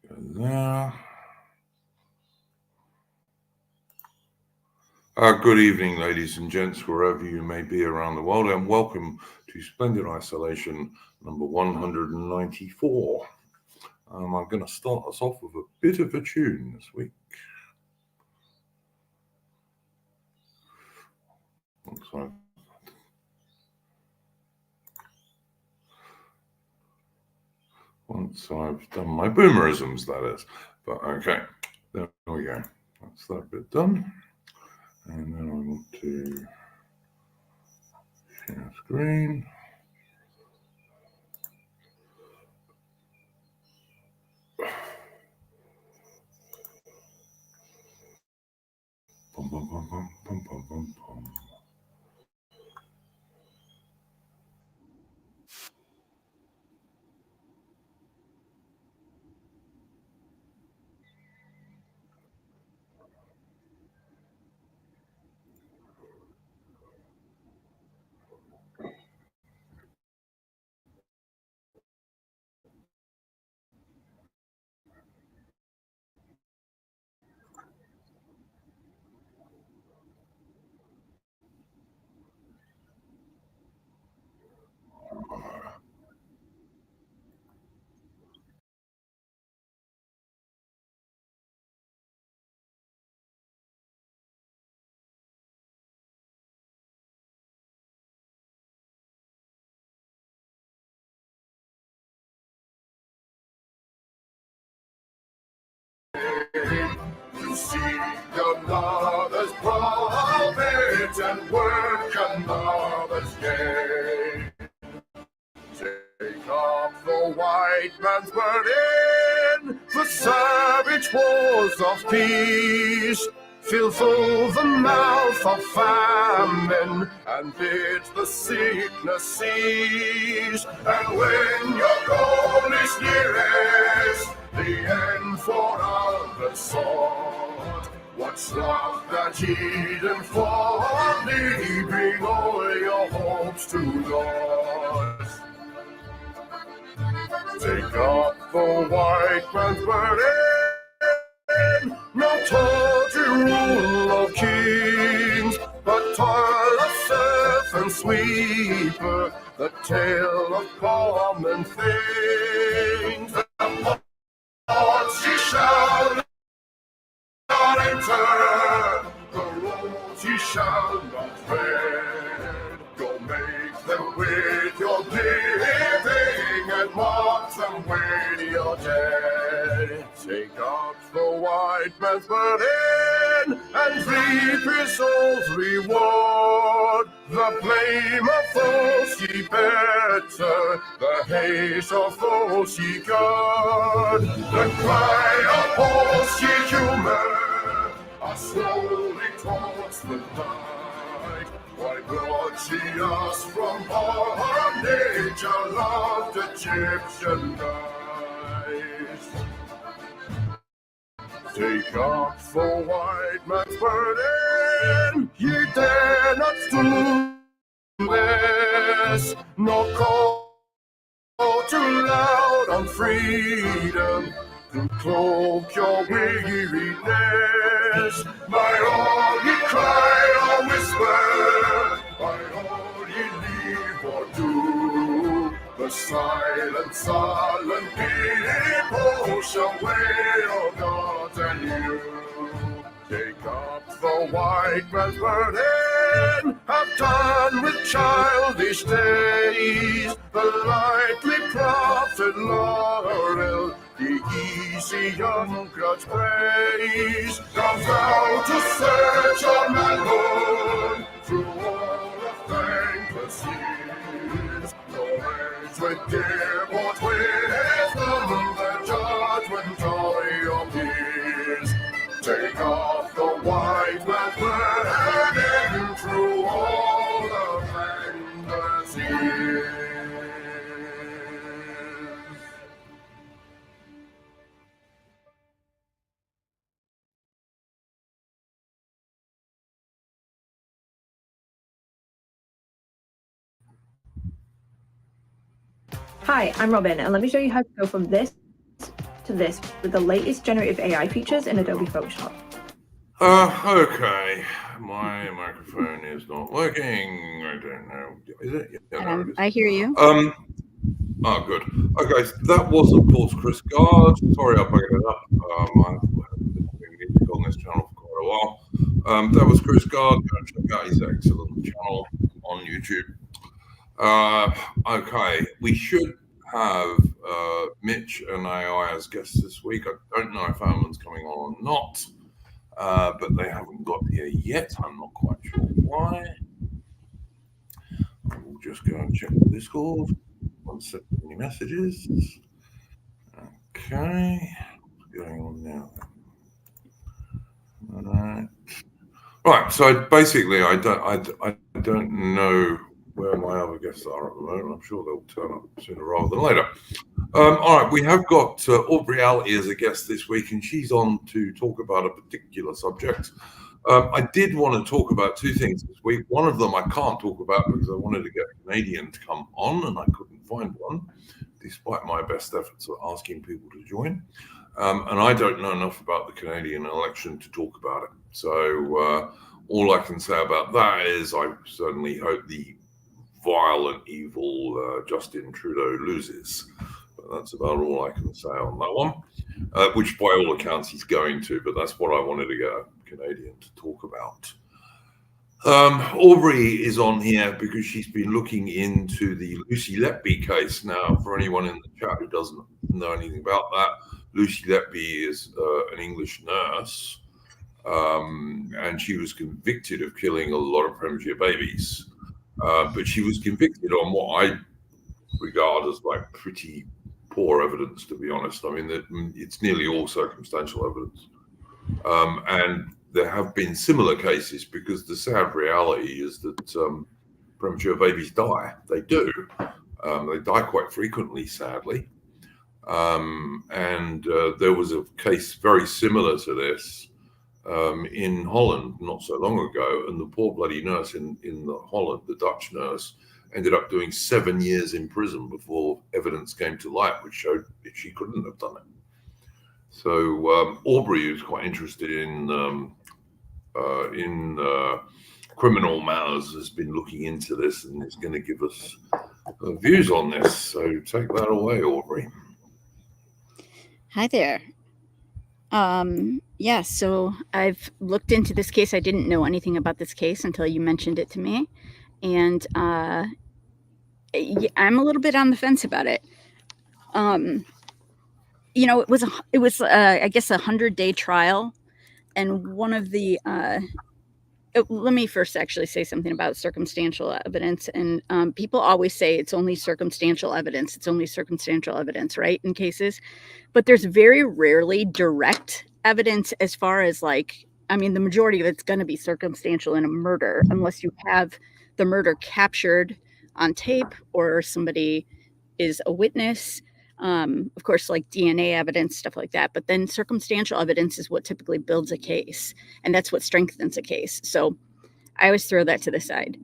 There. Good evening, ladies and gents, wherever you may be around the world, and welcome to Splendid Isolation number 194. I'm going to start us off with a bit of a tune this week. Once I've done my boomerisms, that is. But okay, there we go. That's that bit done. And then I want to share screen. Bum, bum, bum, bum, bum, bum, bum, bum. You see your mother's profit and work another's gain. Take up the white man's burden, the savage wars of peace. Fill full the mouth of famine and bid the sickness cease. And when your goal is nearest, the end for others sought, what's love that Eden fondly bring all your hopes to God. Take up the white man's burden, not tawdry rule of kings, but toil of serf and sweeper, the tale of common things. The ports ye shall not enter, the roads ye shall not tread. Go make them with your living and mark them with your dead. Take up the white man's burden and reap his soul's reward. The blame of those ye better, the hate of those ye guard. The cry of those ye humour are slowly towards the light. Why brought ye us from bondage, our loved Egyptian guys? Take up the white man's burden, ye dare not do this, nor call too loud on freedom to cloak your weariness. By all ye cry or whisper, by all ye leave or do, the silent, sullen people shall wail God and you. Take up the white man's burden, have done with childish days, the lightly prophet laurel, the easy young grudge praise. Come thou to search your manhood through all of thankless years. No age with dear bought wisdom, the judgment of your peers. Take off the white man's burden through all the thankless years. Hi, I'm Robin, and let me show you how to go from this to this with the latest generative AI features in Adobe Photoshop. Okay, my microphone is not working. I don't know. Is it? Yeah, no, it is. I hear you. Oh, good. Okay, so that was, of course, Chris Gard. Sorry, I bugged it up. I've been doing music on this channel for quite a while. That was Chris Gard. Go and check out his excellent channel on YouTube. Okay, we should have Mitch and AI as guests this week. I don't know if Alan's coming on or not, but they haven't got here yet. I'm not quite sure why. We'll just go and check the Discord. One set any messages. Okay, what's going on now? All right. Right. So basically, I don't know where my other guests are at the moment. I'm sure they'll turn up sooner rather than later. All right, we have got Aubrey Alley as a guest this week, and she's on to talk about a particular subject. I did want to talk about two things this week. One of them I can't talk about because I wanted to get a Canadian to come on, and I couldn't find one, despite my best efforts at asking people to join. And I don't know enough about the Canadian election to talk about it. So all I can say about that is I certainly hope the violent, evil Justin Trudeau loses. But that's about all I can say on that one, which by all accounts he's going to, but that's what I wanted to get a Canadian to talk about. Aubrey is on here because she's been looking into the Lucy Letby case. Now, for anyone in the chat who doesn't know anything about that, Lucy Letby is an English nurse, and she was convicted of killing a lot of premature babies. But she was convicted on what I regard as like pretty poor evidence, to be honest. I mean, it's nearly all circumstantial evidence. And there have been similar cases because the sad reality is that premature babies die. They do. They die quite frequently, sadly. And there was a case very similar to this in Holland not so long ago, and the poor bloody nurse in Holland, the Dutch nurse, ended up doing 7 years in prison before evidence came to light, which showed that she couldn't have done it. So Aubrey is quite interested in criminal matters, has been looking into this and is going to give us views on this. So take that away, Aubrey. Hi there. Yeah, so I've looked into this case. I didn't know anything about this case until you mentioned it to me. And I'm a little bit on the fence about it. You know, it was I guess a 100-day trial. And one of the let me first actually say something about circumstantial evidence. And people always say it's only circumstantial evidence. It's only circumstantial evidence, right, in cases. But there's very rarely direct evidence as far as like, I mean, the majority of it's going to be circumstantial in a murder, unless you have the murder captured on tape or somebody is a witness. Of course, like DNA evidence, stuff like that. But then circumstantial evidence is what typically builds a case, and that's what strengthens a case. So I always throw that to the side.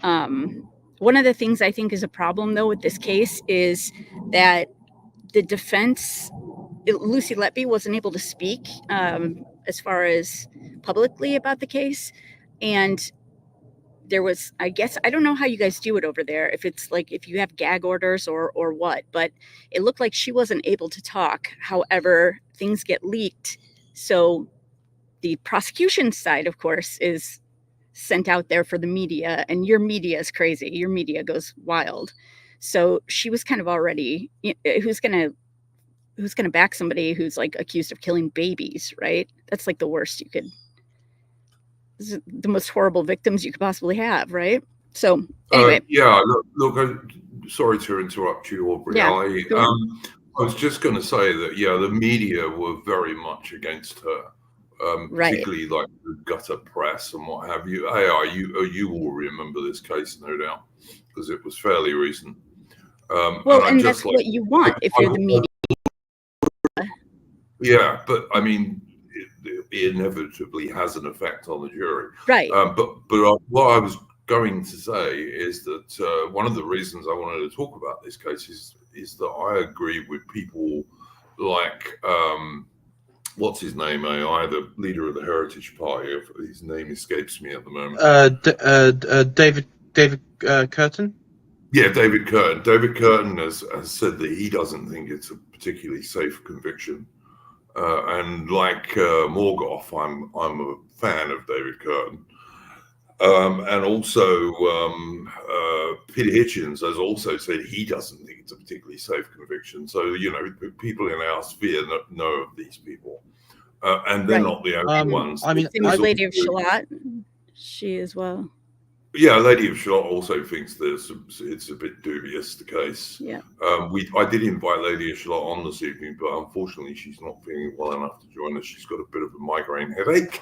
One of the things I think is a problem, though, with this case is that the defense, Lucy Letby, wasn't able to speak as far as publicly about the case. And there was, I guess, I don't know how you guys do it over there, if it's like, if you have gag orders or what, but it looked like she wasn't able to talk. However, things get leaked. So the prosecution side, of course, is sent out there for the media, and your media is crazy. Your media goes wild. So she was kind of already, who's going to back somebody who's like accused of killing babies, right? That's like the worst you could, the most horrible victims you could possibly have, right? So anyway. Yeah, look, sorry to interrupt you, Aubrey. Yeah, I was just going to say that, yeah, the media were very much against her, particularly like the gutter press and what have you. You all remember this case, no doubt, because it was fairly recent. Well, and that's like, what you want if you're the media. Yeah, but I mean, it inevitably has an effect on the jury. Right. But what I was going to say is that one of the reasons I wanted to talk about this case is that I agree with people like what's his name? AI, the leader of the Heritage Party. His name escapes me at the moment. David Curtin. Yeah, David Curtin. David Curtin has said that he doesn't think it's a particularly safe conviction. And like Morgoth, I'm a fan of David Curtin. And also Peter Hitchens has also said he doesn't think it's a particularly safe conviction. So, you know, people in our sphere know of these people. And they're not the only ones. I mean, Lady of Shalott, she as well. Yeah, Lady of Shalott also thinks it's a bit dubious, the case. Yeah. I did invite Lady of Shalott on this evening, but unfortunately she's not feeling well enough to join us. She's got a bit of a migraine headache.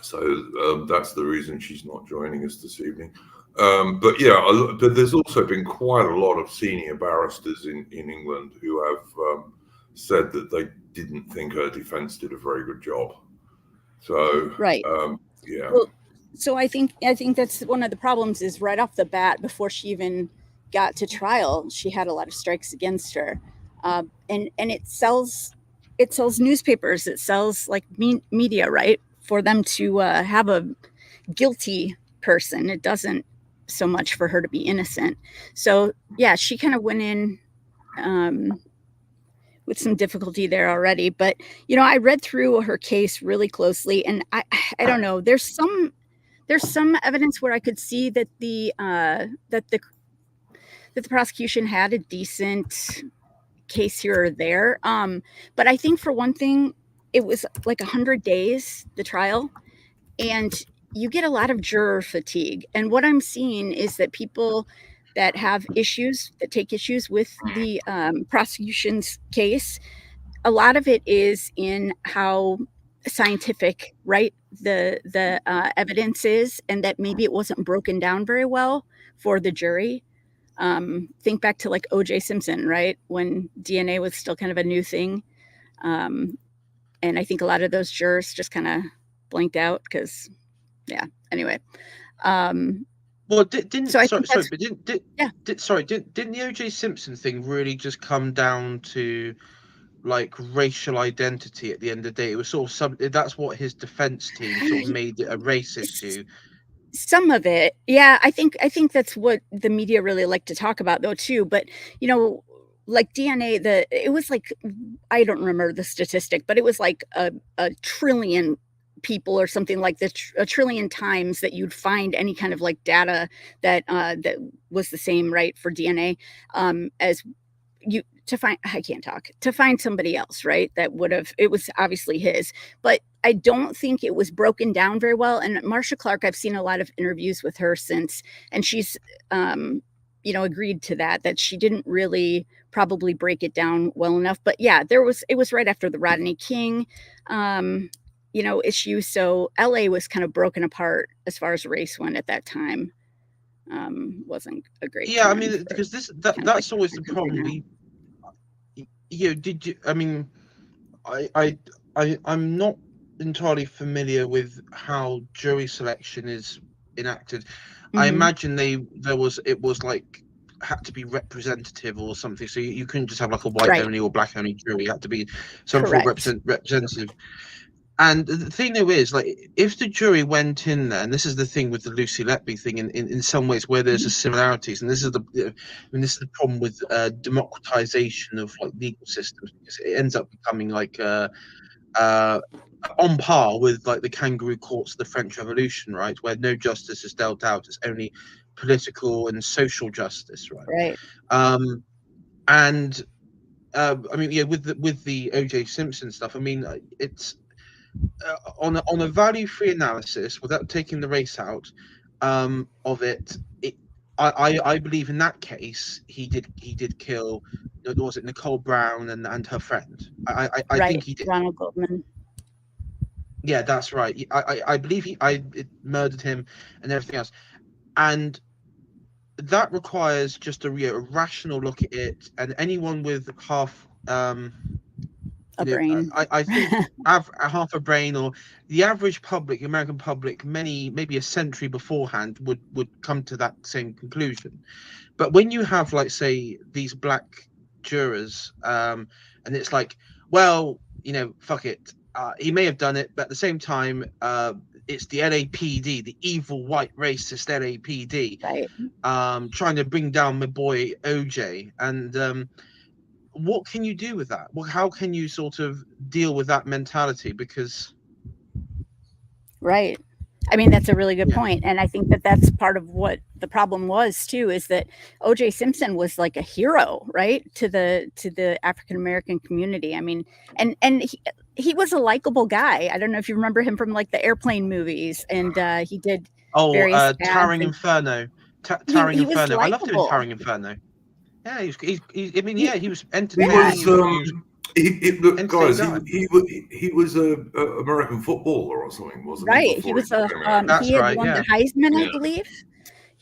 So that's the reason she's not joining us this evening. But yeah, there's also been quite a lot of senior barristers in England who have said that they didn't think her defense did a very good job. So right. Yeah. Well, so I think that's one of the problems is right off the bat, before she even got to trial, she had a lot of strikes against her, and it sells newspapers, it sells like media, right, for them to have a guilty person. It doesn't so much for her to be innocent. So yeah, she kind of went in with some difficulty there already. But you know, I read through her case really closely, and I don't know. There's some evidence where I could see that the prosecution had a decent case here or there. But I think for one thing, it was like 100 days, the trial, and you get a lot of juror fatigue. And what I'm seeing is that people that have issues, that take issues with the prosecution's case, a lot of it is in how scientific, right, the evidence is, and that maybe it wasn't broken down very well for the jury. Think back to like O.J. Simpson, right, when DNA was still kind of a new thing. And I think a lot of those jurors just kind of blanked out because, yeah, anyway. Well, didn't the O.J. Simpson thing really just come down to like racial identity at the end of the day? It was sort of that's what his defense team sort of made it a race issue. Some of it, yeah. I think that's what the media really like to talk about, though, too. But you know, like DNA, it was like, I don't remember the statistic, but it was like a trillion people or something like this, a trillion times that you'd find any kind of like data that that was the same, right, for DNA as you to find. I can't talk, to find somebody else, right, that would have, it was obviously his, but I don't think it was broken down very well. And Marcia Clark, I've seen a lot of interviews with her since, and she's you know, agreed to that she didn't really probably break it down well enough. But yeah, it was right after the Rodney King you know, issue, so LA was kind of broken apart as far as race went at that time. Wasn't a great time. I mean, because that's always the problem. I mean, I'm not entirely familiar with how jury selection is enacted. I imagine it was like had to be representative or something, so you couldn't just have like a white only or black only jury. It had to be some form of representative. And the thing though is, like, if the jury went in there, and this is the thing with the Lucy Letby thing, in some ways where there's a similarities, and this is this is the problem with democratization of like legal systems, because it ends up becoming like on par with like the kangaroo courts of the French Revolution, right, where no justice is dealt out; it's only political and social justice, right? Right. And I mean, yeah, with the O.J. Simpson stuff, I mean, it's on a value-free analysis without taking the race out of it. I believe in that case he did kill. Was it Nicole Brown and her friend? I think he did. Ronald Goldman. Yeah, that's right. I believe it murdered him and everything else, and that requires just a rational look at it. And anyone with half a a brain. I think half a brain, or the average public, American public, maybe a century beforehand would come to that same conclusion. But when you have, like, say, these black jurors, and it's like, well, fuck it, he may have done it, but at the same time, it's the LAPD, the evil white racist LAPD, Right. trying to bring down my boy OJ. And what can you do with that? Well, how can you sort of deal with that mentality? Because Right. I mean, that's a really good Yeah. point. And I think that that's part of what the problem was too, is that OJ Simpson was like a hero, right? To the African American community. I mean, and he was a likable guy. I don't know if you remember him from like the Airplane movies, and he did various ads Towering and Inferno. Towering he was Inferno. I loved him in likable. Towering Inferno. Yeah, I mean, he was He entertaining. was, look, guys, guy. he was a American footballer or something, wasn't he? Right. He before was became an That's he had right, won yeah. the Heisman, I Yeah. believe.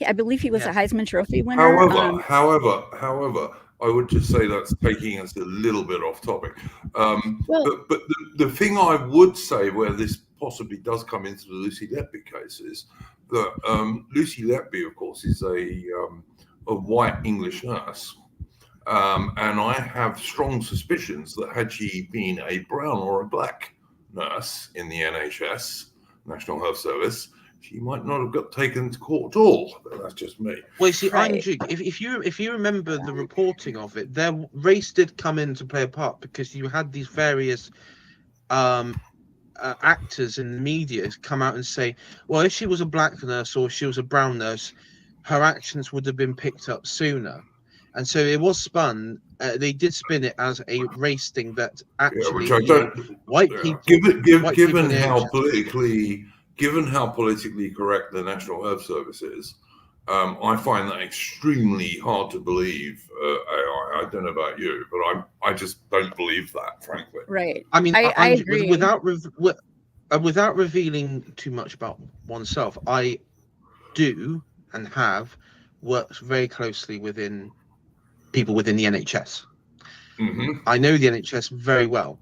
I believe he was Yes. a Heisman Trophy winner. However, I would just say that's taking us a little bit off topic. Well, But the thing I would say where this possibly does come into the Lucy Letby case is that Lucy Letby, of course, is a white English nurse. And I have strong suspicions that had she been a brown or a black nurse in the NHS, National Health Service, she might not have got taken to court at all. But that's just me. Well, you see, Right. if you remember the reporting of it, their race did come in to play a part, because you had these various actors in the media come out and say, well, if she was a black nurse or if she was a brown nurse, her actions would have been picked up sooner. And so it was spun. They did spin it as a race thing, that actually, which I don't. white people. Given how politically correct the National Health Service is, I find that extremely hard to believe. I don't know about you, but I just don't believe that, frankly. Right. I mean, I agree. Without revealing too much about oneself, I do and have worked very closely within people within the NHS. Mm-hmm. I know the NHS very well.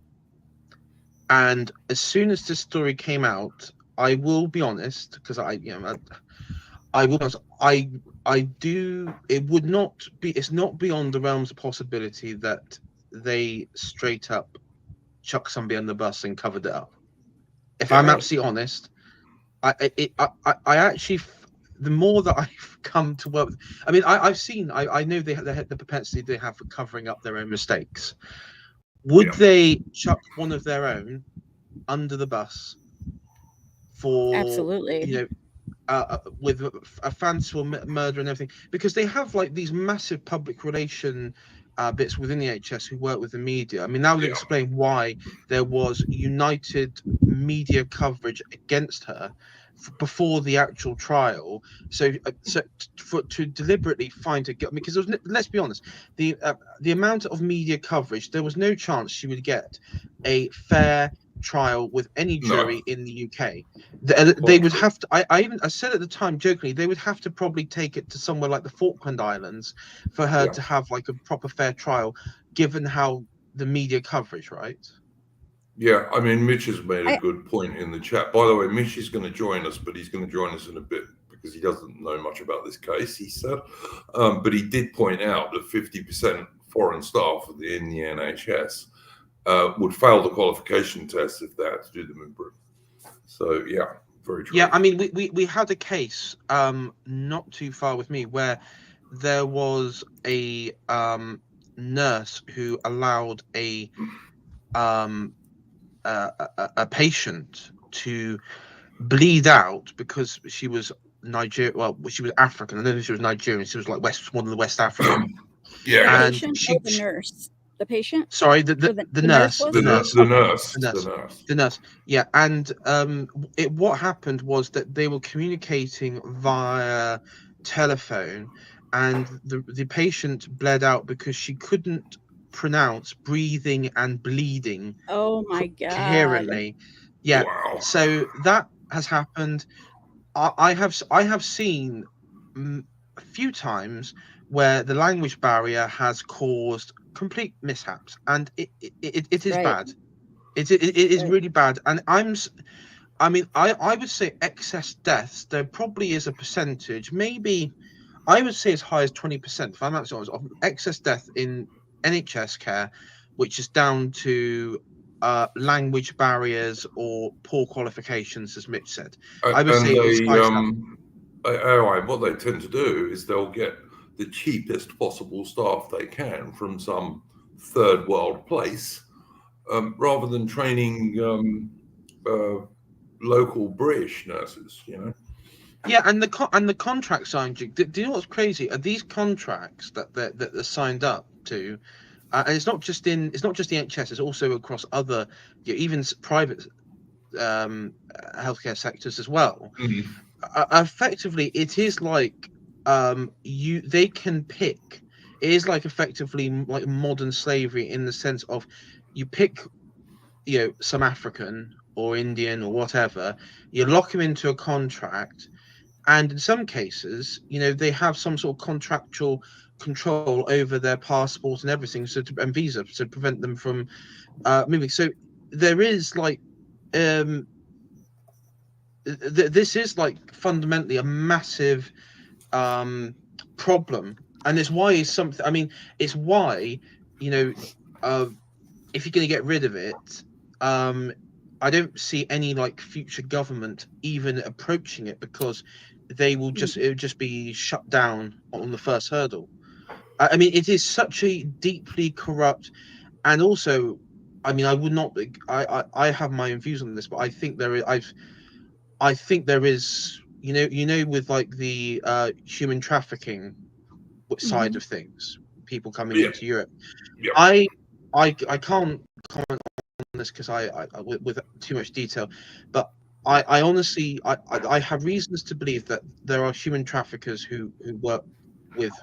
And as soon as this story came out, I will be honest, because I will be honest, I do. It's not beyond the realms of possibility that they straight up chuck somebody on the bus and covered it up. If I'm absolutely honest, I actually, the more that I've come to work with, I mean, I know they had the propensity they have for covering up their own mistakes. Would they chuck one of their own under the bus for Absolutely. with a fanciful murder and everything? Because they have like these massive public relation bits within the NHS who work with the media. I mean, that would explain why there was united media coverage against her before the actual trial. So to deliberately find her guilty, because there was, let's be honest, the amount of media coverage, there was no chance she would get a fair trial with any jury in the UK. They would have to. I said at the time jokingly, they would have to probably take it to somewhere like the Falkland Islands for her to have like a proper fair trial, given how the media coverage, right? Yeah, I mean, Mitch has made a good point in the chat. By the way, Mitch is going to join us, but he's going to join us in a bit because he doesn't know much about this case, he said. But he did point out that 50% foreign staff in the NHS would fail the qualification test if they had to do them in Britain. So, yeah, very true. Yeah, I mean, we had a case not too far with me where there was a nurse who allowed a patient to bleed out because she was Nigerian. Well, she was African. I don't know if she was Nigerian. She was like one of the West African. Yeah. And The patient or the nurse? The patient? Sorry, the nurse. The nurse. Yeah, and what happened was that they were communicating via telephone, and the patient bled out because she couldn't pronounce breathing and bleeding coherently. Yeah. Wow. So that has happened. I have seen a few times where the language barrier has caused complete mishaps, and it is bad. It is really bad, and I would say excess deaths. There probably is a percentage, maybe I would say as high as 20%. If I'm not honest, of excess death in NHS care, which is down to language barriers or poor qualifications, as Mitch said. I would say it's high as what they tend to do is they'll get the cheapest possible staff they can from some third world place, rather than training local British nurses, you know. Yeah, and the contract signed. Do you know what's crazy? Are these contracts that they're signed up to? And it's not just the NHS; it's also across other, even private healthcare sectors as well. Mm. Effectively, it is like they can pick. It is like effectively like modern slavery in the sense of you pick, some African or Indian or whatever. You lock him into a contract, and in some cases, they have some sort of contractual control over their passport and everything, and visa, to prevent them from moving. So there is like this is like fundamentally a massive problem, and it's why something. I mean, it's why if you're going to get rid of it, I don't see any like future government even approaching it, because it would just be shut down on the first hurdle. I mean, it is such a deeply corrupt, and also, I mean, I would not. I have my own views on this, but I think there is. I think there is. With like the human trafficking side of things, people coming into Europe. Yeah. I can't comment on this because I with too much detail, but I honestly I have reasons to believe that there are human traffickers who work with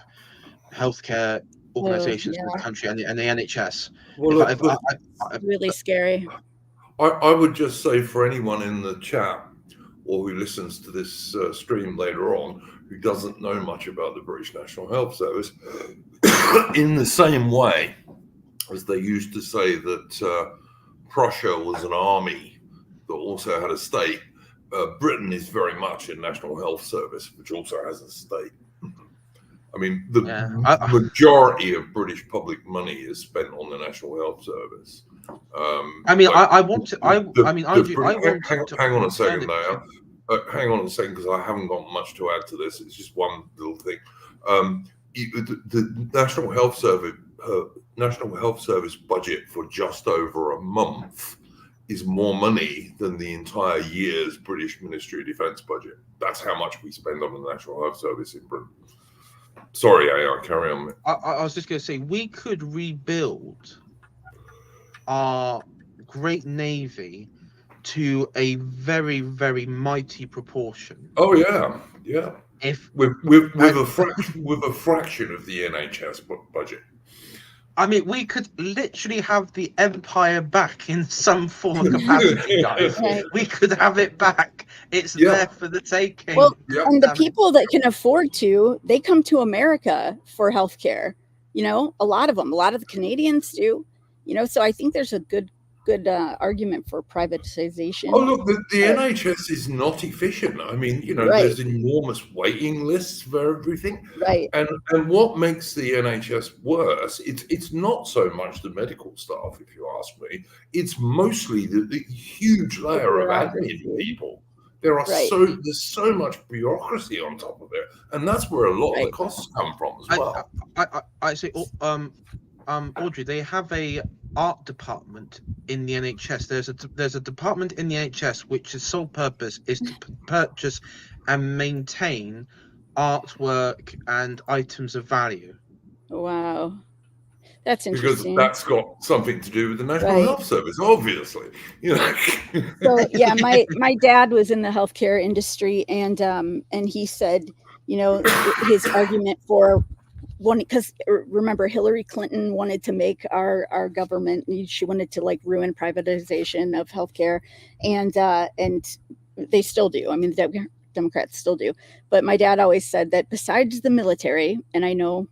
healthcare organizations in the country and the NHS. Well, Really scary. I would just say, for anyone in the chat or who listens to this stream later on who doesn't know much about the British National Health Service, in the same way as they used to say that Prussia was an army that also had a state, Britain is very much a National Health Service, which also has a state. I mean, the majority of British public money is spent on the National Health Service. I mean, I want to. Hang on a second, though. Hang on a second, because I haven't got much to add to this. It's just one little thing. The National Health Service budget for just over a month is more money than the entire year's British Ministry of Defence budget. That's how much we spend on the National Health Service in Britain. Sorry, AI, carry on. I was just going to say, we could rebuild our great navy to a very, very mighty proportion. Oh yeah. If with a fraction of the NHS budget. I mean, we could literally have the empire back in some form of capacity, guys. We could have it back. It's there for the taking. Well, and the people that can afford to, they come to America for healthcare. A lot of them. A lot of the Canadians do. So I think there's a good argument for privatization. Oh, look, the NHS is not efficient. I mean, there's enormous waiting lists for everything. Right. And what makes the NHS worse, it's not so much the medical staff, if you ask me. It's mostly the huge layer of admin people. There's so much bureaucracy on top of it. And that's where a lot of the costs come from as well. I say, Audrey, they have a art department in the NHS. There's a department in the NHS which its sole purpose is to purchase and maintain artwork and items of value. Wow, that's interesting. Because that's got something to do with the National Health Service, obviously. So yeah, my dad was in the healthcare industry, and he said, his argument for one, because remember, Hillary Clinton wanted to make our government, she wanted to like ruin privatization of healthcare, and they still do. I mean, the Democrats still do. But my dad always said that besides the military, and I know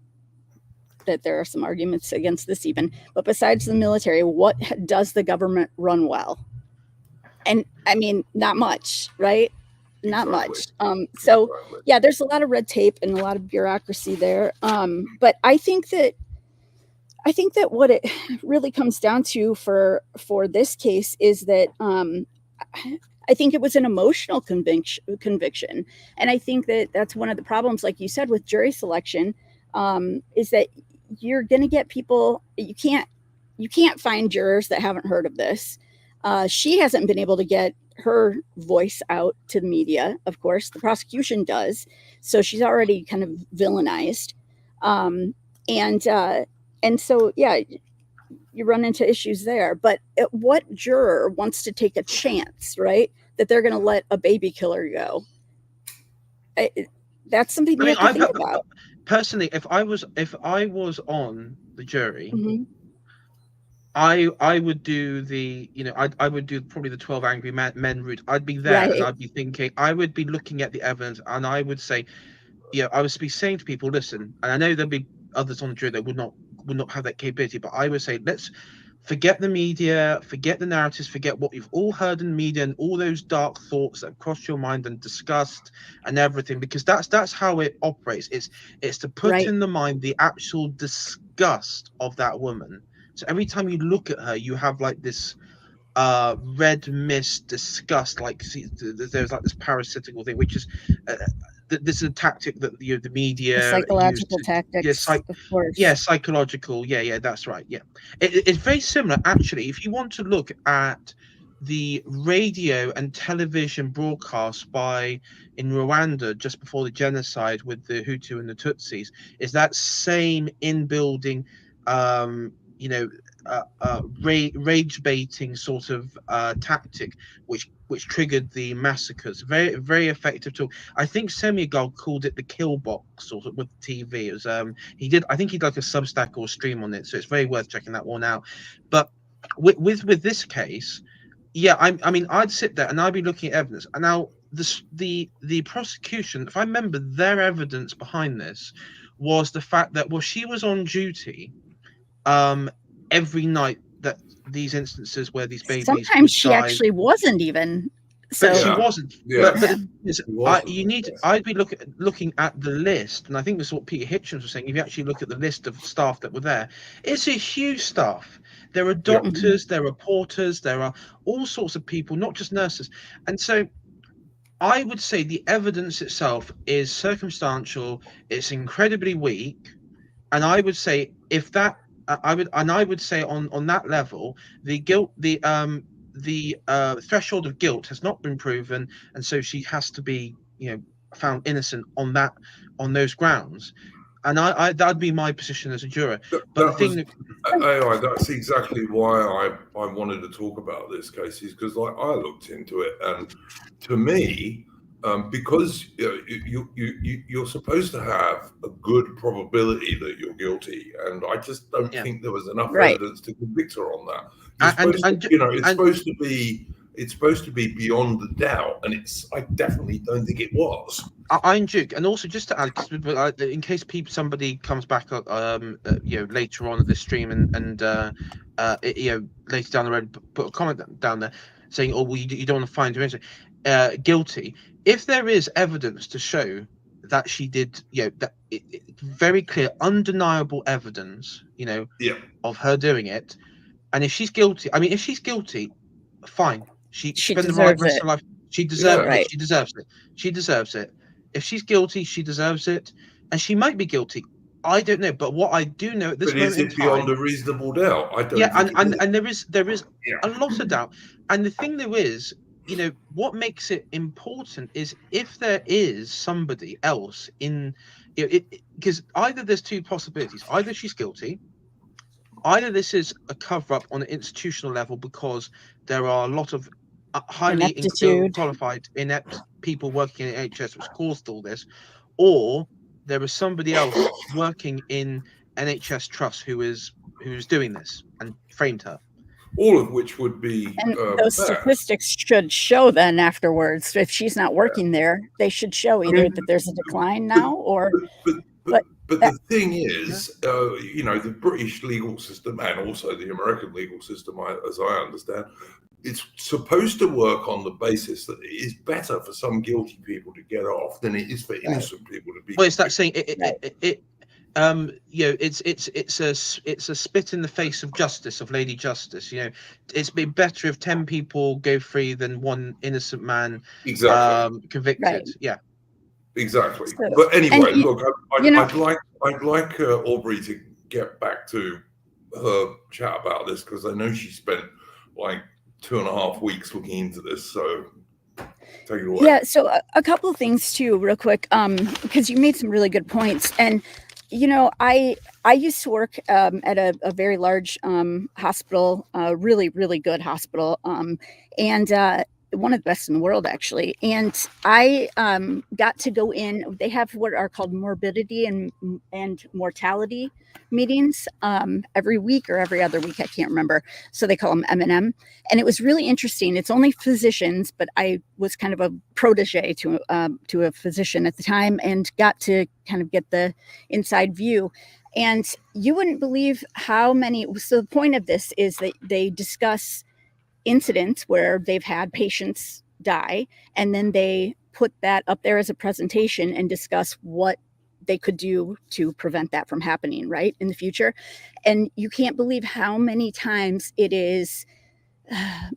that there are some arguments against this even, but besides the military, what does the government run well? And I mean, not much, right? Not Exactly. much. So Exactly. yeah, there's a lot of red tape and a lot of bureaucracy there. But I think that what it really comes down to for this case is that I think it was an emotional conviction, and I think that that's one of the problems, like you said, with jury selection, is that you're going to get people. You can't find jurors that haven't heard of this. She hasn't been able to get her voice out to the media. Of course, the prosecution does, so she's already kind of villainized, and so yeah, you run into issues there. But what juror wants to take a chance, right, that they're going to let a baby killer go? That's something you have to think about. Personally, if I was on the jury, Mhm. I would do the, I would do probably the 12 Angry Men route. I'd be there, Right. and I'd be thinking, I would be looking at the evidence, and I would say, I would be saying to people, listen, and I know there'll be others on the jury that would not have that capability, but I would say, let's forget the media, forget the narratives, forget what you've all heard in the media and all those dark thoughts that have crossed your mind and discussed and everything, because that's how it operates. It's to put Right. in the mind the actual disgust of that woman. So every time you look at her, you have like this red mist disgust, like there's like this parasitical thing, which is this is a tactic that the media The psychological used tactics, of course. psychological, that's right. It's very similar, actually. If you want to look at the radio and television broadcasts in Rwanda just before the genocide with the Hutu and the Tutsis, is that same in-building rage baiting sort of tactic, which triggered the massacres. Very, very effective tool. I think Semigod called it the kill box, sort of, with TV. It was I think he did like a Substack or a stream on it, so it's very worth checking that one out. But with this case, I mean, I'd sit there and I'd be looking at evidence. And now the prosecution, if I remember, their evidence behind this was the fact that, well, she was on duty every night that these instances where these babies sometimes would she die. actually wasn't even. So But she wasn't. Yeah. But I'd be looking at the list, and I think this is what Peter Hitchens was saying. If you actually look at the list of staff that were there, it's a huge staff. There are doctors, there are porters, there are all sorts of people, not just nurses. And so I would say the evidence itself is circumstantial. It's incredibly weak, and I would say I would say on that level, the threshold of guilt has not been proven, and so she has to be found innocent on those grounds. And that'd be my position as a juror. That's exactly why I wanted to talk about this case, is because I looked into it, and to me, because you're supposed to have a good probability that you're guilty, and I just don't think there was enough evidence to convict her on that. It's supposed to be beyond the doubt, and I definitely don't think it was. I'm Duke, and also just to add, in case somebody comes back later on at this stream and later down the road, put a comment down there saying, oh, well, you don't want to find her guilty. If there is evidence to show that she did, very clear, undeniable evidence, of her doing it, and if she's guilty, fine. She spent the rest of her life. She deserves it. She deserves it. She deserves it. If she's guilty, she deserves it, and she might be guilty. I don't know, but what I do know at this moment in time, beyond a reasonable doubt? I don't. Yeah, and there is a lot of doubt, and the thing there is, what makes it important is if there is somebody else in, because either there's two possibilities: either she's guilty, either this is a cover-up on an institutional level because there are a lot of highly qualified, inept people working in NHS which caused all this, or there is somebody else working in NHS Trust who's doing this and framed her. All of which would be, and those statistics should show then afterwards. If she's not working there, they should show either that there's a decline now, or but but the thing is, you know, the British legal system and also the American legal system, as I understand, it's supposed to work on the basis that it is better for some guilty people to get off than it is for innocent people to be. Well, it's that saying. You know, it's a spit in the face of justice, of Lady Justice. You know, it's been better if 10 people go free than one innocent man convicted. Right. Yeah, exactly. So, But anyway, and look, you know, I'd like Aubrey to get back to her chat about this, because I know she spent like 2.5 weeks looking into this. So take it away. Yeah, so a couple of things too, real quick, because you made some really good points. And you know, I used to work at a very large hospital, really good hospital, and one of the best in the world, actually. And I got to go in. They have what are called morbidity and mortality meetings every week or every other week, I can't remember. So they call them M&M. And it was really interesting. It's only physicians, but I was kind of a protege to a physician at the time, and got to kind of get the inside view. And you wouldn't believe how many. So the point of this is that they discuss incidents where they've had patients die, and then they put that up there as a presentation and discuss what they could do to prevent that from happening, right, in the future. And you can't believe how many times it is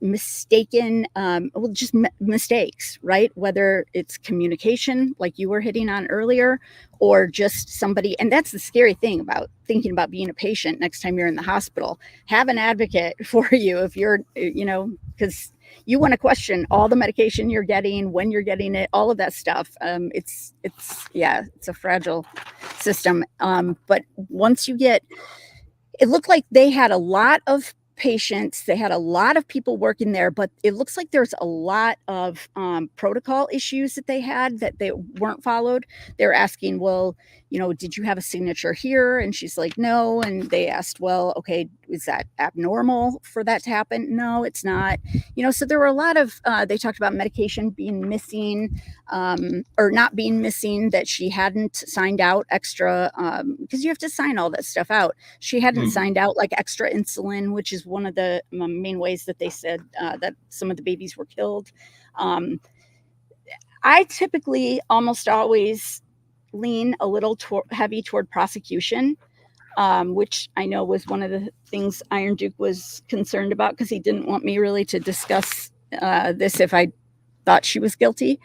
mistaken, well, just mistakes, right? Whether it's communication, like you were hitting on earlier, or just somebody. And that's the scary thing about thinking about being a patient next time you're in the hospital. Have an advocate for you if you're, you know, because you want to question all the medication you're getting, when you're getting it, all of that stuff. It's a fragile system. But once you get, it looked like they had a lot of patients, they had a lot of people working there, but it looks like there's a lot of protocol issues that they had that they weren't followed. They're asking, well, you know, did you have a signature here? And she's like, no. And they asked, well, okay, is that abnormal for that to happen? No, it's not. You know, so there were a lot of, they talked about medication being missing, or not being missing, that she hadn't signed out extra, because you have to sign all that stuff out. She hadn't signed out like extra insulin, which is one of the main ways that they said that some of the babies were killed. I typically almost always lean a little heavy toward prosecution, which I know was one of the things Iron Duke was concerned about, because he didn't want me really to discuss this if I thought she was guilty.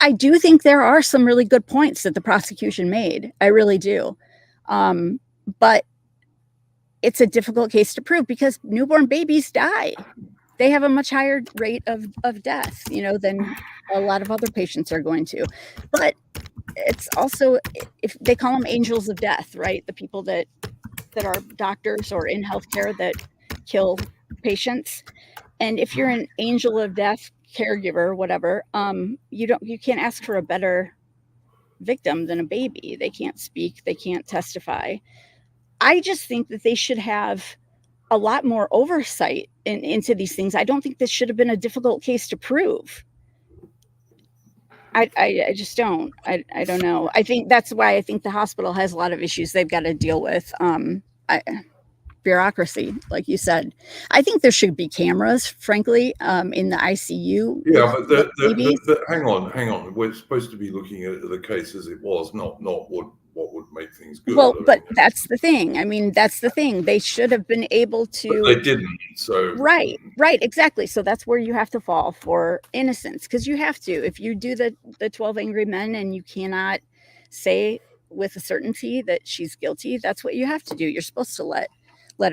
I do think there are some really good points that the prosecution made. I really do. But it's a difficult case to prove, because newborn babies die. They have a much higher rate of death, you know, than a lot of other patients are going to. But it's also, if they call them angels of death, right? The people that are doctors or in healthcare that kill patients. And if you're an angel of death caregiver, whatever, you can't ask for a better victim than a baby. They can't speak, they can't testify. I just think that they should have a lot more oversight into these things. I don't think this should have been a difficult case to prove. I just don't. I don't know. I think that's why I think the hospital has a lot of issues they've got to deal with. Bureaucracy, like you said. I think there should be cameras, frankly, in the ICU. Yeah, but hang on. We're supposed to be looking at the case as it was, not what would make things good. Well, but that's the thing. I mean, that's the thing. They should have been able to. But they didn't. So right, exactly. So that's where you have to fall for innocence, because you have to. If you do the 12 Angry Men and you cannot say with a certainty that she's guilty, that's what you have to do. You're supposed to let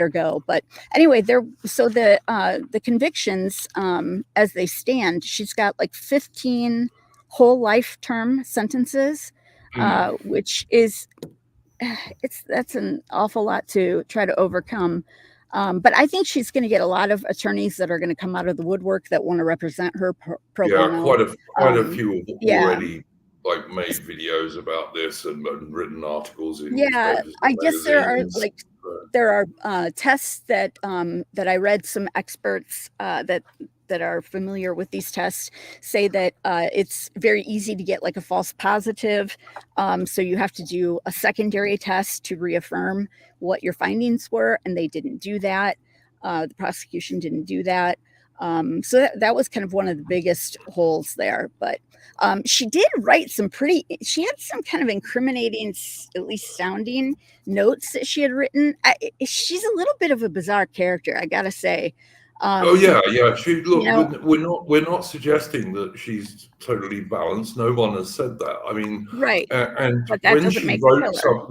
her go. But anyway, so the convictions as they stand, she's got like 15 whole life term sentences, which is that's an awful lot to try to overcome. But I think she's going to get a lot of attorneys that are going to come out of the woodwork that want to represent her pro bono. Quite a few have already like made videos about this and written articles in newspapers. I guess there are tests that I read some experts that that are familiar with these tests say that it's very easy to get like a false positive. So you have to do a secondary test to reaffirm what your findings were, and they didn't do that. The prosecution didn't do that. So that was kind of one of the biggest holes there. But she did write she had some kind of incriminating, at least sounding notes that she had written. She's a little bit of a bizarre character, I gotta say. Oh yeah. Look, you know, we're not suggesting that she's totally balanced. No one has said that. I mean, right. and But that when doesn't she make wrote a killer.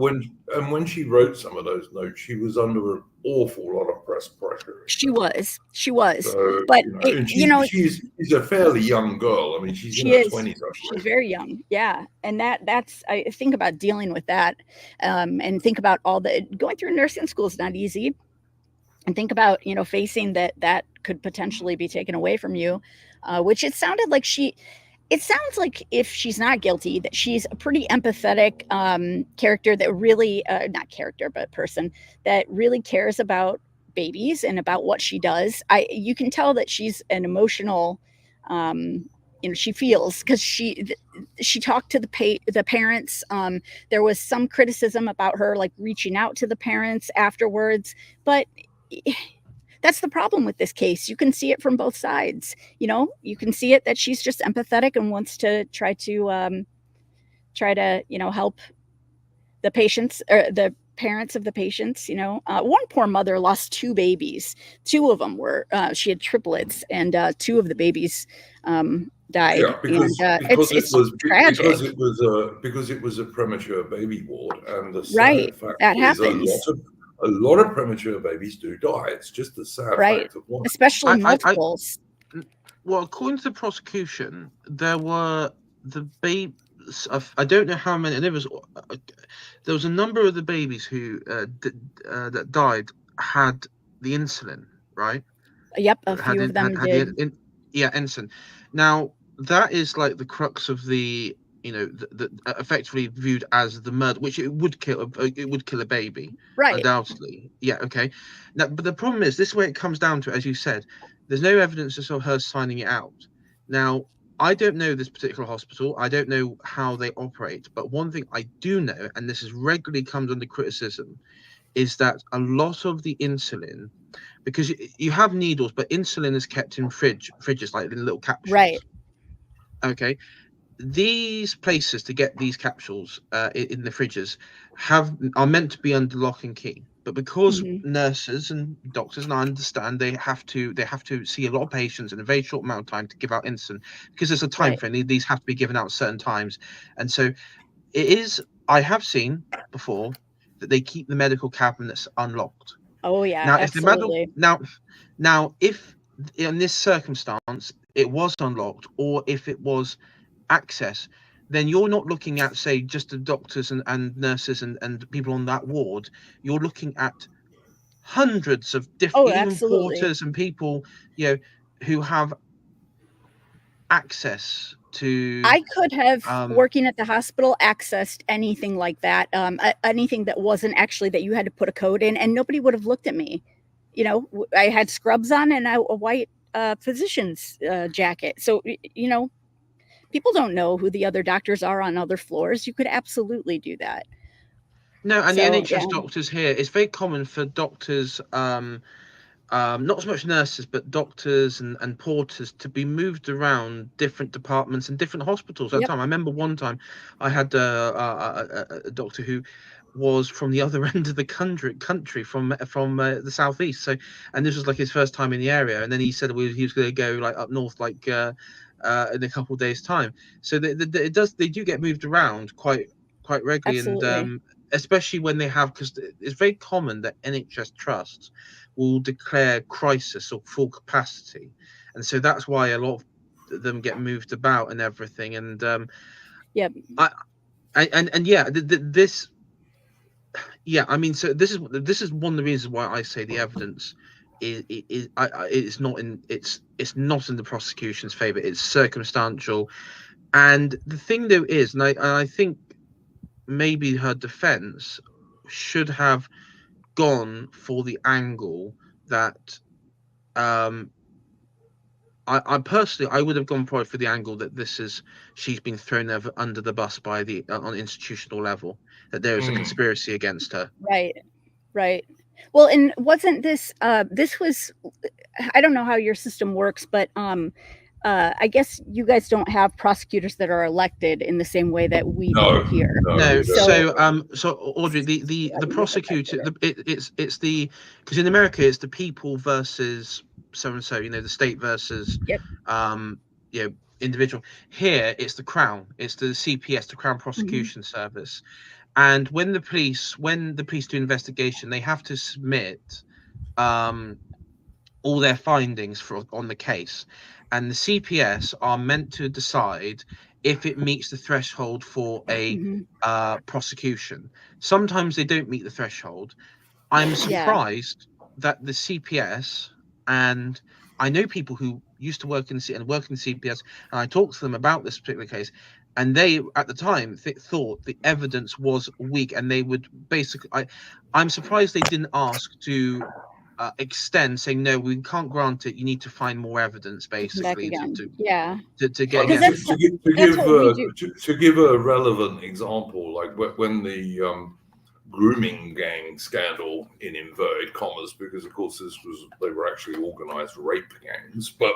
when she wrote some of those notes, she was under an awful lot of press pressure. She was. So, But and she's a fairly young girl. I mean, she's in her 20s. She's very young. Yeah. And that's, I think about dealing with that, and think about going through nursing school is not easy. And think about, facing that could potentially be taken away from you, which it sounded like it sounds like if she's not guilty, that she's a pretty empathetic character that really, not character, but person that really cares about babies and about what she does. You can tell that she's an emotional, she feels, because she talked to the parents. There was some criticism about her like reaching out to the parents afterwards, but that's the problem with this case. You can see it from both sides. You can see it that she's just empathetic and wants to try to help the patients, or the parents of the patients. One poor mother lost 2 babies. 2 of them were she had triplets, and 2 of the babies died. Yeah, because it's tragic. Because it was a premature baby ward, and the Right, sad fact that is happens. a lot of premature babies do die. It's just the sad fact of life. Especially multiples. Well, according to the prosecution, there were the babies. I don't know how many. There was a number of the babies who that died had the insulin, right? Yep, a few of them did. Insulin. Now that is like the crux of the effectively viewed as the murder, which it would kill a baby, right? Undoubtedly, yeah, okay. Now, but the problem is this way it comes down to, as you said, there's no evidence of her signing it out. Now, I don't know this particular hospital. I don't know how they operate, but one thing I do know, and this is regularly comes under criticism, is that a lot of the insulin, because you have needles, but insulin is kept in fridges, like in little capsules. Right. Okay. These places to get these capsules in the fridges are meant to be under lock and key, but because nurses and doctors, and I understand, they have to see a lot of patients in a very short amount of time to give out insulin, because there's a time frame. These have to be given out certain times, and so it is. I have seen before that they keep the medical cabinets unlocked. Oh yeah, now absolutely. If now if in this circumstance it was unlocked, or if it was access, then you're not looking at, say, just the doctors and nurses and people on that ward. You're looking at hundreds of different, even porters and people, who have access to. I could have, working at the hospital, accessed anything like that, anything that wasn't actually that you had to put a code in, and nobody would have looked at me. I had scrubs on and a white physician's jacket, so people don't know who the other doctors are on other floors. You could absolutely do that. No, and the NHS doctors here, it's very common for doctors, not so much nurses, but doctors and porters to be moved around different departments and different hospitals at a time. I remember one time I had a doctor who was from the other end of the country from the southeast. So, and this was like his first time in the area, and then he said he was going to go like up north, like in a couple of days' time. So they do get moved around quite regularly. Absolutely. And especially when they have, because it's very common that NHS trusts will declare crisis or full capacity, and so that's why a lot of them get moved about and everything. And this. Yeah, I mean, so this is one of the reasons why I say the evidence is not in the prosecution's favor. It's circumstantial, and the thing though is, and I think maybe her defense should have gone for the angle that I personally, I would have gone probably for the angle that she's been thrown under the bus by the on institutional level, that there is a conspiracy against her. Right. Well, and wasn't this this was, I don't know how your system works, but I guess you guys don't have prosecutors that are elected in the same way that we do here. No. So Audrey, the prosecutor, it's the, because in America it's the people versus so and so, the state versus individual. Here it's the Crown, it's the CPS, the Crown Prosecution Service. And when the police do investigation, they have to submit all their findings on the case, and the CPS are meant to decide if it meets the threshold for a prosecution. Sometimes they don't meet the threshold. I'm surprised that the CPS, and I know people who used to work in the CPS, and I talked to them about this particular case, and they at the time thought the evidence was weak, and they would basically, I'm surprised they didn't ask to extend, saying no, we can't grant it, you need to find more evidence, basically, to get to give a relevant example, like when the grooming gang scandal, in inverted commas, because of course they were actually organized rape gangs, but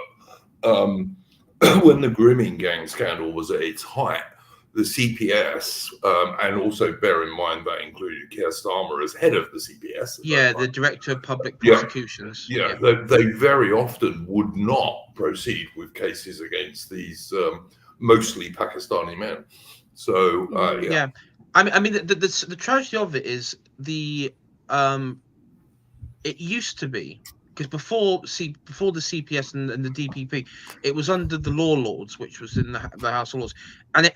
when the grooming gang scandal was at its height, the CPS, and also bear in mind that included Keir Starmer as head of the CPS. The Director of Public Prosecutions. They very often would not proceed with cases against these mostly Pakistani men. So I mean, the tragedy of it is it used to be, because before the CPS and the DPP, it was under the Law Lords, which was in the House of Lords, and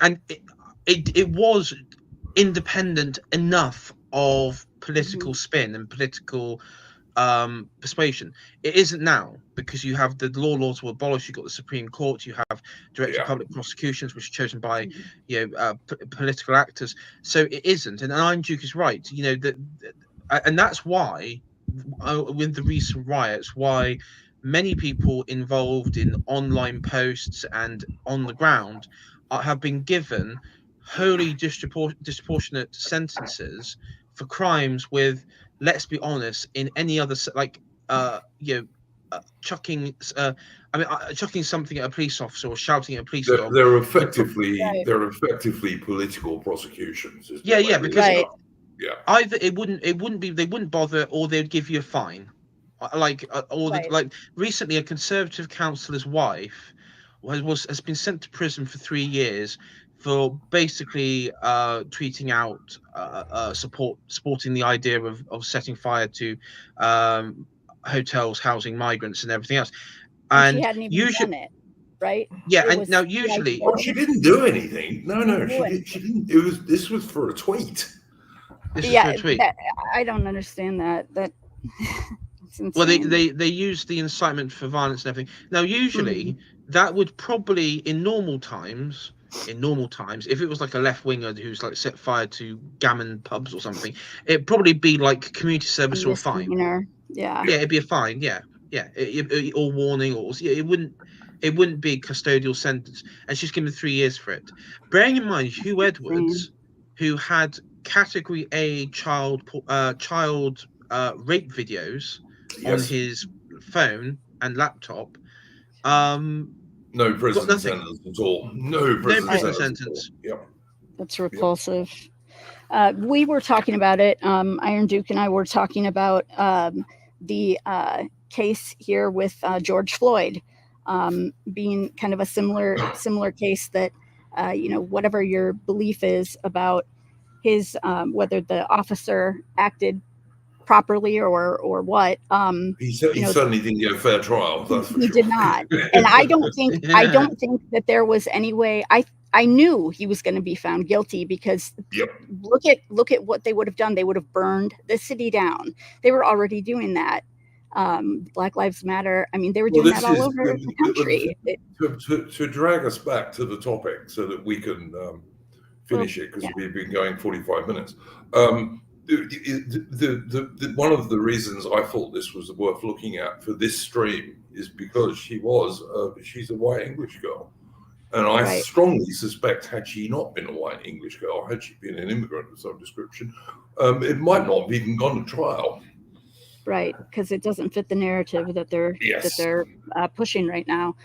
it was independent enough of political spin and political persuasion. It isn't now, because you have the Law Lords were abolished. You've got the Supreme Court. You have Director of Public Prosecutions, which are chosen by political actors. So it isn't. And Iron Duke is right. And that's why, with the recent riots, why many people involved in online posts and on the ground have been given wholly disproportionate sentences for crimes with, let's be honest, in any other, like chucking something at a police officer or shouting at a police dog. They're effectively political prosecutions. Because either they wouldn't bother, or they'd give you a fine. Like recently, a Conservative councillor's wife has been sent to prison for 3 years for basically tweeting out supporting the idea of setting fire to hotels housing migrants and everything else. And she hadn't even done it, right? Now usually she didn't do anything. No, she didn't. This was for a tweet. I don't understand that. Well, they use the incitement for violence and everything. Now, usually that would probably, in normal times, if it was like a left winger who's like set fire to gammon pubs or something, it'd probably be like community service or a fine. It'd be a fine. Or warning, or it wouldn't be a custodial sentence. And she's given 3 years for it. Bearing in mind Hugh Edwards, who had Category A child rape videos on his phone and laptop. No prison sentence at all. No prison sentence. That's repulsive. We were talking about it. Iron Duke and I were talking about the case here with George Floyd being kind of a similar case that, whatever your belief is about his, whether the officer acted properly or what. He certainly didn't get a fair trial. That's for he sure. did not, and I don't think that there was any way. I knew he was going to be found guilty, because look at what they would have done. They would have burned the city down. They were already doing that. Black Lives Matter. I mean, they were doing that all over the country. To drag us back to the topic so that we can finish it, because we've been going 45 minutes. one of the reasons I thought this was worth looking at for this stream is because she's a white English girl. And I strongly suspect, had she not been a white English girl, had she been an immigrant of some description, it might not have even gone to trial. Right, because it doesn't fit the narrative that they're pushing right now.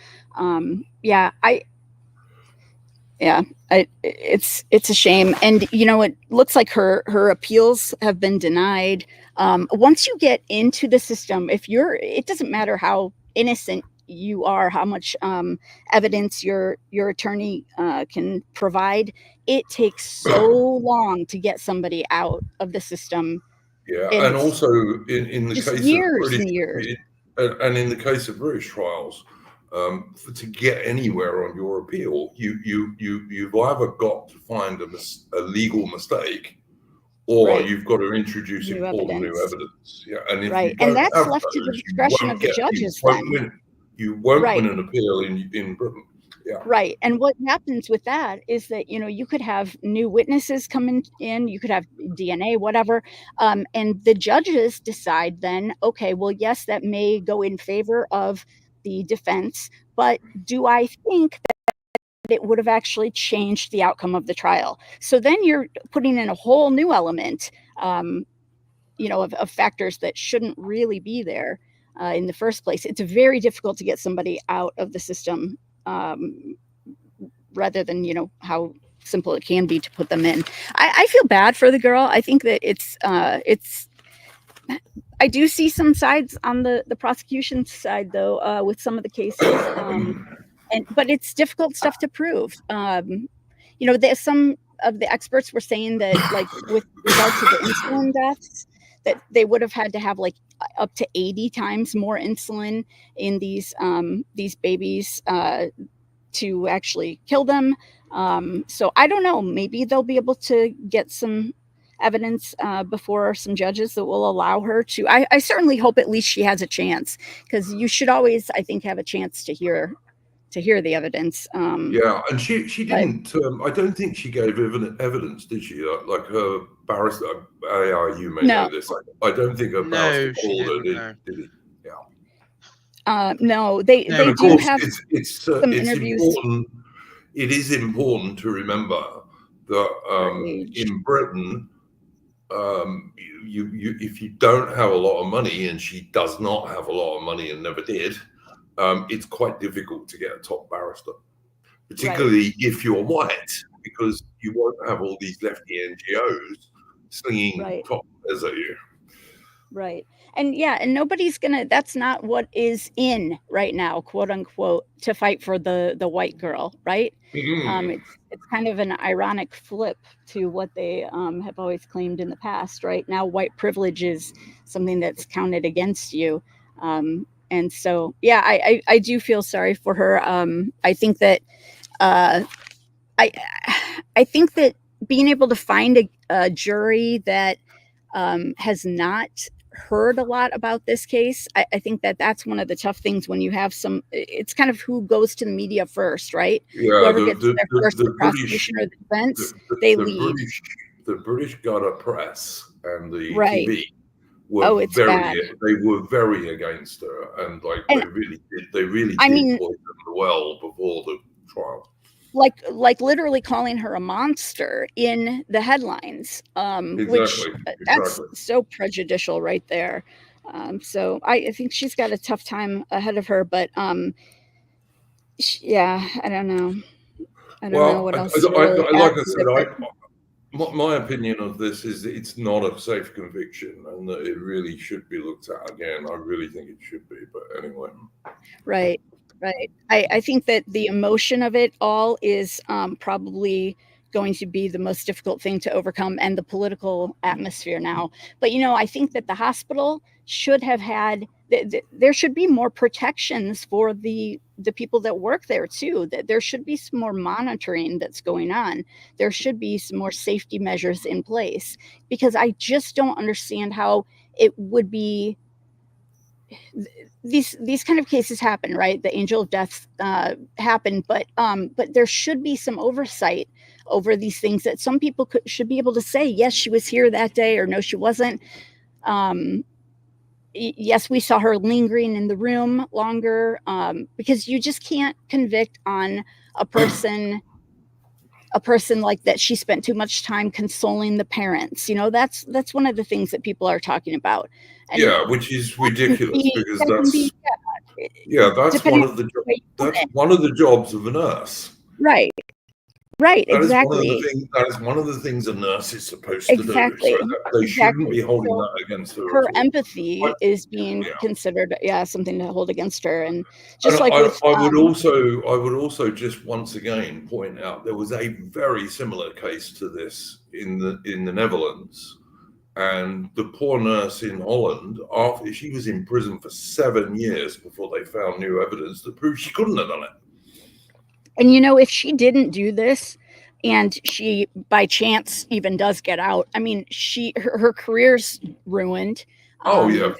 It's a shame, and it looks like her appeals have been denied. Once you get into the system, it doesn't matter how innocent you are, how much evidence your attorney can provide. It takes so long to get somebody out of the system. Yeah, and also in the case years of and years, and in the case of British trials, to get anywhere on your appeal, you've either got to find a legal mistake, or you've got to introduce important new evidence. Yeah, and if you don't and that's have left those, to the discretion of the judges. You won't win an appeal in Britain. Yeah. Right. And what happens with that is that, you could have new witnesses coming in, you could have DNA, whatever. And the judges decide then, okay, well, yes, that may go in favor of the defense, but do I think that it would have actually changed the outcome of the trial? So then you're putting in a whole new element, of factors that shouldn't really be there in the first place. It's very difficult to get somebody out of the system, rather than how simple it can be to put them in. I feel bad for the girl. I think that it's I do see some sides on the prosecution side, though, with some of the cases, but it's difficult stuff to prove. There's some of the experts were saying that, like, with regard to the insulin deaths, that they would have had to have like up to 80 times more insulin in these babies to actually kill them. So I don't know, maybe they'll be able to get some evidence before some judges that will allow her to. I certainly hope at least she has a chance, because you should always, I think, have a chance to hear the evidence. Yeah, and she didn't. I don't think she gave evidence, did she? Like her barrister, you may know this. I don't think her barrister called her, did he? Yeah. No, they do have some interviews. It is important to remember that in Britain, if you don't have a lot of money, and she does not have a lot of money and never did, it's quite difficult to get a top barrister, particularly if you're white, because you won't have all these lefty NGOs slinging top as at you. Right. And and nobody's that's not what is in right now, quote unquote, to fight for the white girl, right? It's kind of an ironic flip to what they have always claimed in the past, right? Now white privilege is something that's counted against you. And so, I do feel sorry for her. I think that I think that being able to find a jury that has not heard a lot about this case, I think that's one of the tough things when you have it's kind of who goes to the media first, right? Yeah, whoever gets there first, the prosecution or the defense, they lead. The British gutter press and the Right. TV were bad. They were very against her, and they really did poison the well before the trial. Like literally calling her a monster in the headlines, which that's so prejudicial right there. So I think she's got a tough time ahead of her, but I don't know. I don't know what else. Like I said, my opinion of this is that it's not a safe conviction, and that it really should be looked at again. I really think it should be, but anyway. Right. I think that the emotion of it all is probably going to be the most difficult thing to overcome, and the political atmosphere now. But I think that the hospital should have had there should be more protections for the people that work there too. That there should be some more monitoring that's going on. There should be some more safety measures in place, because I just don't understand how it would be. These kind of cases happen, right? The angel of death happen, but there should be some oversight over these things that some people should be able to say, yes, she was here that day, or no, she wasn't. Yes, we saw her lingering in the room longer, because you just can't convict on a person like that. She spent too much time consoling the parents. That's one of the things that people are talking about. And yeah, which is ridiculous, because that's depending one of the jobs of a nurse. Right. Exactly. That is one of the things a nurse is supposed to do. So they shouldn't be holding that against her. Her empathy is being considered, something to hold against her. And just like I would also just once again point out there was a very similar case to this in the Netherlands, and the poor nurse in Holland, after she was in prison for 7 years before they found new evidence that proved she couldn't have done it. And if she didn't do this, and she by chance even does get out, I mean, her career's ruined. Sure.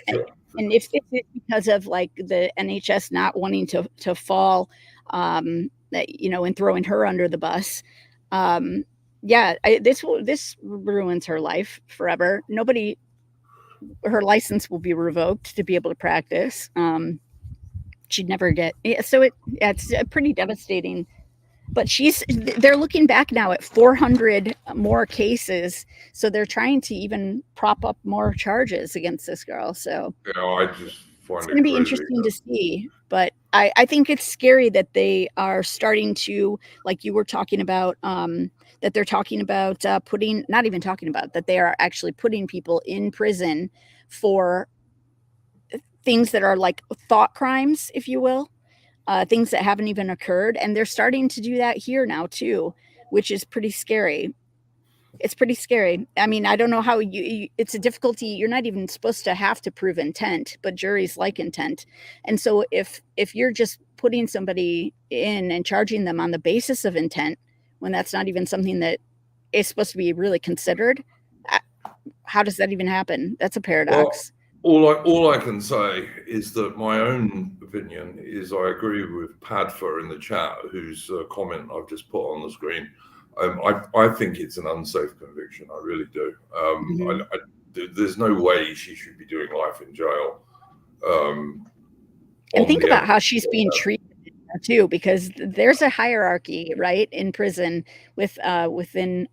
And if this is because of like the NHS not wanting to fall, and throwing her under the bus, this ruins her life forever. Her license will be revoked to be able to practice. She'd never get. So it's pretty devastating. But they're looking back now at 400 more cases, so they're trying to even prop up more charges against this girl. So I just find it's going to be interesting to see. But I think it's scary that they are starting to, like you were talking about, that they're talking about that they are actually putting people in prison for things that are like thought crimes, if you will. Things that haven't even occurred. And they're starting to do that here now too, which is pretty scary. It's pretty scary. I mean, I don't know how it's a difficulty. You're not even supposed to have to prove intent, but juries like intent. And so if you're just putting somebody in and charging them on the basis of intent, when that's not even something that is supposed to be really considered, how does that even happen? That's a paradox. Well, all I can say is that my own opinion is I agree with Padfa in the chat, whose comment I've just put on the screen. I think it's an unsafe conviction. I really do. There's no way she should be doing life in jail. And think about how she's being treated too, because there's a hierarchy, right, in prison within.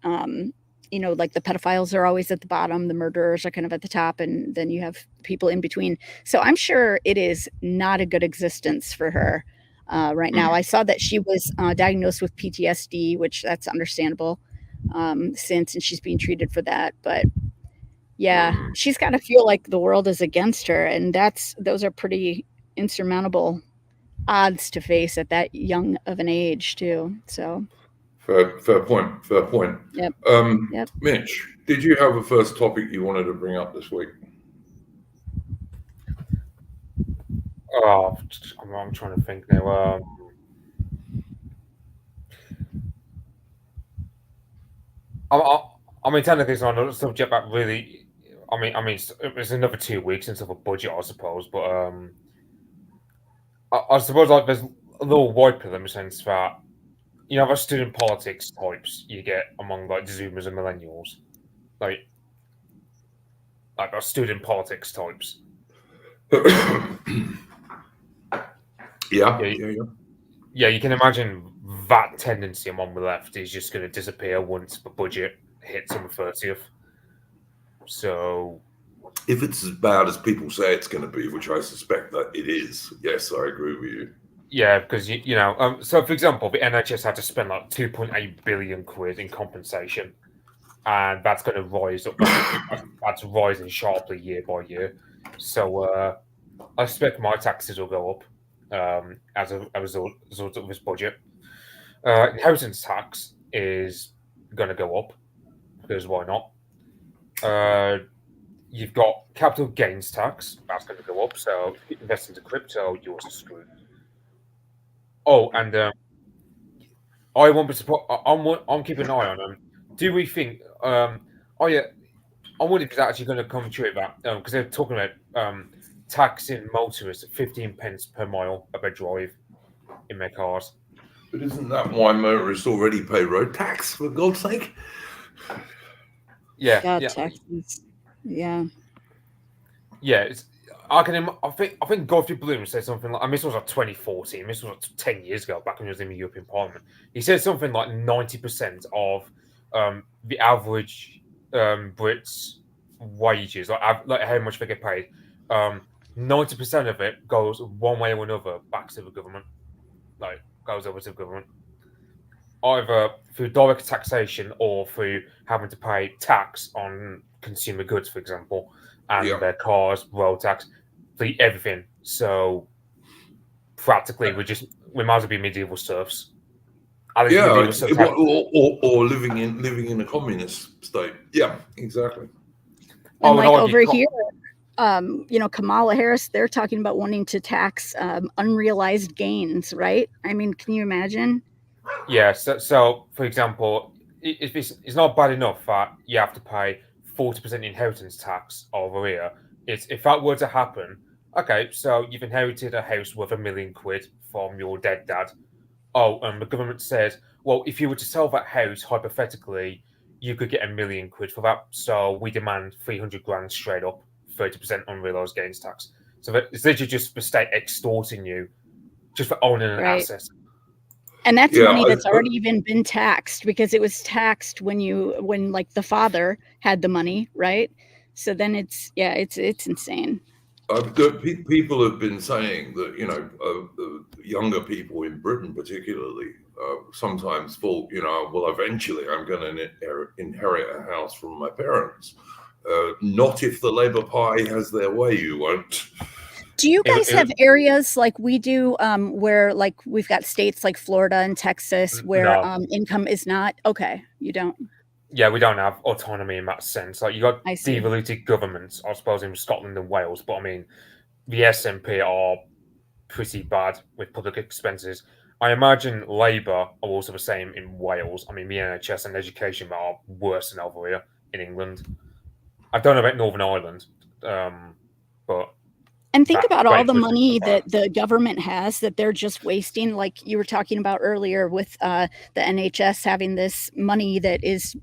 Like the pedophiles are always at the bottom, the murderers are kind of at the top, and then you have people in between. So I'm sure it is not a good existence for her right now. I saw that she was diagnosed with PTSD, which that's understandable and she's being treated for that. But yeah, she's got to feel like the world is against her, and those are pretty insurmountable odds to face at that young of an age too. So Fair point. Yep. Mitch, did you have a first topic you wanted to bring up this week? I'm trying to think now. I mean, technically, it's not a subject that really. I mean, it's another 2 weeks until the budget, I suppose. But I suppose like there's a little white pill in the sense that. The student politics types you get among like Zoomers and millennials, like the student politics types. Yeah. You can imagine that tendency among the left is just going to disappear once the budget hits on the 30th. So, if it's as bad as people say it's going to be, which I suspect that it is, yes, I agree with you. Yeah, because so for example, the NHS had to spend like 2.8 billion quid in compensation, and that's going to rise up. That's rising sharply year by year. So I expect my taxes will go up as a result of this budget. Inheritance tax is going to go up because why not? You've got capital gains tax that's going to go up. So if you invest into crypto, you're also screwed. Oh, and I want to support. I'm keeping an eye on them. Do we think? I wonder if it's actually going to come true that because they're talking about taxing motorists at 15 pence per mile of their drive in their cars. But isn't that why motorists already pay road tax, for God's sake? Yeah, Texas. Yeah. Yeah, I think Godfrey Bloom said something like, I mean, this was like 2014, this was like 10 years ago, back when he was in the European Parliament. He said something like 90% of the average Brits' wages, like how much they get paid, 90% of it goes one way or another back to the government, like goes over to the government, either through direct taxation or through having to pay tax on consumer goods, for example, and their cars, road tax, everything. So practically, we might as well be medieval serfs. At least medieval serfs or living in a communist state. Yeah, exactly. And like over here, Kamala Harris, they're talking about wanting to tax unrealized gains, right? I mean, can you imagine? Yeah. So for example, it's not bad enough that you have to pay 40% inheritance tax over here. If that were to happen, okay, so you've inherited a house worth £1 million from your dead dad. Oh, and the government says, well, if you were to sell that house, hypothetically, you could get £1 million for that. So we demand 300 grand straight up, 30% unrealized gains tax. So that it's literally just the state extorting you just for owning an asset. And that's money that's already even been taxed, because it was taxed when like the father had the money, right? So then it's insane. People have been saying that, younger people in Britain particularly sometimes thought, well, eventually I'm going to inherit a house from my parents. Not if the Labour Party has their way, you won't. Do you guys have areas like we do where like we've got states like Florida and Texas where income is not? Okay, you don't. Yeah, we don't have autonomy in that sense. Like you got devoluted governments, I suppose, in Scotland and Wales, but I mean, the SNP are pretty bad with public expenses. I imagine Labour are also the same in Wales. I mean, the NHS and education are worse than over here in England. I don't know about Northern Ireland, but. And think about all the money that the government has that they're just wasting. Like you were talking about earlier with the NHS having this money that is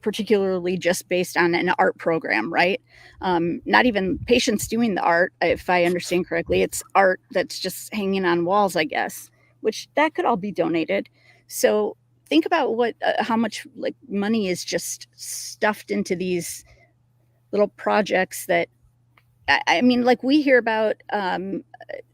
particularly just based on an art program, right? Not even patients doing the art, if I understand correctly. It's art that's just hanging on walls, I guess, which that could all be donated. So think about how much like money is just stuffed into these little projects that, I mean, like we hear about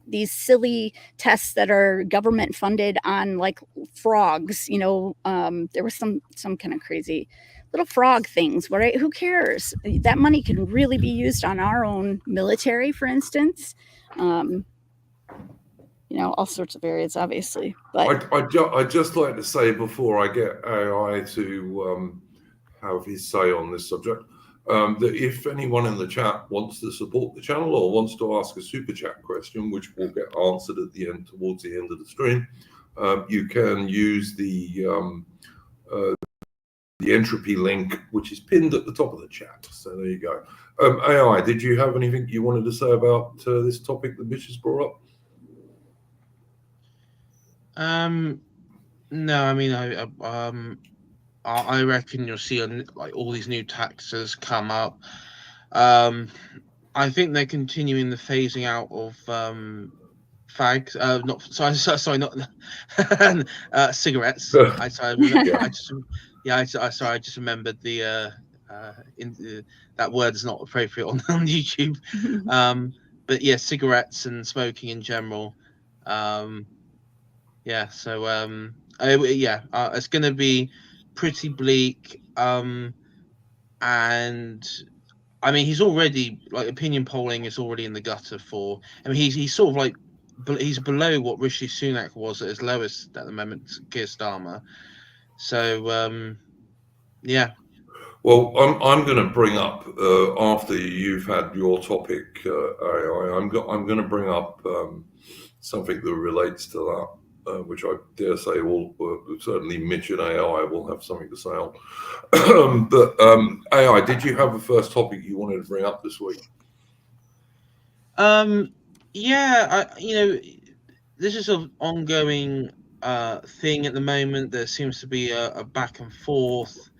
these silly tests that are government funded on like frogs. There was some kind of crazy little frog things, right? Who cares? That money can really be used on our own military, for instance. All sorts of areas, obviously. But I'd just like to say before I get AI to have his say on this subject, that if anyone in the chat wants to support the channel or wants to ask a super chat question, which will get answered at the end, towards the end of the stream, you can use the entropy link, which is pinned at the top of the chat. So there you go. AI, did you have anything you wanted to say about this topic that Mitch has brought up? No, I mean, I reckon you'll see like all these new taxes come up. I think they're continuing the phasing out of fags. Not cigarettes. I just remembered that word is not appropriate on YouTube. But yeah, cigarettes and smoking in general. It's going to be pretty bleak. And I mean, he's already like opinion polling is already in the gutter for. I mean, he's sort of like he's below what Rishi Sunak was at his lowest at the moment, Keir Starmer. So yeah. Well, I'm going to bring up after you've had your topic, AI. I'm going to bring up something that relates to that, which I dare say will certainly Mitch and AI will have something to say on. But AI, did you have a first topic you wanted to bring up this week? This is an ongoing thing at the moment. There seems to be a back and forth,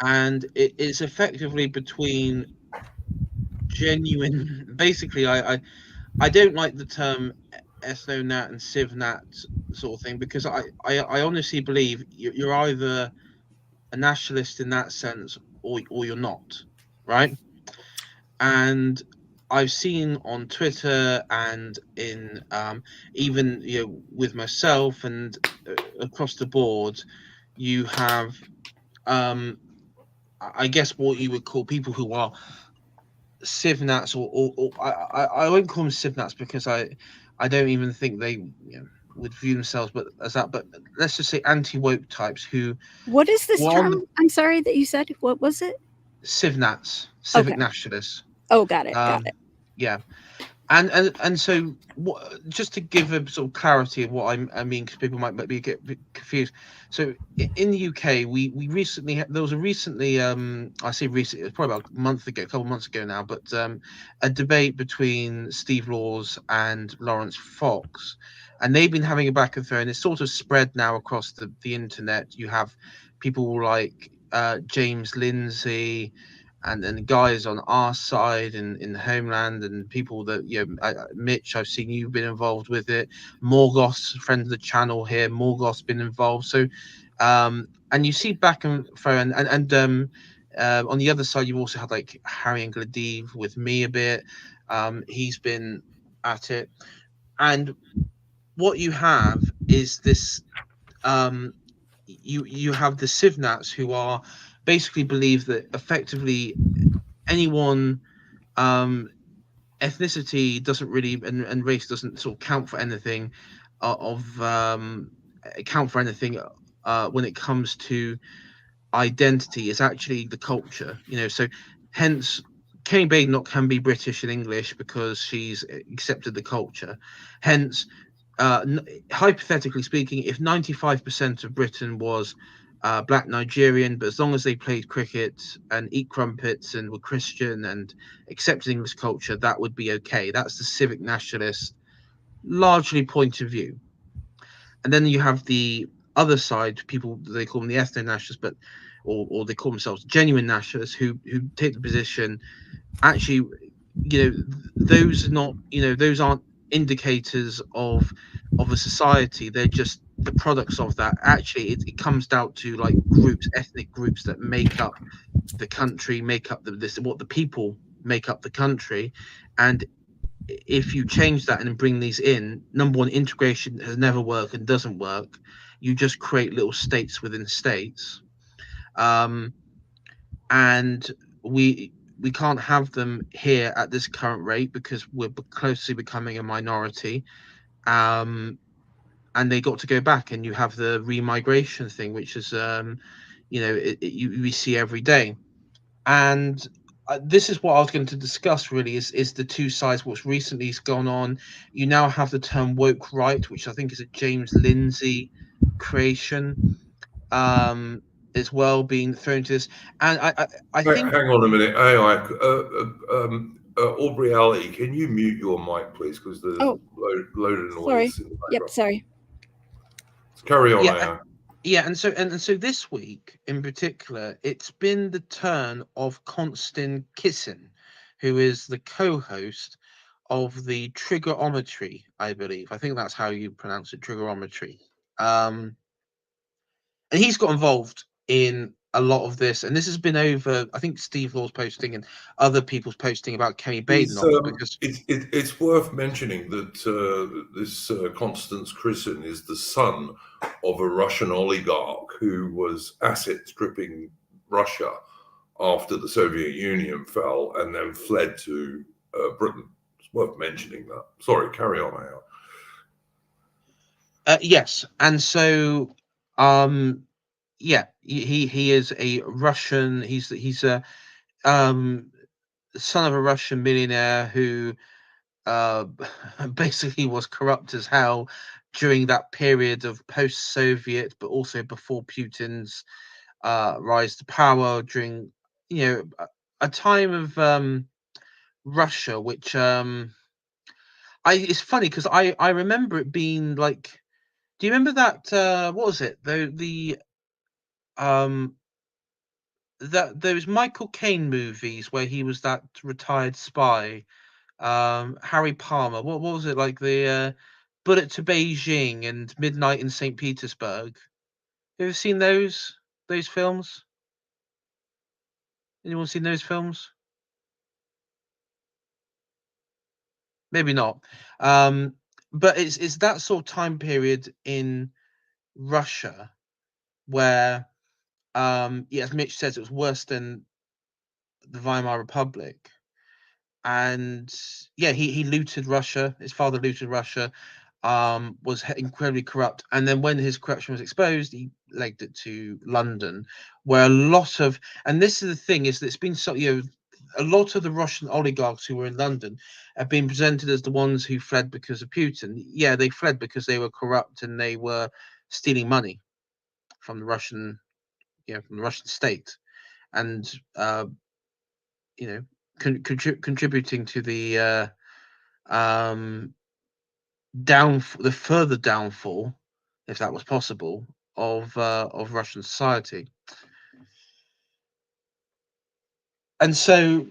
and it is effectively between genuine. Basically, I don't like the term ethnonat and civnat sort of thing, because I honestly believe you're either a nationalist in that sense, or you're not, right? And I've seen on Twitter and in even with myself and across the board, you have I guess what you would call people who are civnats, or I won't call them civnats, because I don't even think they would view themselves but as that. But let's just say anti-woke types who What is this were on term? the I'm sorry that you said. What was it? civnats, Okay. civic nationalists. Oh, got it. Got it. Yeah. And so just to give a sort of clarity of what I mean, because people might be get a bit confused. So in the UK, we recently there was a recently I say recently, it's probably about a month ago, a couple of months ago now, but a debate between Steve Laws and Lawrence Fox, and they've been having a back and forth, and it's sort of spread now across the internet. You have people like James Lindsay, and then guys on our side in the homeland, and people that Mitch, I've seen you've been involved with it. Morgoth's friend of the channel here. Morgoth's been involved. So, and you see back and forth, and on the other side, you've also had like Harry and Gladive with me a bit. He's been at it, and what you have is this. You have the civnats who are basically believe that effectively anyone ethnicity doesn't really and race doesn't sort of count for anything count for anything when it comes to identity. Is actually the culture, so hence Kay Badenoch can be British and English because she's accepted the culture. Hence hypothetically speaking, if 95% of Britain was black Nigerian, but as long as they played cricket and eat crumpets and were Christian and accepted English culture, that would be okay. That's the civic nationalist, largely point of view. And then you have the other side, people, they call them the ethno nationalists, but or they call themselves genuine nationalists, who take the position actually, those are not, those aren't indicators of a society. They're just the products of that. Actually, it comes down to like groups, ethnic groups that make up the country, make up what the people make up the country. And if you change that and bring these in, number one, integration has never worked and doesn't work. You just create little states within states. And we can't have them here at this current rate because we're closely becoming a minority. And they got to go back, and you have the remigration thing, which is we see every day. And this is what I was going to discuss really, is the two sides, what's recently gone on. You now have the term woke right, which I think is a James Lindsay creation, as well, being thrown to this. And I think Hang on a minute, AI. Aubrey Alley, can you mute your mic, please? Because there's load of noise in the background. Yep, sorry. Carry on, AI. Yeah, and so this week in particular, it's been the turn of Constant Kissin, who is the co-host of the Triggerometry, I believe. I think that's how you pronounce it, Triggerometry. And he's got involved in a lot of this, and this has been over. I think Steve Law's posting and other people's posting about Kenny Badenoch. Because it's worth mentioning that this Constance Christen is the son of a Russian oligarch who was asset stripping Russia after the Soviet Union fell and then fled to Britain. It's worth mentioning that. Sorry, carry on, Al. Yes, and so yeah, he is a Russian. He's a son of a Russian millionaire who basically was corrupt as hell during that period of post-Soviet, but also before Putin's rise to power, during a time of Russia, which it's funny because I remember it being like Do you remember that? What was it? Those Michael Caine movies where he was that retired spy, Harry Palmer. What was it, like the Bullet to Beijing and Midnight in St. Petersburg? You ever seen those films? Anyone seen those films? Maybe not. But it's that sort of time period in Russia where, as Mitch says, it was worse than the Weimar Republic. And yeah, he looted Russia. His father looted Russia, was incredibly corrupt. And then when his corruption was exposed, he legged it to London, where a lot of, and this is the thing, is that it's been so, a lot of the Russian oligarchs who were in London have been presented as the ones who fled because of Putin. Yeah, they fled because they were corrupt and they were stealing money from the Russian, from the Russian state, and contributing to the the further downfall, if that was possible, of Russian society. And so,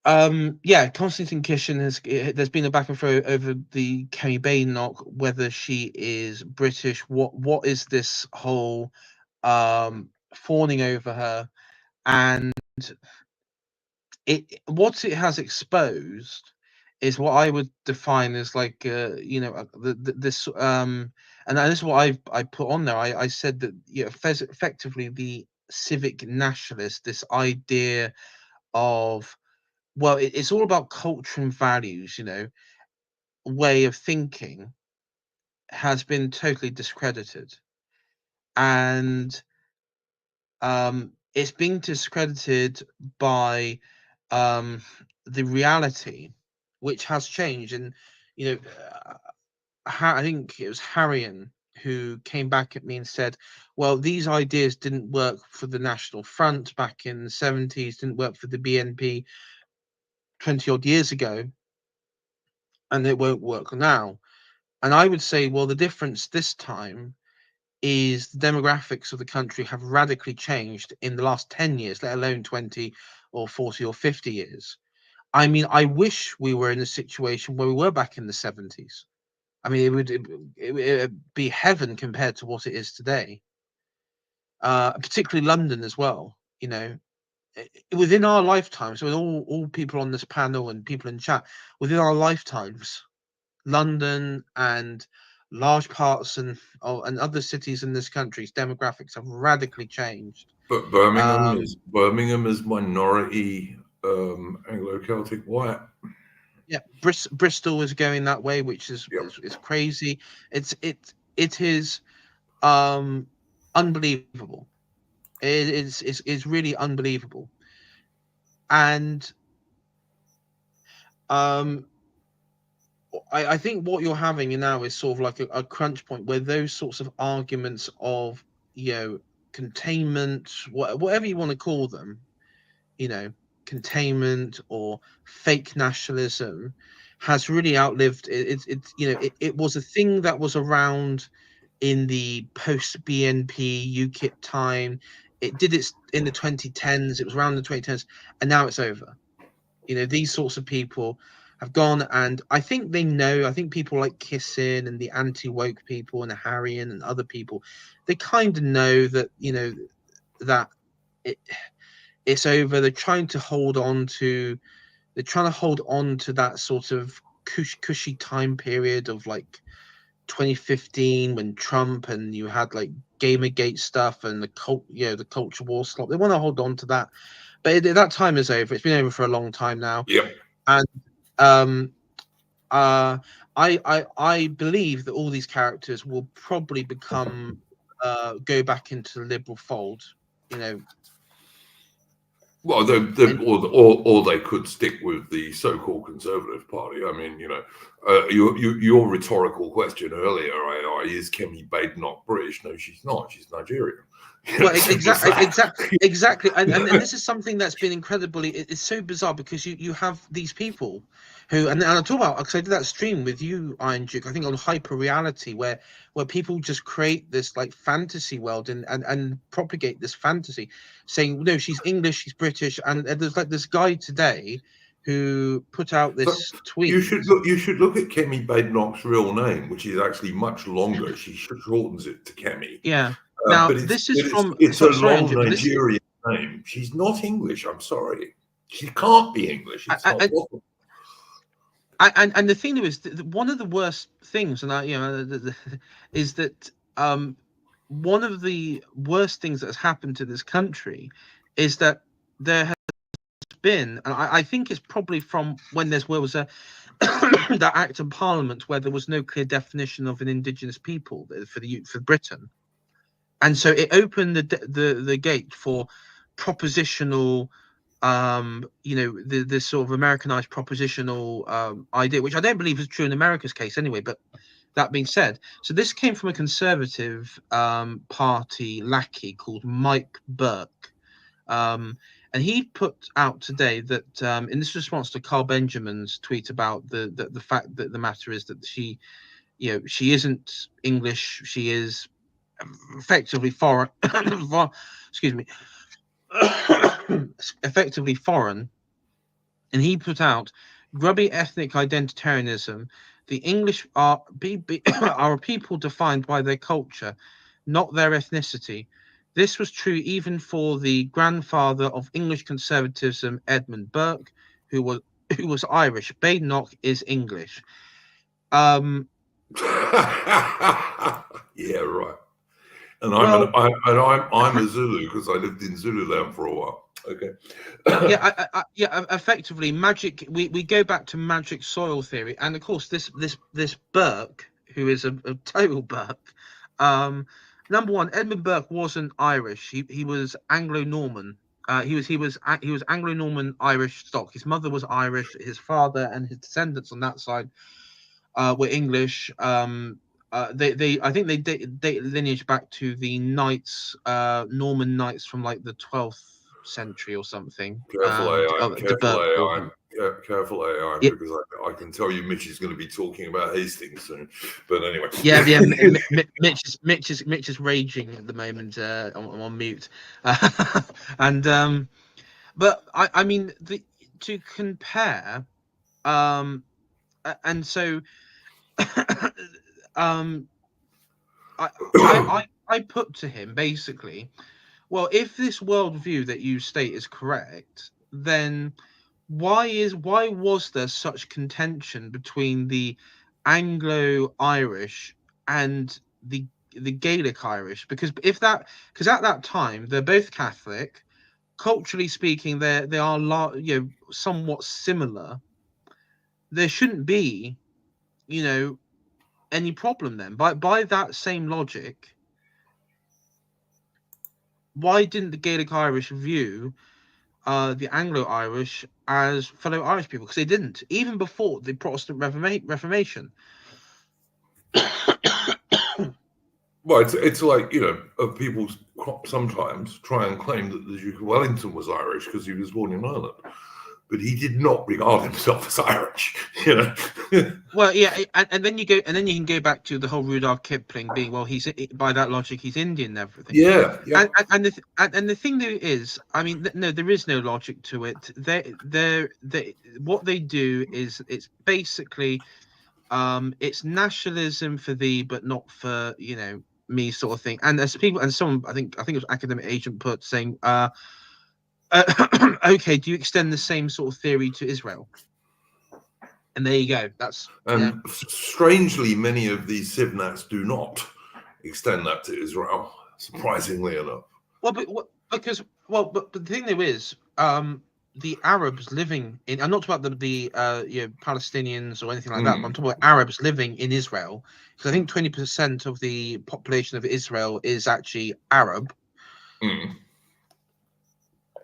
Konstantin Kishin there's been a back and forth over the Kemi Badenoch, whether she is British. What is this whole fawning over her? And what it has exposed is what I would define as like this and this is what I put on there. I said that effectively the civic nationalist, this idea of, well, it's all about culture and values, way of thinking, has been totally discredited. And it's being discredited by the reality, which has changed. And I think it was Harrion who came back at me and said, well, these ideas didn't work for the National Front back in the 70s, didn't work for the BNP 20 odd years ago, and it won't work now. And I would say, well, the difference this time is the demographics of the country have radically changed in the last 10 years, let alone 20 or 40 or 50 years. I mean, I wish we were in a situation where we were back in the 70s. I mean, it would be heaven compared to what it is today. Particularly London as well. Within our lifetimes, with all people on this panel and people in chat, within our lifetimes, London and large parts and other cities in this country's demographics have radically changed. But Birmingham is minority Anglo-Celtic white. Yeah, Bristol is going that way, which is crazy. It is unbelievable. It's really unbelievable. And I think what you're having now is sort of like a crunch point where those sorts of arguments of containment, whatever you want to call them, containment or fake nationalism, has really outlived it. It was a thing that was around in the post BNP UKIP time. It did it in the 2010s. It was around the 2010s, and now it's over. These sorts of people have gone, and I think they know. I think people like Kissin and the anti-woke people and Harrion and other people, they kind of know that that it's over. They're trying to hold on to that sort of cushy time period of like 2015 when Trump and you had like Gamergate stuff and the culture war slop. They want to hold on to that, but that time is over. It's been over for a long time now. Yeah. And I believe that all these characters will probably become go back into the liberal fold. Well, or they could stick with the so-called Conservative Party. I mean, your rhetorical question earlier, is Kemi Badenoch British? No, she's not. She's Nigerian. Well, exactly, and this is something that's been incredibly. It's so bizarre because you have these people who, and I talk about, because I did that stream with you, Iron Duke, I think on hyper reality, where people just create this like fantasy world and propagate this fantasy, saying no, she's English, she's British, and there's like this guy today who put out this tweet. You should look at Kemi Badenoch's real name, which is actually much longer. She shortens it to Kemi. Yeah. Now, but it's a long Nigerian name. She's not English. I'm sorry. She can't be English. It's not possible. And the thing is, one of the worst things, and is that one of the worst things that has happened to this country is that there has been, and I think it's probably from when there was a that act in Parliament where there was no clear definition of an indigenous people for Britain. And so it opened the gate for propositional, this sort of Americanized propositional idea, which I don't believe is true in America's case anyway. But that being said, so this came from a conservative party lackey called Mike Burke, and he put out today that in this response to Carl Benjamin's tweet about the fact that the matter is that she isn't English, she is effectively foreign. Excuse me. Effectively foreign, and he put out grubby ethnic identitarianism. The English are a people defined by their culture, not their ethnicity. This was true even for the grandfather of English conservatism, Edmund Burke, who was Irish. Badenoch is English. Yeah, right. And I'm a Zulu because I lived in Zululand for a while. Okay. Effectively, magic. We go back to magic soil theory, and of course, this Burke, who is a total Burke. Number one, Edmund Burke wasn't Irish. He was Anglo-Norman. He was Anglo-Norman Irish stock. His mother was Irish. His father and his descendants on that side were English. I think they date lineage back to the knights, Norman knights from like the 12th century or something. Careful AI, yeah. Because I can tell you Mitch is going to be talking about Hastings soon. But anyway. Yeah. Mitch is raging at the moment. I'm on mute. But I mean to compare, and so. I put to him basically, well, if this worldview that you state is correct, then why was there such contention between the Anglo-Irish and the Gaelic Irish? Because at that time they're both Catholic, culturally speaking, they are somewhat similar. There shouldn't be, any problem then. By that same logic, why didn't the Gaelic Irish view the Anglo-Irish as fellow Irish people? Because they didn't, even before the Protestant Reformation. Well, it's like, people sometimes try and claim that the Duke of Wellington was Irish because he was born in Ireland. But he did not regard himself as Irish, Well, yeah, and then you can go back to the whole Rudyard Kipling being, well, he's by that logic he's Indian and everything. Yeah. And the thing though is, I mean, no, there is no logic to it. What they do is it's basically, it's nationalism for thee, but not for me, sort of thing. And there's people, and someone I think it was Academic Agent put saying, okay, do you extend the same sort of theory to Israel? And there you go. Strangely, many of these Sivnats do not extend that to Israel, surprisingly enough. Well, but the thing there is, the Arabs living in, I'm not talking about the Palestinians or anything like that, but I'm talking about Arabs living in Israel, because I think 20% of the population of Israel is actually Arab.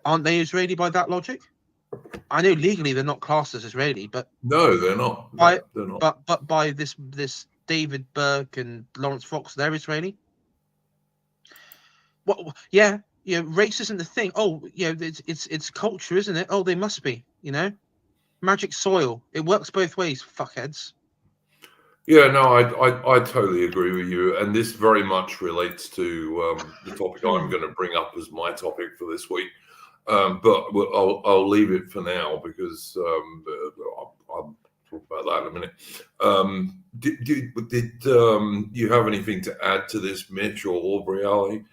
Aren't they Israeli by that logic? I know legally they're not classed as Israeli, but no, they're not. They're not. But by this David Burke and Lawrence Fox, they're Israeli. What? Yeah, race isn't the thing. Oh, it's culture, isn't it? Oh, they must be. Magic soil. It works both ways, fuckheads. Yeah, no, I totally agree with you, and this very much relates to the topic I'm going to bring up as my topic for this week. But I'll leave it for now because I'll talk about that in a minute. Did you have anything to add to this, Mitch or Aubrey Ali?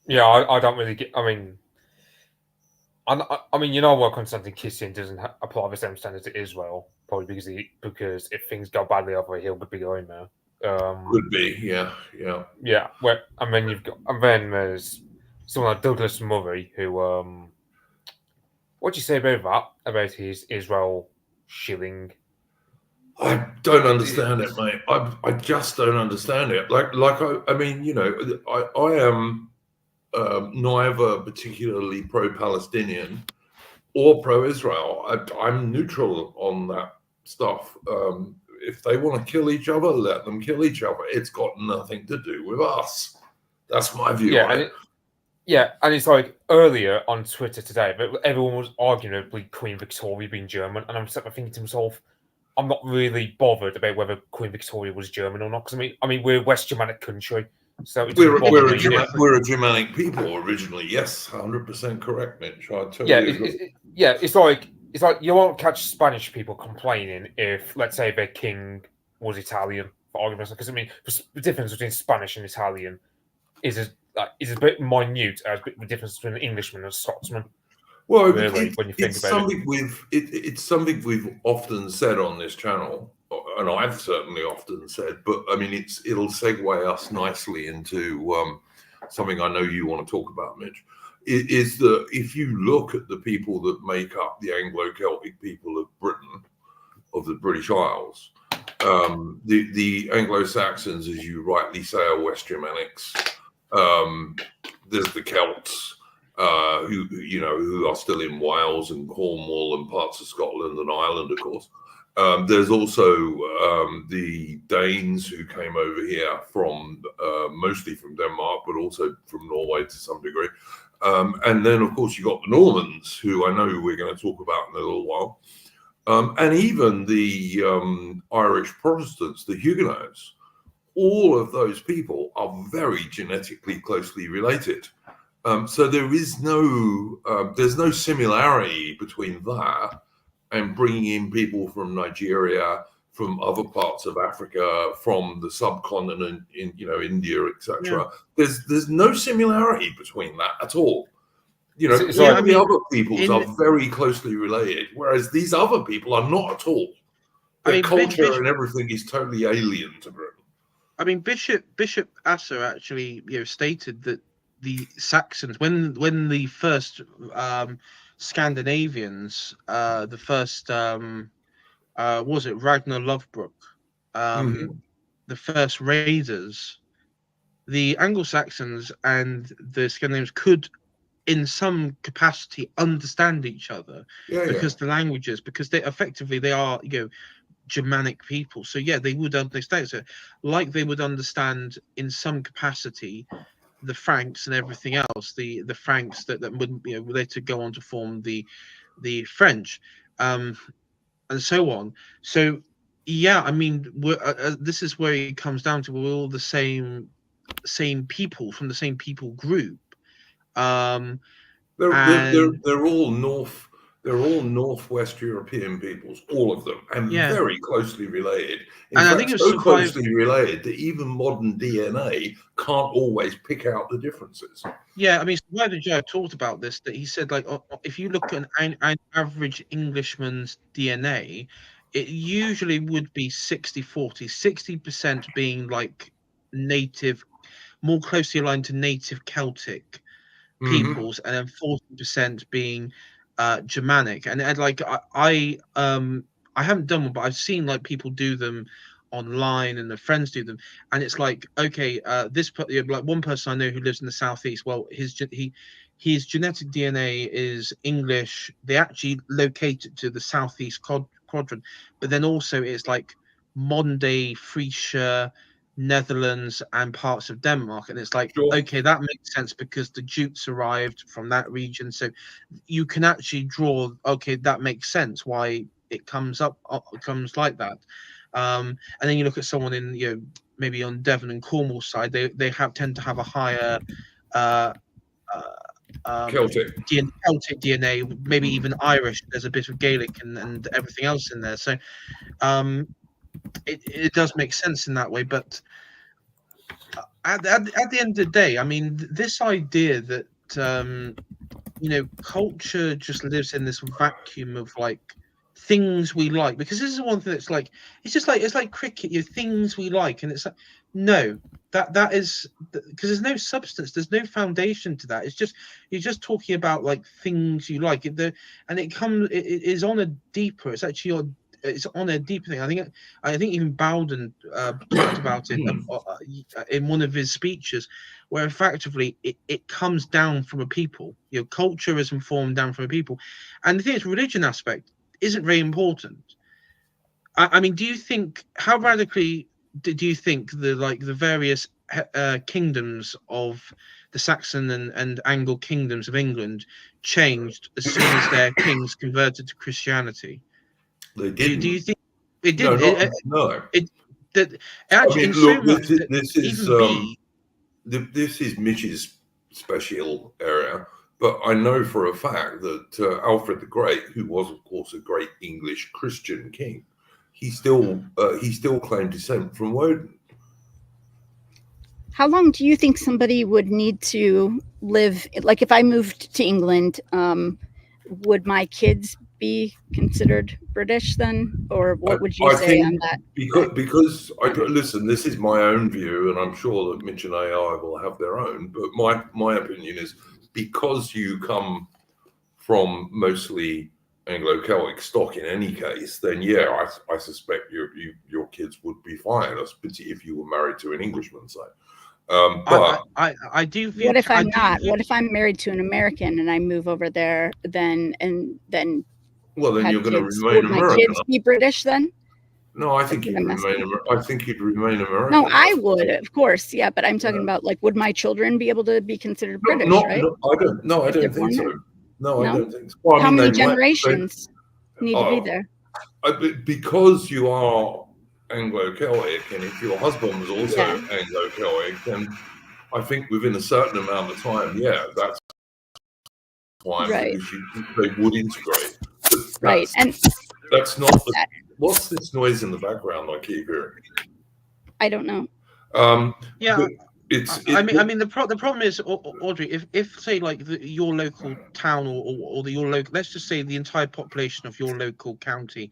Yeah, I don't really get. I mean, why Konstantin Kisin doesn't apply the same standards to Israel, probably because if things go badly over here, he'll be going there. Could be, yeah. Yeah, and then there's someone like Douglas Murray who what do you say about that? About his Israel shilling? I don't understand it, mate. I just don't understand it. I mean, I am neither particularly pro-Palestinian or pro-Israel. I'm neutral on that stuff. If they want to kill each other, let them kill each other. It's got nothing to do with us. That's my view on it. And it's like earlier on Twitter today, but everyone was arguing about Queen Victoria being German, and I'm thinking to myself, I'm not really bothered about whether Queen Victoria was German or not, because I mean we're a West Germanic country, so we're a Germanic people originally. Yes, 100% correct, Mitch. I totally agree. It's like you won't catch Spanish people complaining if, let's say, their king was Italian, for argument's sake, because I mean the difference between Spanish and Italian is a bit minute as the difference between an Englishman and a Scotsman. Well, really, when you think about it's something we've often said on this channel, and I've certainly often said. But I mean, it'll segue us nicely into something I know you want to talk about, Mitch. Is that if you look at the people that make up the Anglo-Celtic people of Britain, of the British Isles, the Anglo-Saxons, as you rightly say, are West Germanics. There's the Celts. Who are still in Wales and Cornwall and parts of Scotland and Ireland, of course. There's also the Danes who came over here from mostly from Denmark, but also from Norway to some degree. And then, of course, you got the Normans, who I know we're going to talk about in a little while. And even the Irish Protestants, the Huguenots. All of those people are very genetically closely related. So there's no similarity between that and bringing in people from Nigeria, from other parts of Africa, from the subcontinent, in India, etc. Yeah. There's no similarity between that at all. The other peoples are very closely related, whereas these other people are not at all. Their culture and everything is totally alien to Britain. I mean, Bishop Asser actually stated that the Saxons, when the first Scandinavians, the first was it Ragnar Lothbrok, the first raiders, the Anglo-Saxons and the Scandinavians could, in some capacity, understand each other because the languages, because they are Germanic people, so they would understand. So, like they would understand in some capacity the Franks and everything else, the Franks that wouldn't later go on to form the French, and so on. So I mean, this is where it comes down to, we're all the same people from the same people group. They're all Northwest European peoples, all of them, and very closely related. In fact, I think so closely related that even modern DNA can't always pick out the differences. Yeah, I mean, Survivor Joe talked about this, that he said, like, if you look at an average Englishman's DNA, it usually would be 60-40, 60% being like native, more closely aligned to native Celtic peoples, and then 40% being Germanic. And like I haven't done one, but I've seen like people do them online and their friends do them, and it's like, okay, like one person I know who lives in the southeast, well, his genetic DNA is English. They actually locate it to the southeast quadrant, but then also it's like modern day Frisia, Netherlands, and parts of Denmark. And it's like, Sure. okay, that makes sense because the Jutes arrived from that region. So you can actually draw, okay, that makes sense why it comes like that. And then you look at someone in, maybe on Devon and Cornwall side, they tend to have a higher Celtic. Celtic DNA, maybe even Irish. There's a bit of Gaelic and everything else in there. So it does make sense in that way. But at the end of the day, I mean, this idea that culture just lives in this vacuum of like things we like, because this is one thing that's like, it's like cricket, things we like, and it's like, no, that is, because there's no substance, there's no foundation to that. It's just, you're just talking about like things you like, and it is on a deeper, it's on a deeper thing. I think even Bowden talked about it in one of his speeches, where effectively it comes down from a people. Culture is informed down from a people, and the thing is, religion aspect isn't very important. I mean, do you think, how radically do you think the various kingdoms of the Saxon and Anglo kingdoms of England changed as soon as their kings converted to Christianity? They didn't. Do you think it didn't? No. Actually, I mean, in so look, much this is Mitch's special area, but I know for a fact that Alfred the Great, who was of course a great English Christian king, he still claimed descent from Woden. How long do you think somebody would need to live? Like, if I moved to England, would my kids be considered British then, or what would you say on that? Because listen, this is my own view, and I'm sure that Mitch and AI will have their own. But my opinion is, because you come from mostly Anglo-Celtic stock in any case, then yeah, I suspect your kids would be fine, especially if you were married to an Englishman, say. But I do feel. What if I'm not? What if I'm married to an American and I move over there? Then well, then you're going to remain would American. My kids be British then? No, I think you'd remain. I think you'd remain American. No, I would, of course, yeah. But I'm talking about, like, would my children be able to be considered British? Right? I don't. No, I don't think so. No, I don't think so. Well, how many generations need to be there? Because you are Anglo-Celtic, and if your husband was also Anglo-Celtic, then I think within a certain amount of time, that's fine, because they would integrate. Right, and that's not. What's this noise in the background I keep hearing? I don't know. I mean, the problem is, Audrey, if say like your local town or your local, let's just say the entire population of your local county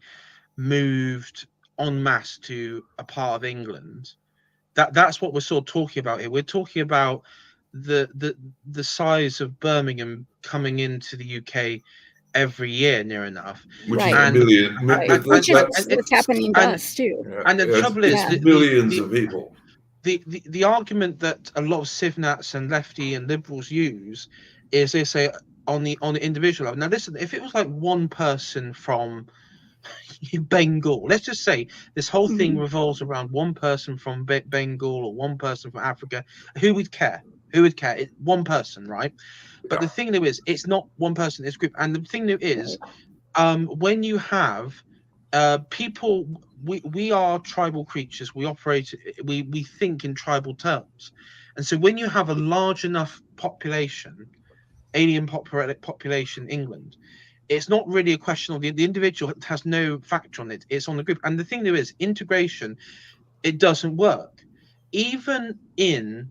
moved en masse to a part of England, that's what we're sort of talking about here. We're talking about the size of Birmingham coming into the UK every year, near enough, which is a million. Which is what's happening to us too. And the trouble is, millions of people. The argument that a lot of Civnats and lefty and liberals use is, they say on the individual level. Now listen, if it was like one person from Bengal, let's just say this whole thing revolves around one person from Bengal or one person from Africa, who would care? It's one person, right? But the thing is, it's not one person, it's a group. And the thing is, when you have people, we are tribal creatures. We operate, we think in tribal terms. And so when you have a large enough population, alien population, England, it's not really a question of the individual has no factor on it. It's on the group. And the thing there is, integration, it doesn't work. Even in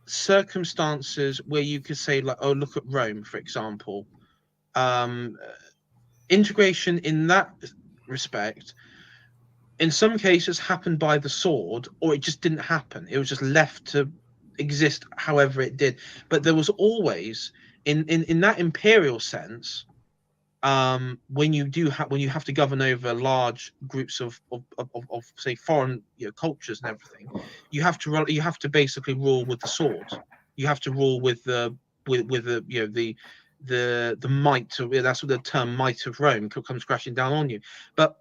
circumstances where you could say, like, oh, look at Rome, for example, integration in that respect, in some cases, happened by the sword, or it just didn't happen. It was just left to exist however it did. But there was always, in that imperial sense, when you have to govern over large groups of say foreign cultures and everything, you have to basically rule with the sword. You have to rule with the might of, that's what the term might of Rome comes crashing down on you. But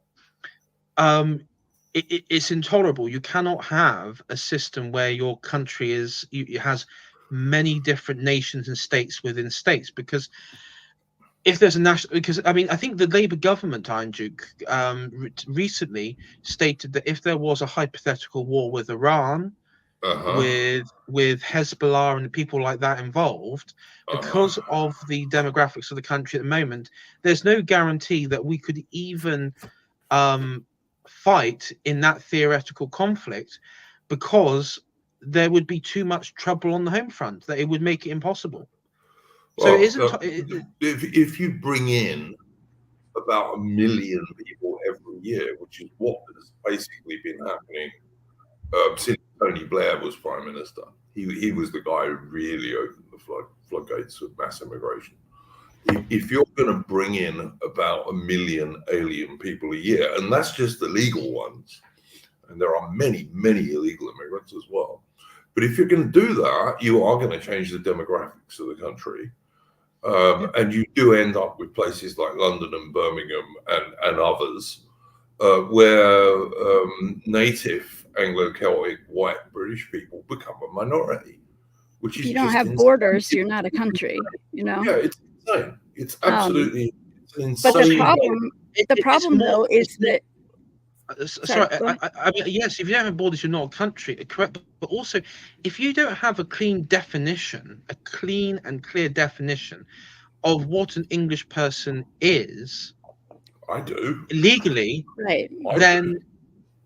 it's intolerable. You cannot have a system where your country has many different nations and states within states, because if there's a national, because I mean, I think the Labour government, Iron Duke, recently stated that if there was a hypothetical war with Iran, with Hezbollah and people like that involved, because of the demographics of the country at the moment, there's no guarantee that we could even fight in that theoretical conflict, because there would be too much trouble on the home front, that it would make it impossible. So it isn't. If you bring in about 1 million people every year, which is what has basically been happening since Tony Blair was Prime Minister, he was the guy who really opened the floodgates of mass immigration. If you're going to bring in about 1 million alien people a year, and that's just the legal ones, and there are many, many illegal immigrants as well. But if you're going to do that, you are going to change the demographics of the country. And you do end up with places like London and Birmingham and others where native Anglo-Celtic white British people become a minority. Which is, you don't have borders, you're not a country, you know? Yeah, it's insane. It's absolutely insane. But the problem though is that. Sorry, I mean, yes, if you don't have borders, you're not a country, correct? But also, if you don't have a clean definition, a clean and clear definition of what an English person is, I do legally, right? Then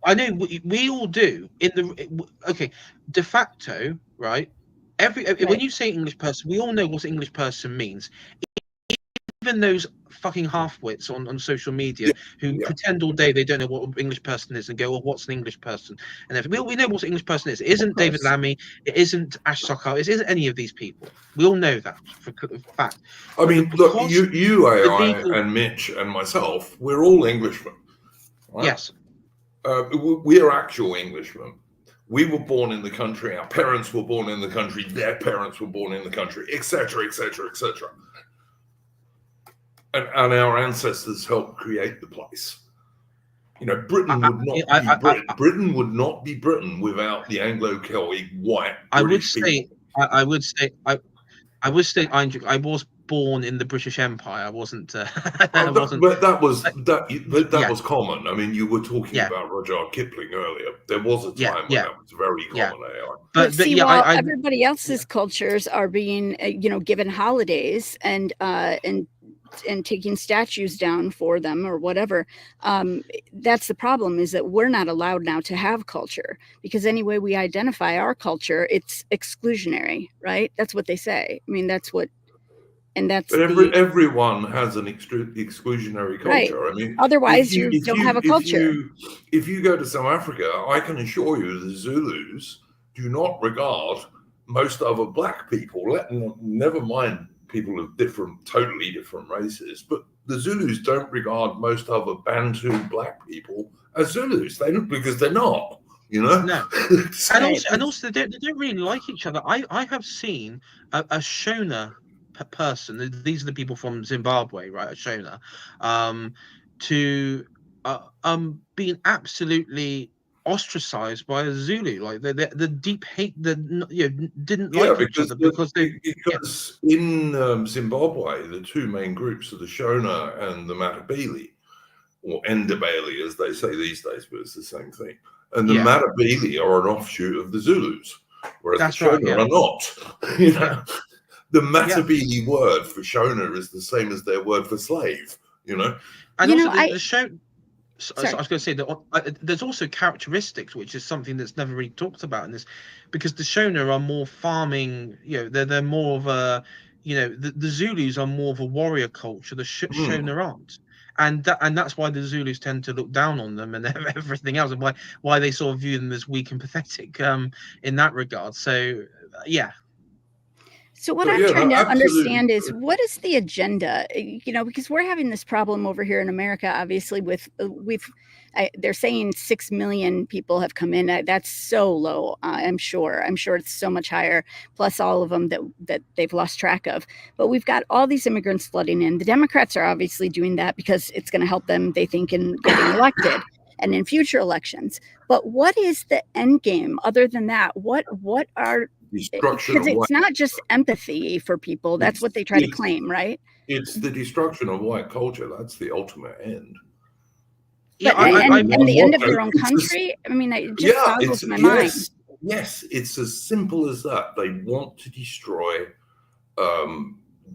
I know we all do. De facto, right? When you say English person, we all know what English person means. Even those fucking half-wits on social media who pretend all day they don't know what an English person is and go, well, what's an English person? And we know what an English person is. It isn't David Lammy. It isn't Ash Sokal. It isn't any of these people. We all know that for fact. I mean, look, you AI, and Mitch, and myself, we're all Englishmen. Right? Yes. We are actual Englishmen. We were born in the country. Our parents were born in the country. Their parents were born in the country, etc., etc., etc. And our ancestors helped create the place. You know, Britain would not be Britain. Britain would not be Britain without the Anglo-Celtic white British people. I would say, Andrew, I was born in the British Empire. I wasn't. But that was common. I mean, you were talking about Rudyard Kipling earlier. There was a time when that was very common. But see, while everybody else's cultures are being, given holidays and taking statues down for them or whatever, that's the problem, is that we're not allowed now to have culture, because any way we identify our culture, it's exclusionary, right? That's what they say. I mean, that's what, and that's everyone has an exclusionary culture. Right. I mean, otherwise you don't have a culture. If you go to South Africa, I can assure you the Zulus do not regard most other black people, never mind people of totally different races, but the Zulus don't regard most other Bantu black people as Zulus. They don't, because they're not, No. and also they don't really like each other. I have seen a Shona person. These are the people from Zimbabwe, right? A Shona, being absolutely ostracized by a Zulu, like the deep hate, didn't like each other because in Zimbabwe the two main groups are the Shona and the Matabele, or Ndebele as they say these days, but it's the same thing. And the Matabele are an offshoot of the Zulus, whereas the Shona are not. The Matabele word for Shona is the same as their word for slave, And also the Shona. So I was going to say that there's also characteristics, which is something that's never really talked about in this, because the Shona are more farming. They're more of a, the Zulus are more of a warrior culture. The Shona aren't, and that's why the Zulus tend to look down on them and everything else, and why they sort of view them as weak and pathetic in that regard. So So what I'm trying to understand is, what is the agenda? Because we're having this problem over here in America, obviously, they're saying 6 million people have come in. That's so low. I'm sure it's so much higher, plus all of them that they've lost track of. But we've got all these immigrants flooding in. The Democrats are obviously doing that because it's going to help them, they think, in getting elected. and in future elections. But what is the end game other than that? What are, destruction because of it's not just empathy for people. That's what they try to claim, right? It's the destruction of white culture. That's the ultimate end. Yeah, But and the end of your own country. I mean, it just boggles my mind. Yes, it's as simple as that. They want to destroy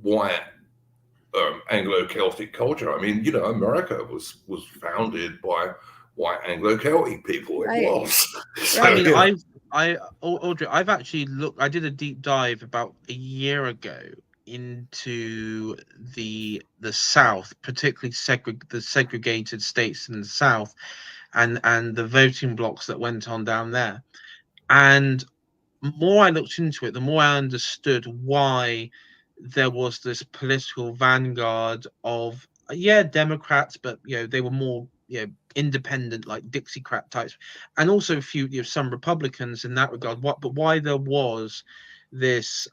white Anglo-Celtic culture. I mean, you know, America was founded by white Anglo-Celtic people. Right. It was. So, I mean, yeah. Audrey, I've actually looked. I did a deep dive about a year ago into the South, particularly the segregated states in the South, and the voting blocks that went on down there. And the more I looked into it, the more I understood why there was this political vanguard of Democrats, but they were more independent, like Dixiecrat types, and also a few some Republicans in that regard. But why there was this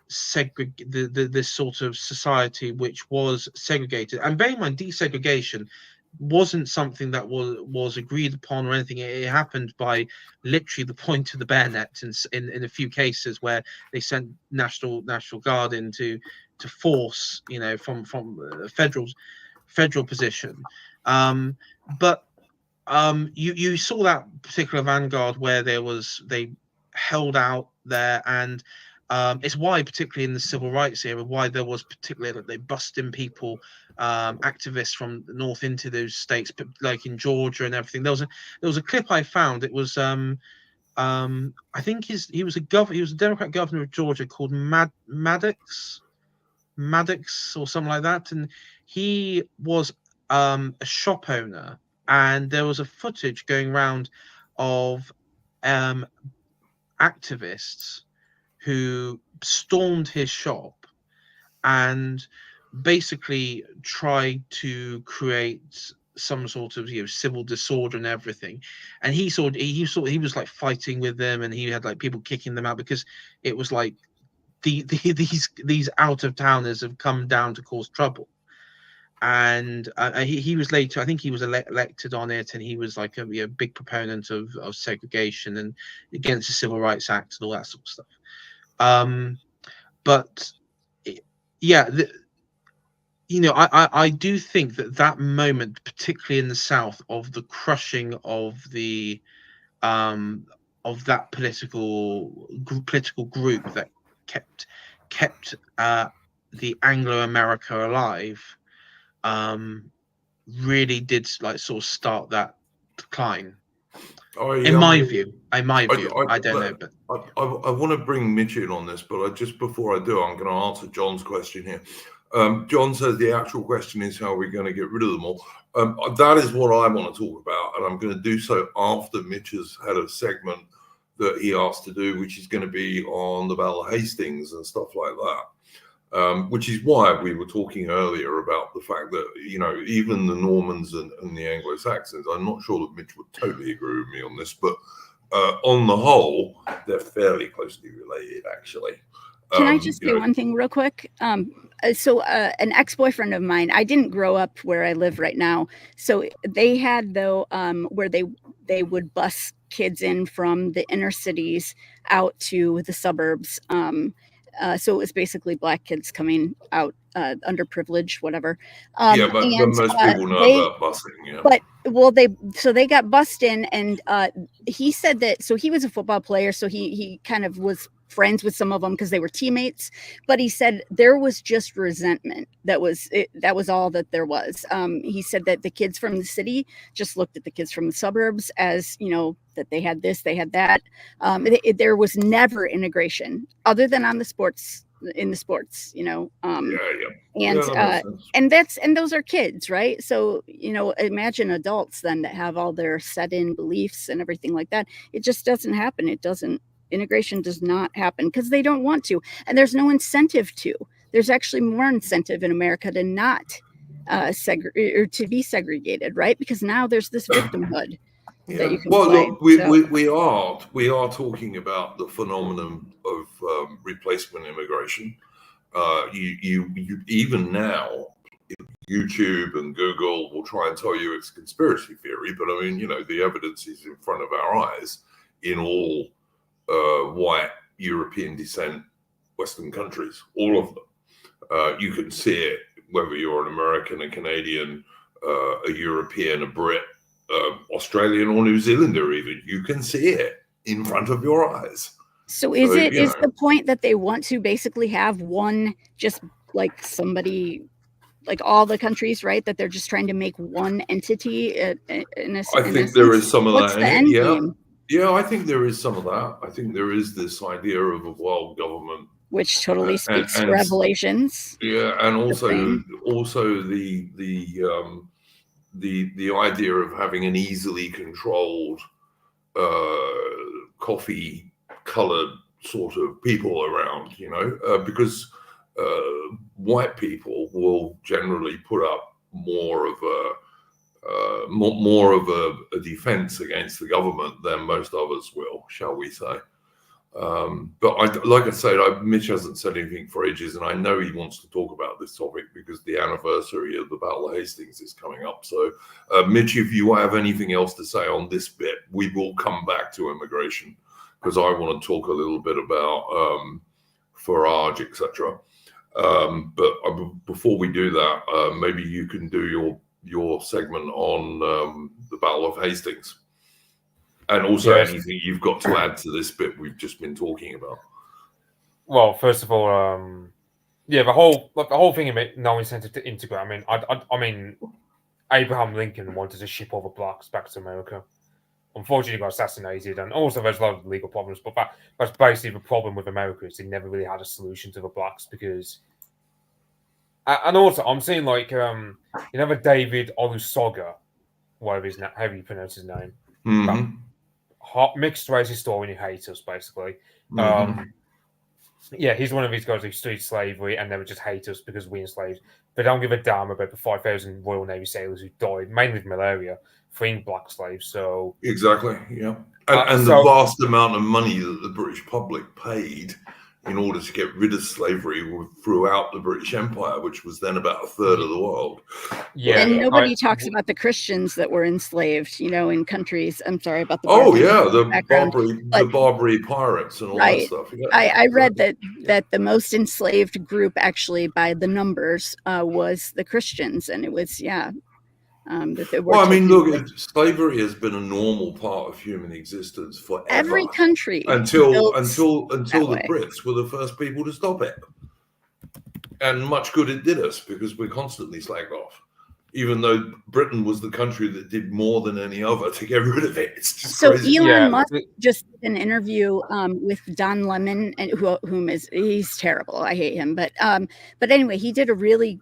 this sort of society which was segregated, and bear in mind, desegregation wasn't something that was agreed upon or anything. It happened by literally the point of the bayonet in a few cases where they sent National Guard in to force, from a federal position. But you saw that particular vanguard where they held out there, and it's why, particularly in the civil rights era, why there was particularly they busting people, activists from the north into those states, but like in Georgia and everything. There was a clip I found. It was I think he was a Democrat governor of Georgia called Maddox or something like that, and he was a shop owner, and there was a footage going around of activists who stormed his shop and basically tried to create some sort of civil disorder and everything. And he was like fighting with them, and he had like people kicking them out because it was like these out of towners have come down to cause trouble. And he was later, I think he was elected on it, and he was like a big proponent of segregation and against the Civil Rights Act and all that sort of stuff. But yeah, I do think that moment, particularly in the South, of the crushing of the of that political group that kept the Anglo-America alive, really did like sort of start that decline. In my view, I don't know, but I want to bring Mitch in on this, but just before I do, I'm going to answer John's question here. John says the actual question is how are we going to get rid of them all. That is what I want to talk about, and I'm going to do so after Mitch has had a segment that he asked to do, which is going to be on the Battle of Hastings and stuff like that. Which is why we were talking earlier about the fact that, even the Normans and the Anglo-Saxons, I'm not sure that Mitch would totally agree with me on this, but on the whole, they're fairly closely related, actually. Can I just say one thing real quick? So an ex-boyfriend of mine, I didn't grow up where I live right now. So they had, though, where they would bus kids in from the inner cities out to the suburbs. So it was basically black kids coming out, underprivileged, whatever. But most people know about busing. Yeah. But they got bussed in, and he said that. So he was a football player, so he kind of was friends with some of them because they were teammates. But he said there was just resentment. That was all that there was. He said that the kids from the city just looked at the kids from the suburbs as, that they had this, they had that. There was never integration other than on the sports, and those are kids, right? So imagine adults then that have all their set in beliefs and everything like that. It just doesn't happen. Integration does not happen because they don't want to, and there's no incentive to. There's actually more incentive in America to not or to be segregated, right? Because now there's this victimhood. Yeah. Look, we are talking about the phenomenon of replacement immigration. You even now, YouTube and Google will try and tell you it's conspiracy theory, but I mean, the evidence is in front of our eyes in all white European descent Western countries, all of them. You can see it whether you're an American, a Canadian, a European, a Brit, Australian or New Zealander even. You can see it in front of your eyes. So is the point that they want to basically have one, just like somebody, like all the countries, right? That they're just trying to make one entity I think there is some of that in it. Yeah, I think there is some of that. I think there is this idea of a world government, which totally speaks to Revelations. Yeah, and also the idea of having an easily controlled coffee colored sort of people around, because white people will generally put up more of a defense against the government than most others will, shall we say. But like I said, Mitch hasn't said anything for ages, and I know he wants to talk about this topic because the anniversary of the Battle of Hastings is coming up. So, Mitch, if you have anything else to say on this bit, we will come back to immigration because I want to talk a little bit about Farage, etc. But before we do that, maybe you can do your segment on the Battle of Hastings. And also anything you've got to add to this bit we've just been talking about. Well, first of all, the whole thing about no incentive to integrate. I mean, Abraham Lincoln wanted to ship over blacks back to America. Unfortunately, he got assassinated, and also there's a lot of legal problems. But that's basically the problem with America is they never really had a solution to the blacks because. And also, I'm saying like the David Olusoga, however you pronounce his name. Mm-hmm. Mixed race historian who hates us, basically. Mm-hmm. He's one of these guys who studied slavery and they would just hate us because we enslaved. They don't give a damn about the 5,000 Royal Navy sailors who died, mainly of malaria, freeing black slaves. So exactly, yeah. And the vast amount of money that the British public paid in order to get rid of slavery throughout the British Empire, which was then about a third of the world. Yeah, and nobody talks about the Christians that were enslaved, in countries. I'm sorry about the the Barbary pirates and all that stuff. Yeah. I read that the most enslaved group, actually, by the numbers, was the Christians, and it was look, slavery has been a normal part of human existence forever. Every country until the Brits were the first people to stop it, and much good it did us because we're constantly slagged off. Even though Britain was the country that did more than any other to get rid of it. It's just so crazy. Elon Musk just did an interview with Don Lemon, and he's terrible. I hate him, but anyway, he did a really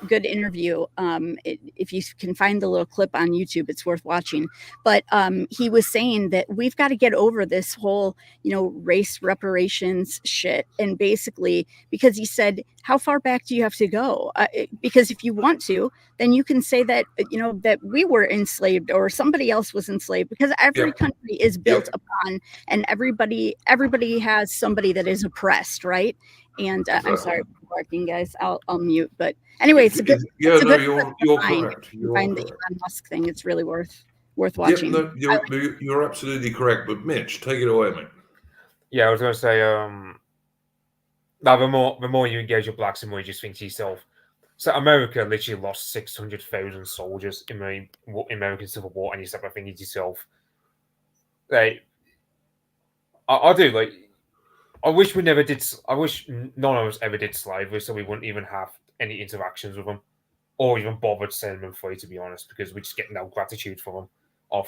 good interview. If you can find the little clip on YouTube, it's worth watching. But he was saying that we've got to get over this whole race reparations shit, and basically because he said, how far back do you have to go? Because if you want to, then you can say that that we were enslaved or somebody else was enslaved, because every country is built upon, and everybody has somebody that is oppressed, right? And I'm sorry for barking, guys. I'll mute. But anyway, it's a good. You're correct. You find the Elon Musk thing. It's really worth watching. Yeah, you're absolutely correct. But Mitch, take it away, mate. Yeah, I was going to say. The more you engage with blacks, the more you just think to yourself. So America literally lost 600,000 soldiers in the American Civil War, and you start thinking to yourself, I wish we never did. I wish none of us ever did slavery, so we wouldn't even have any interactions with them, or even bothered setting them free. To be honest, because we just get no gratitude from them.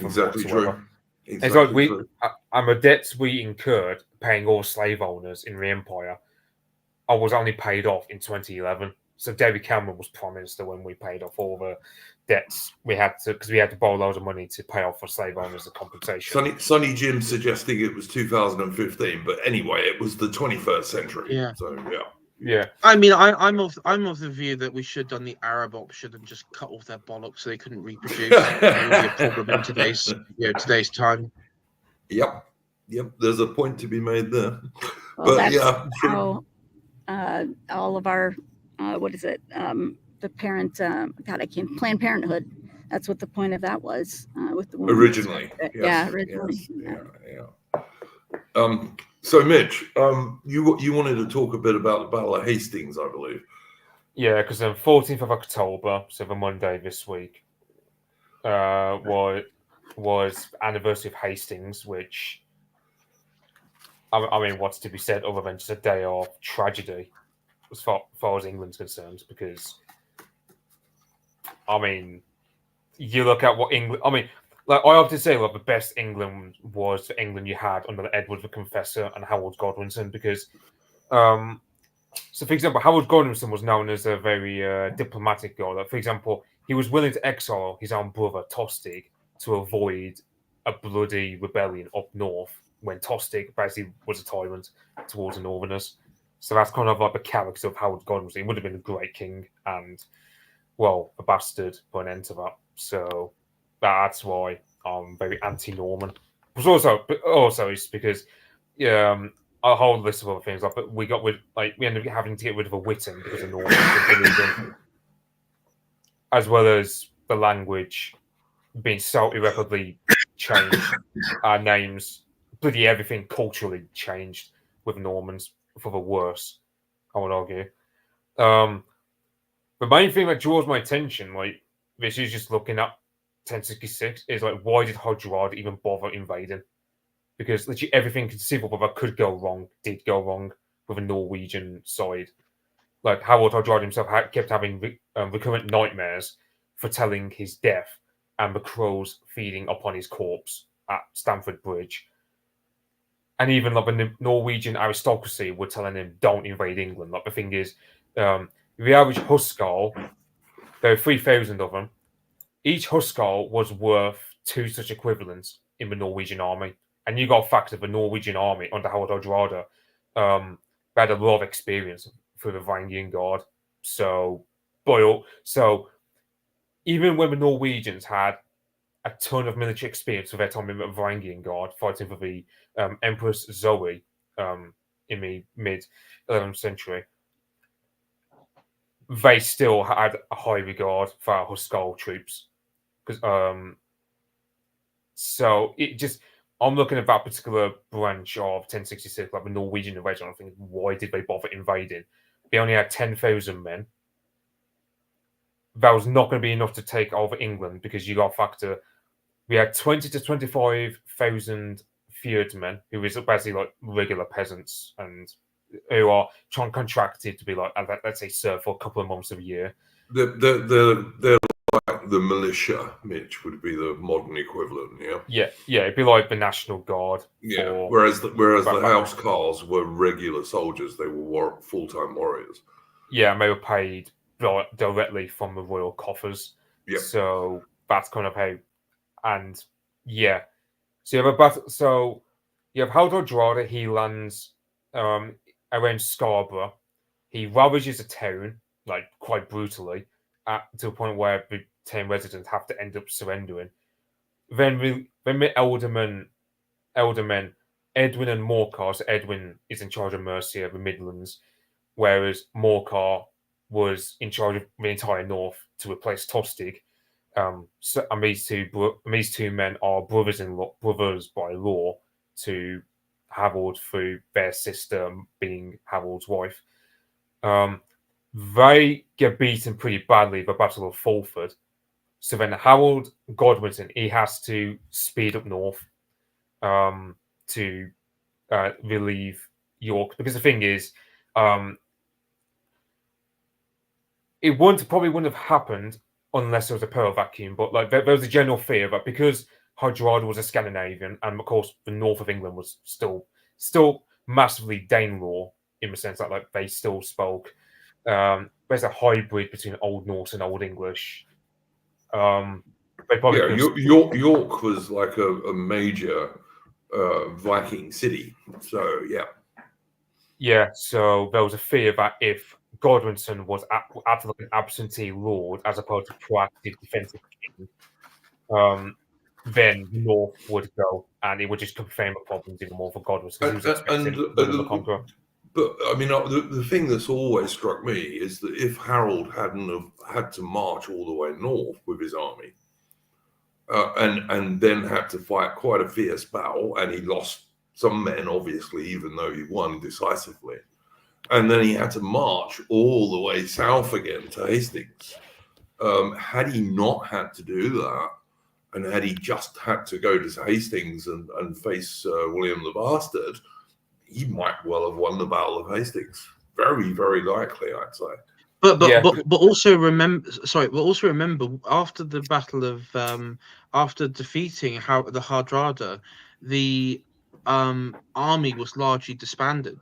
Exactly true. It's like the debts we incurred paying all slave owners in the empire. I was only paid off in 2011. So David Cameron was Prime Minister when we paid off all the debts we had to, because we had to borrow loads of money to pay off for slave owners as compensation. Sonny Jim suggesting it was 2015, but anyway, it was the 21st century. Yeah. So yeah. I mean, I'm of the view that we should have done the Arab option and just cut off their bollocks so they couldn't reproduce. It would be a problem in today's time. Yep. There's a point to be made there. Well, but how all of our Planned Parenthood. That's what the point of that was with the woman. Originally, yes, originally. So Mitch, you wanted to talk a bit about the Battle of Hastings, I believe. Yeah, because on 14th of October, so the Monday this week, was anniversary of Hastings, which I mean, what's to be said other than just a day of tragedy as far as England's concerned? Because I mean, you look at what England. I mean, like I often say, like the best England was the England you had under Edward the Confessor and Harold Godwinson, because so for example, Harold Godwinson was known as a very diplomatic guy. Like, for example, he was willing to exile his own brother Tostig to avoid a bloody rebellion up north when Tostig basically was a tyrant towards the Northerners. So that's kind of like the character of Harold Godwinson. He would have been a great king and, well, a bastard put an end to that. So that's why I'm very anti-Norman. But also it's because a whole list of other things. Like we ended up having to get rid of a Witten because of Norman, as well as the language being so irreparably changed. Our names, bloody everything culturally changed with Normans for the worse, I would argue. The main thing that draws my attention, like this is just looking at 1066, is like why did Hodgerard even bother invading? Because literally everything conceivable that could go wrong did go wrong with a Norwegian side. Like Harold Hodgerard himself kept having recurrent nightmares foretelling his death and the crows feeding upon his corpse at Stamford Bridge. And even like the Norwegian aristocracy were telling him, "Don't invade England." Like the thing is, the average huscarl, there are 3,000 of them. Each huscarl was worth 2 such equivalents in the Norwegian army. And you got to factor the Norwegian army under Harold Hodgerard had a lot of experience through the Varangian Guard. So even when the Norwegians had a ton of military experience with their time in the Varangian Guard fighting for the Empress Zoe in the mid 11th century, they still had a high regard for our huscarl troops. Because so it just, I'm looking at that particular branch of 1066, like the Norwegian invasion. I'm thinking, why did they bother invading? They only had 10,000 men. That was not going to be enough to take over England, because you got to factor we had 20 to 25,000 feudmen, who is basically like regular peasants and who are contracted to be like, let's say, serve for a couple of months of a year. They're like the militia, Mitch, would be the modern equivalent, yeah, it'd be like the National Guard. Whereas the housecarls were regular soldiers. They were full-time warriors. Yeah, and they were paid directly from the royal coffers. Yeah. So that's kind of how, and yeah, so you have Harold Hodgerard. He lands around Scarborough. He ravages a town like quite brutally, to a point where the town residents have to end up surrendering. Then the eldermen Edwin and Morcar. So Edwin is in charge of Mercia, the Midlands, whereas Morcar was in charge of the entire north to replace Tostig. And these two men are brothers by law to Harold through their sister being Harold's wife. They get beaten pretty badly at the Battle of Fulford. So then Harold Godwinson, he has to speed up north to relieve York, because the thing is, it probably wouldn't have happened unless there was a power vacuum. But like there was a general fear that because Hodgerard was a Scandinavian, and of course the north of England was still massively Danelaw, in the sense that like they still spoke. There's a hybrid between Old Norse and Old English. York was like a major Viking city. So yeah. So there was a fear that if Godwinson was acting like an absentee lord as opposed to proactive defensive king, then North would go, and it would just confirm the problems even more for Godwinson, because he was expecting the Conqueror. But I mean, the thing that's always struck me is that if Harold hadn't have had to march all the way north with his army, and then had to fight quite a fierce battle, and he lost some men, obviously, even though he won decisively, and then he had to march all the way south again to Hastings. Had he not had to do that, and had he just had to go to Hastings and face William the Bastard, he might well have won the Battle of Hastings. Very, very likely, I'd say. But also remember, after the battle of after defeating the Hardrada, the army was largely disbanded.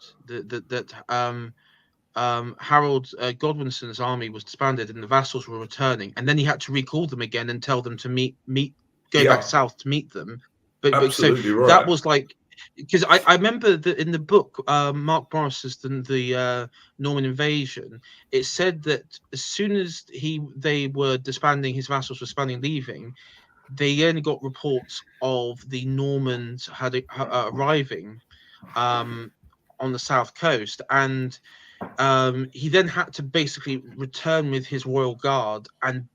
Harold Godwinson's army was disbanded, and the vassals were returning, and then he had to recall them again and tell them to go back south to meet them. But so right. that was like, because I remember that in the book, Mark Morris's the Norman Invasion, it said that as soon as they were disbanding, his vassals were disbanding, leaving, they only got reports of the Normans arriving on the south coast, and he then had to basically return with his royal guard and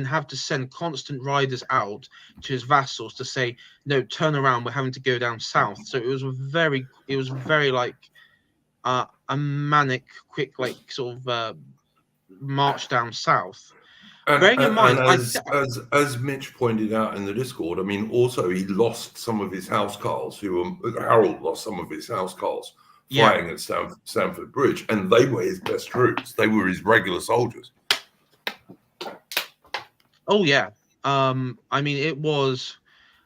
have to send constant riders out to his vassals to say, no, turn around, we're having to go down south. So it was very like a manic, quick, like sort of march down south. Bearing in mind, as Mitch pointed out in the Discord, I mean, also he lost some of his housecarls. Harold lost some of his housecarls fighting at Stamford Bridge, and they were his best troops. They were his regular soldiers. Oh yeah, I mean, it was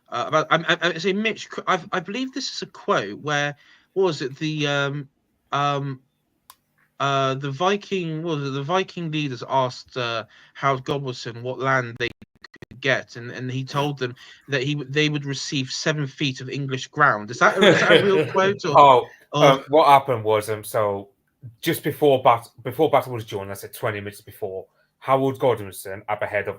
about. I say, Mitch. I believe this is a quote where, what was it, the Viking leaders asked Harold Godwinson what land they could get, and he told them that they would receive 7 feet of English ground. Is that a real quote? What happened was so just before battle was joined, I said 20 minutes before, Harold Godwinson, at the head of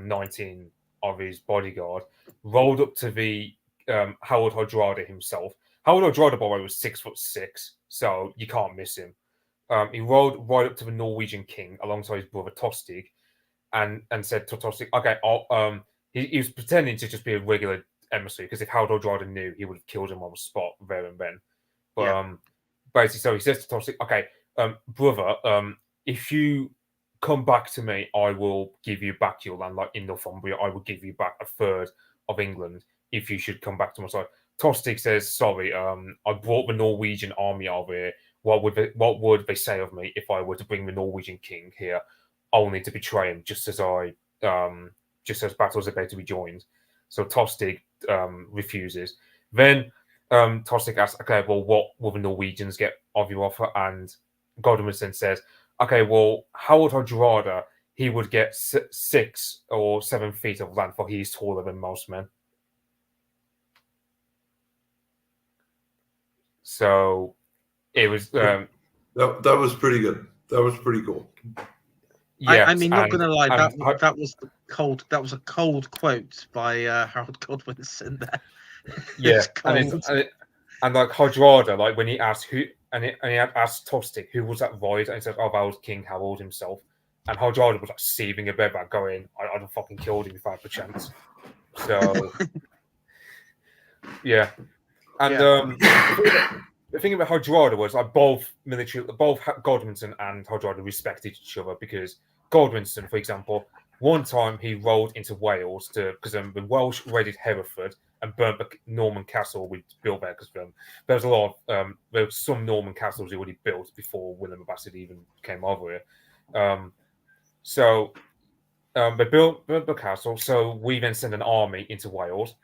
19 of his bodyguard, rolled up to the Harold Hardrada himself. Harold Hardrada, by the way, was 6'6", so you can't miss him. He rolled right up to the Norwegian king alongside his brother Tostig, and said to Tostig, "Okay, he was pretending to just be a regular emissary, because if Harold Hardrada knew, he would have killed him on the spot there and then." But basically, so he says to Tostig, "Okay, brother, if you come back to me, I will give you back your land, like in Northumbria. I will give you back a third of England if you should come back to my side." Tostig says, "Sorry, I brought the Norwegian army over here. What would they say of me if I were to bring the Norwegian king here, only to betray him just as battles are about to be joined?" So Tostig refuses. Then Tostig asks, "Okay, well, what will the Norwegians get of your offer?" And Godwinson says, "Okay, well, Harold Hardrada, he would get 6 or 7 feet of land, for he's taller than most men." So it was that was pretty good. That was pretty cool. Yeah, I mean, not gonna lie, that was a cold quote by Harold Godwinson there. Yeah, and like Hardrada, like when he asked he asked Tostig who was that rider, and he said, "Oh, that was King Harold himself." And Hardrada was like seething a bit back, going, "I'd have fucking killed him if I had the chance." So yeah, and the thing about Hardrada was like both Godwinson and Hardrada respected each other, because Godwinson, for example, one time he rolled into Wales because the Welsh raided Hereford and burnt the Norman castle we built there, because there was a lot of there were some Norman castles he already built before William the Bastard even came over here. So they built the castle. So we then sent an army into Wales.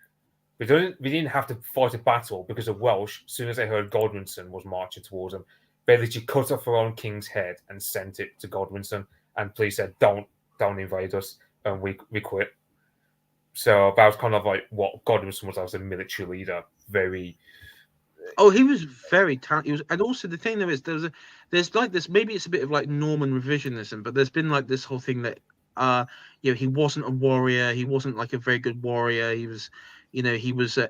We didn't have to fight a battle, because the Welsh, as soon as they heard Godwinson was marching towards them, they literally cut off their own king's head and sent it to Godwinson. And please said, "Don't invade us," and we quit. So that was kind of like what Godwinson was as a military leader. Very. Oh, he was very talented. And also the thing there is, there's like this. Maybe it's a bit of like Norman revisionism, but there's been like this whole thing that he wasn't a warrior. He wasn't like a very good warrior. He was, you know, he was a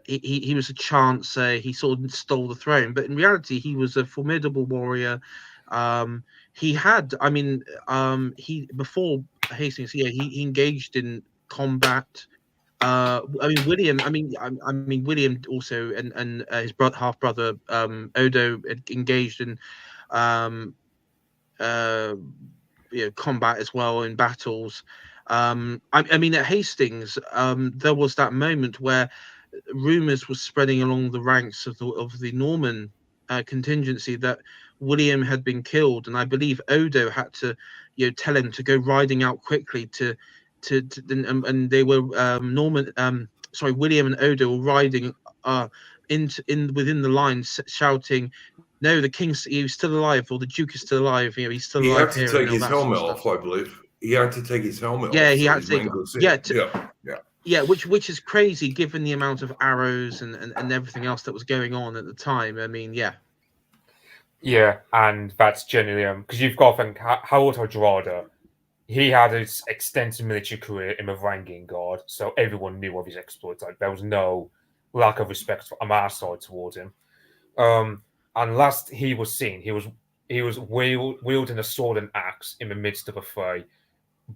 chance. He sort of stole the throne, but in reality, he was a formidable warrior. He had, I mean, he before Hastings, he engaged in combat. I mean, William. I mean, William also, and his half brother, Odo, engaged in, combat as well in battles. I mean, at Hastings, there was that moment where rumors were spreading along the ranks of the Norman contingency that William had been killed, and I believe Odo had to, tell him to go riding out quickly and they were William and Odo were riding within the lines, shouting, "No, the he's still alive, or the Duke is still alive. He's still He alive had to here," take and all his that sort helmet of stuff. off, I believe. He had to take his helmet Yeah, off. he So had his to men take. could see Yeah, him. yeah, which is crazy given the amount of arrows and everything else that was going on at the time. I mean, yeah. Yeah, and that's generally because you've got to think Harold Hardrada. He had his extensive military career in the Varangian Guard, so everyone knew of his exploits. Like there was no lack of respect on our side towards him. And last he was seen, he was wielding a sword and axe in the midst of a fray.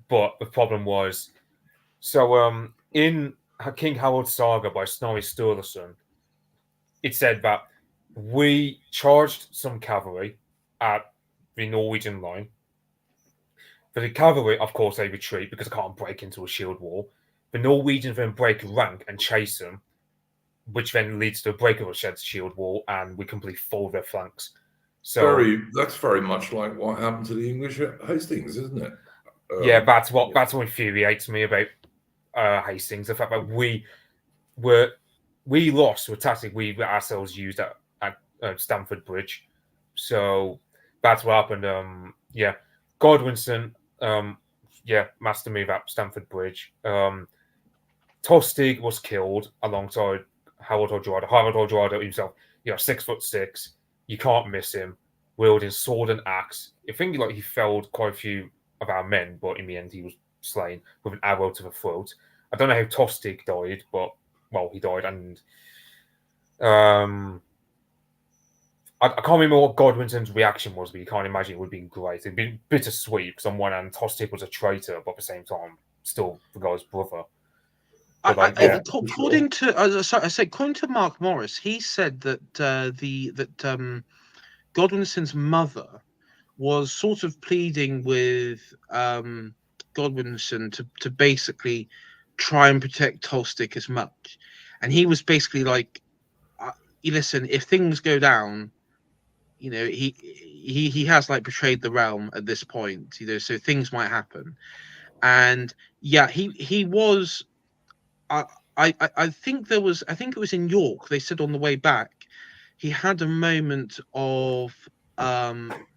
But the problem was, so in King Harold's Saga by Snorri Sturluson, it said that we charged some cavalry at the Norwegian line. For the cavalry, of course, they retreat because they can't break into a shield wall. The Norwegians then break rank and chase them, which then leads to a break of a shield wall, and we completely fold their flanks. So that's very much like what happened to the English at Hastings, isn't it? Yeah, that's what infuriates me about Hastings. The fact that we lost to a tactic we ourselves used at Stamford Bridge. So that's what happened. Godwinson, master move at Stamford Bridge. Tostig was killed alongside Harold Hardrada. Harold Hardrada himself, 6'6". You can't miss him. Wielding sword and axe. I think he felled quite a few of our men, but in the end he was slain with an arrow to the throat. I don't know how Tostig died, but he died, and I can't remember what Godwinson's reaction was, but you can't imagine it would have been great. It'd been bittersweet because on one hand Tostig was a traitor, but at the same time still the guy's brother. According to Mark Morris, he said that Godwinson's mother was sort of pleading with Godwinson to basically try and protect Tostig as much, and he was basically like, "Listen, if things go down, he has betrayed the realm at this point, so things might happen." And yeah, he was. I think it was in York. They said on the way back, he had a moment of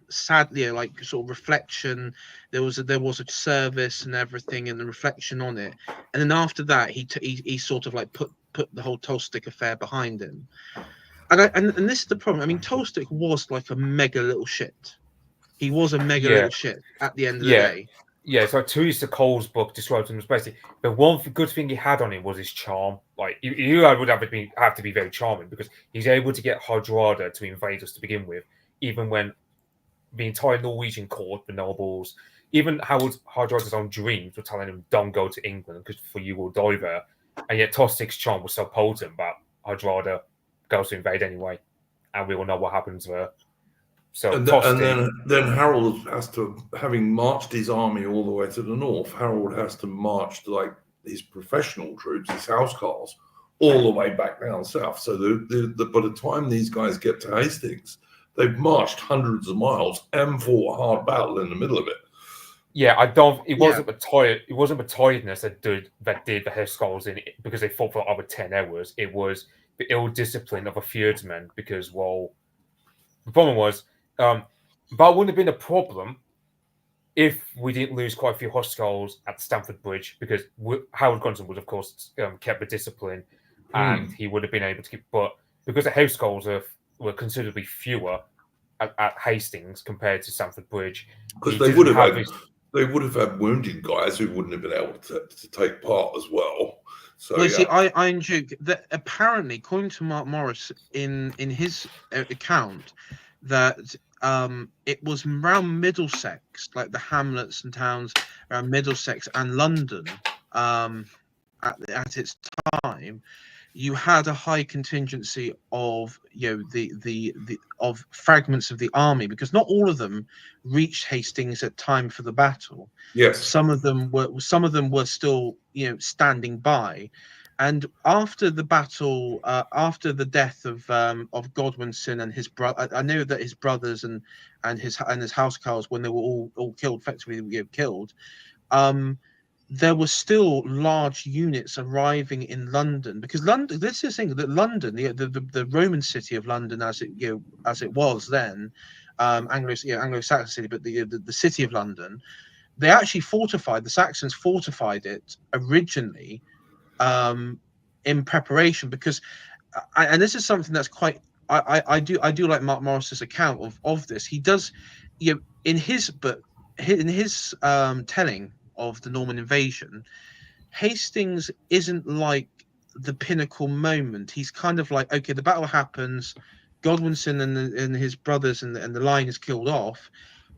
sadly, sort of reflection. There was a service and everything, and the reflection on it. And then after that, he sort of put the whole Tostig affair behind him. And this is the problem. I mean, Tostig was like a mega little shit. He was a mega little shit at the end of the day. Yeah, so Teresa Cole's book describes him as basically the one good thing he had on him was his charm. You would have to be very charming because he's able to get Hardrada to invade us to begin with, even when the entire Norwegian court, the nobles, even Harold Hardrada's own dreams were telling him, "Don't go to England because for you will die there." And yet Tostig's charm was so potent that Hardrada goes to invade anyway, and we all know what happens there. So and then Harold has to, having marched his army all the way to the north, Harold has to march his professional troops, his housecarls, all the way back down south. So by the time these guys get to Hastings, they've marched hundreds of miles and fought a hard battle in the middle of it. Yeah, it wasn't the tiredness that did the housecarls in it because they fought for over 10 hours. It was the ill discipline of a feudsman because the problem was. That wouldn't have been a problem if we didn't lose quite a few housecarls at Stamford Bridge because Harold Gunson would, of course, kept the discipline and he would have been able to keep. But because the housecarls were considerably fewer at Hastings compared to Stamford Bridge, because they would have had wounded guys who wouldn't have been able to take part as well. So well, yeah. see, I joke that apparently, according to Mark Morris in his account, that it was around Middlesex, like the hamlets and towns around Middlesex and London, at its time, you had a high contingency of the of fragments of the army, because not all of them reached Hastings at time for the battle. Yes. Some of them were still standing by, and after the battle, after the death of Godwinson and his brother, I know that his brothers and his housecarls, when they were all killed, effectively killed, there were still large units arriving in London, because London. This is the thing, that London, the Roman city of London, as it was then, Anglo-Saxon city, but the city of London, they actually fortified. The Saxons fortified it originally, in preparation, because, and this is something that's quite. I do like Mark Morris's account of this. He does, in his telling of the Norman invasion, Hastings isn't like the pinnacle moment. He's kind of like, okay, the battle happens, Godwinson and his brothers and the line is killed off,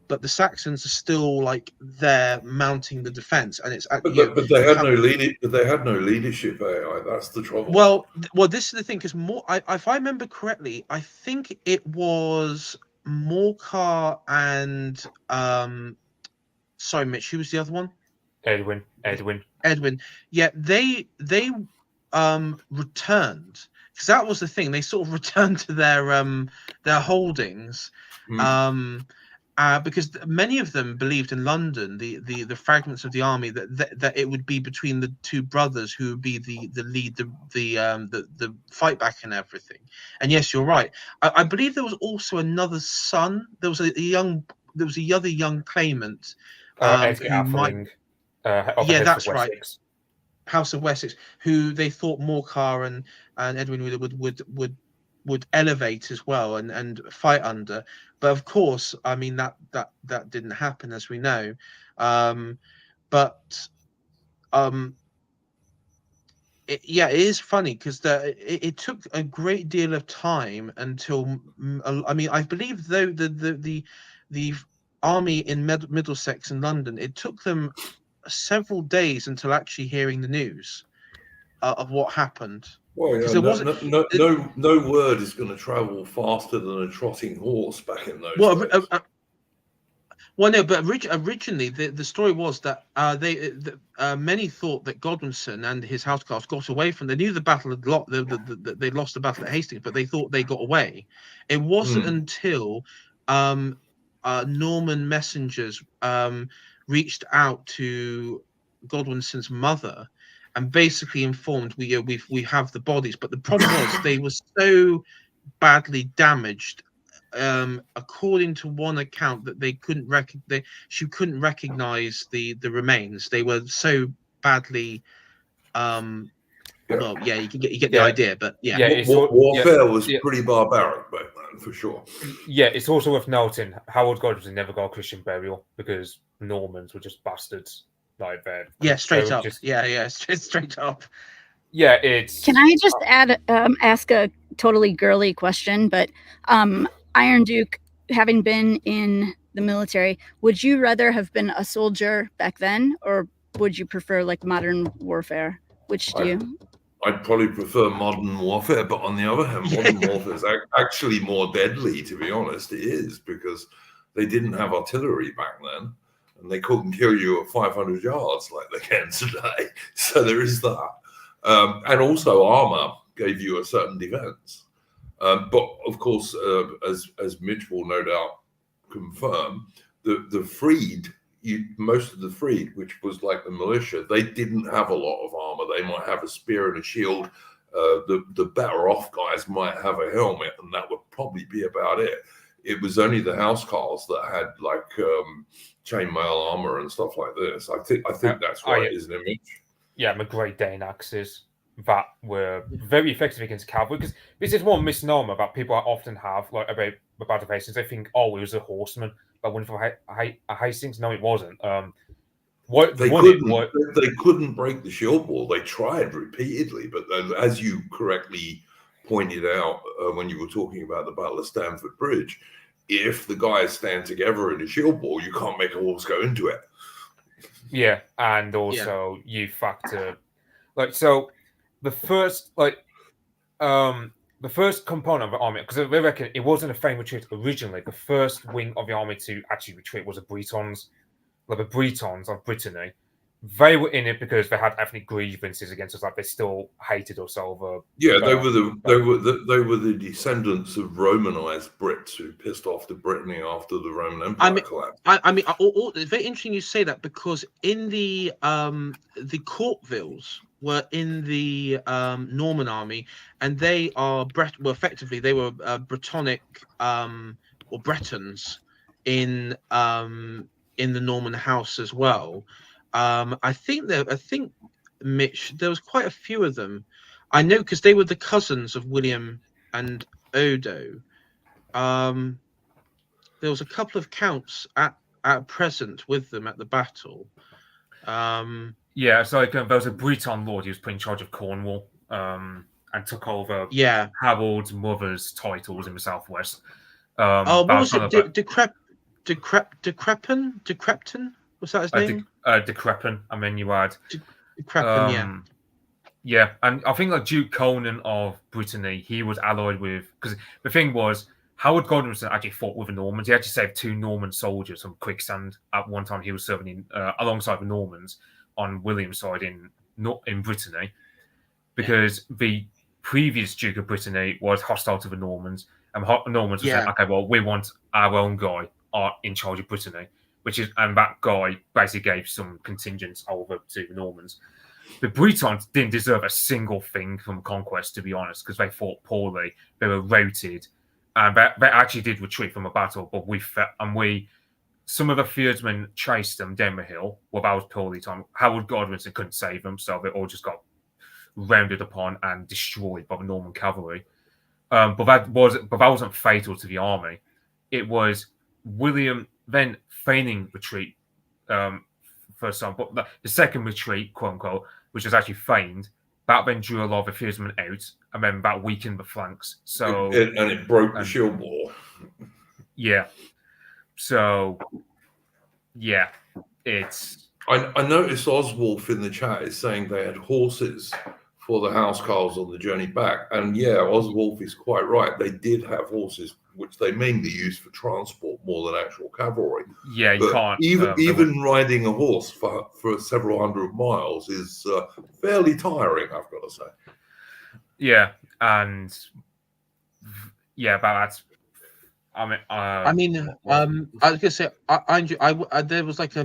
but the Saxons are still like there mounting the defense, and it's but they had no leadership. But they had no leadership AI. That's the trouble. Well, this is the thing, because if I remember correctly, I think it was Morcar and sorry, Mitch, who was the other one? Edwin. Yeah, they returned, because that was the thing. They sort of returned to their holdings, because many of them believed in London, the fragments of the army, that it would be between the two brothers who would be the lead, the fight back and everything. And yes, you're right. I believe there was also another son. There was a other young claimant. Edgar Who might. Yeah, that's right. House of Wessex, who they thought Morcar and Edwin would elevate as well and fight under, but of course, I mean that didn't happen, as we know. It is funny, because it took a great deal of time until, I mean, I believe, though, the army in Middlesex and London, it took them several days until actually hearing the news of what happened. Well, yeah, There wasn't no word is going to travel faster than a trotting horse back in those days. Well, no, but originally the story was that many thought that Godwinson and his housecarls got away from. They knew the battle had they lost the battle at Hastings, but they thought they got away. It wasn't until Norman messengers reached out to Godwinson's mother and basically informed, we have the bodies, but the problem was they were so badly damaged, according to one account, that she couldn't recognize the remains. They were so badly well, yeah, you get the idea, but warfare was pretty barbaric back then, for sure. Yeah, it's also worth noting Howard Godwinson never got a Christian burial, because Normans were just bastards. Like that. Yeah, straight up. Straight up. Yeah, it's. Can I just ask a totally girly question? But Iron Duke, having been in the military, would you rather have been a soldier back then, or would you prefer like modern warfare? Which do you? I'd probably prefer modern warfare, but on the other hand, modern warfare is actually more deadly, to be honest. It is, because they didn't have artillery back then, and they couldn't kill you at 500 yards like they can today. So there is that. And also armor gave you a certain defense. But of course, as Mitch will no doubt confirm, the freed, most of the freed, which was like the militia, they didn't have a lot of armor. They might have a spear and a shield. The better off guys might have a helmet, and that would probably be about it. It was only the housecarls that had like chainmail armor and stuff like this. I think that's right, isn't it, Mitch? Yeah, my Great Dane axes that were very effective against cavalry, because this is one misnomer that people often have, like about the Battle of Hastings. They think, oh, it was a horseman, but when for Hastings, no, it wasn't. They couldn't break the shield wall. They tried repeatedly, but as you correctly pointed out when you were talking about the Battle of Stamford Bridge, if the guys stand together in a shield wall, you can't make a horse go into it. Yeah, and also you factor so the first the first component of the army, because they reckon it wasn't a famed retreat originally. The first wing of the army to actually retreat was the Bretons. Like the Bretons of Brittany, they were in it because they had ethnic grievances against us. Like they still hated us over. Yeah, they were the descendants of Romanized Brits who pissed off to Brittany after the Roman Empire collapsed. It's very interesting you say that, because in the Courtvilles were in the Norman army, and they are effectively they were Brittonic or Bretons in the Norman house as well. I think Mitch, there was quite a few of them. I know because they were the cousins of William and Odo. There was a couple of counts at present with them at the battle. Yeah, so there was a Breton lord who was put in charge of Cornwall and took over Harold's mother's titles in the southwest. What was it? Decrepton? Was that his name? Decrepin. I mean, you had Decrepin, yeah, and I think like Duke Conan of Brittany, he was allied with, because the thing was, Howard Godwinson actually fought with the Normans. He actually saved 2 Norman soldiers from quicksand at one time. He was serving alongside the Normans on William's side in Brittany, because the previous Duke of Brittany was hostile to the Normans, and the Normans were saying, okay, well, we want our own guy in charge of Brittany, and that guy basically gave some contingents over to the Normans. The Bretons didn't deserve a single thing from conquest, to be honest, because they fought poorly. They were routed, and they actually did retreat from a battle. But some of the feudsmen chased them down the hill. Well, that was poorly timed. Howard Godwinson couldn't save them, so they all just got rounded upon and destroyed by the Norman cavalry. But that wasn't fatal to the army. It was William then feigning retreat for some, but the second retreat, quote unquote, which was actually feigned, that then drew a lot of the feudsmen out, and then that weakened the flanks. So it broke the shield wall. Yeah. So yeah, it's. I noticed Oswolf in the chat is saying they had horses for the housecarls on the journey back, and yeah, Oswolf is quite right. They did have horses, which they mainly used for transport more than actual cavalry. Yeah, you can't even riding a horse for several hundred miles is fairly tiring, I've got to say. Yeah, and yeah, but that's. I was gonna say, there was like a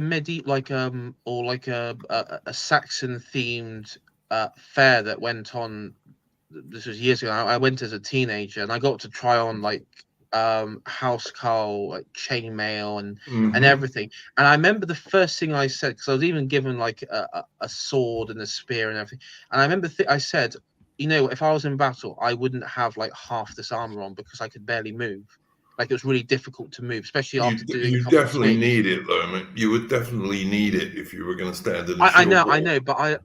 a Saxon themed fair that went on. This was years ago. I went as a teenager, and I got to try on housecarl, like chainmail and everything. And I remember the first thing I said, because I was even given like a sword and a spear and everything. And I remember I said, if I was in battle, I wouldn't have like half this armor on because I could barely move. Like it was really difficult to move, especially after doing. You definitely need it, though. I mean, you would definitely need it if you were going to stand in. I know, but I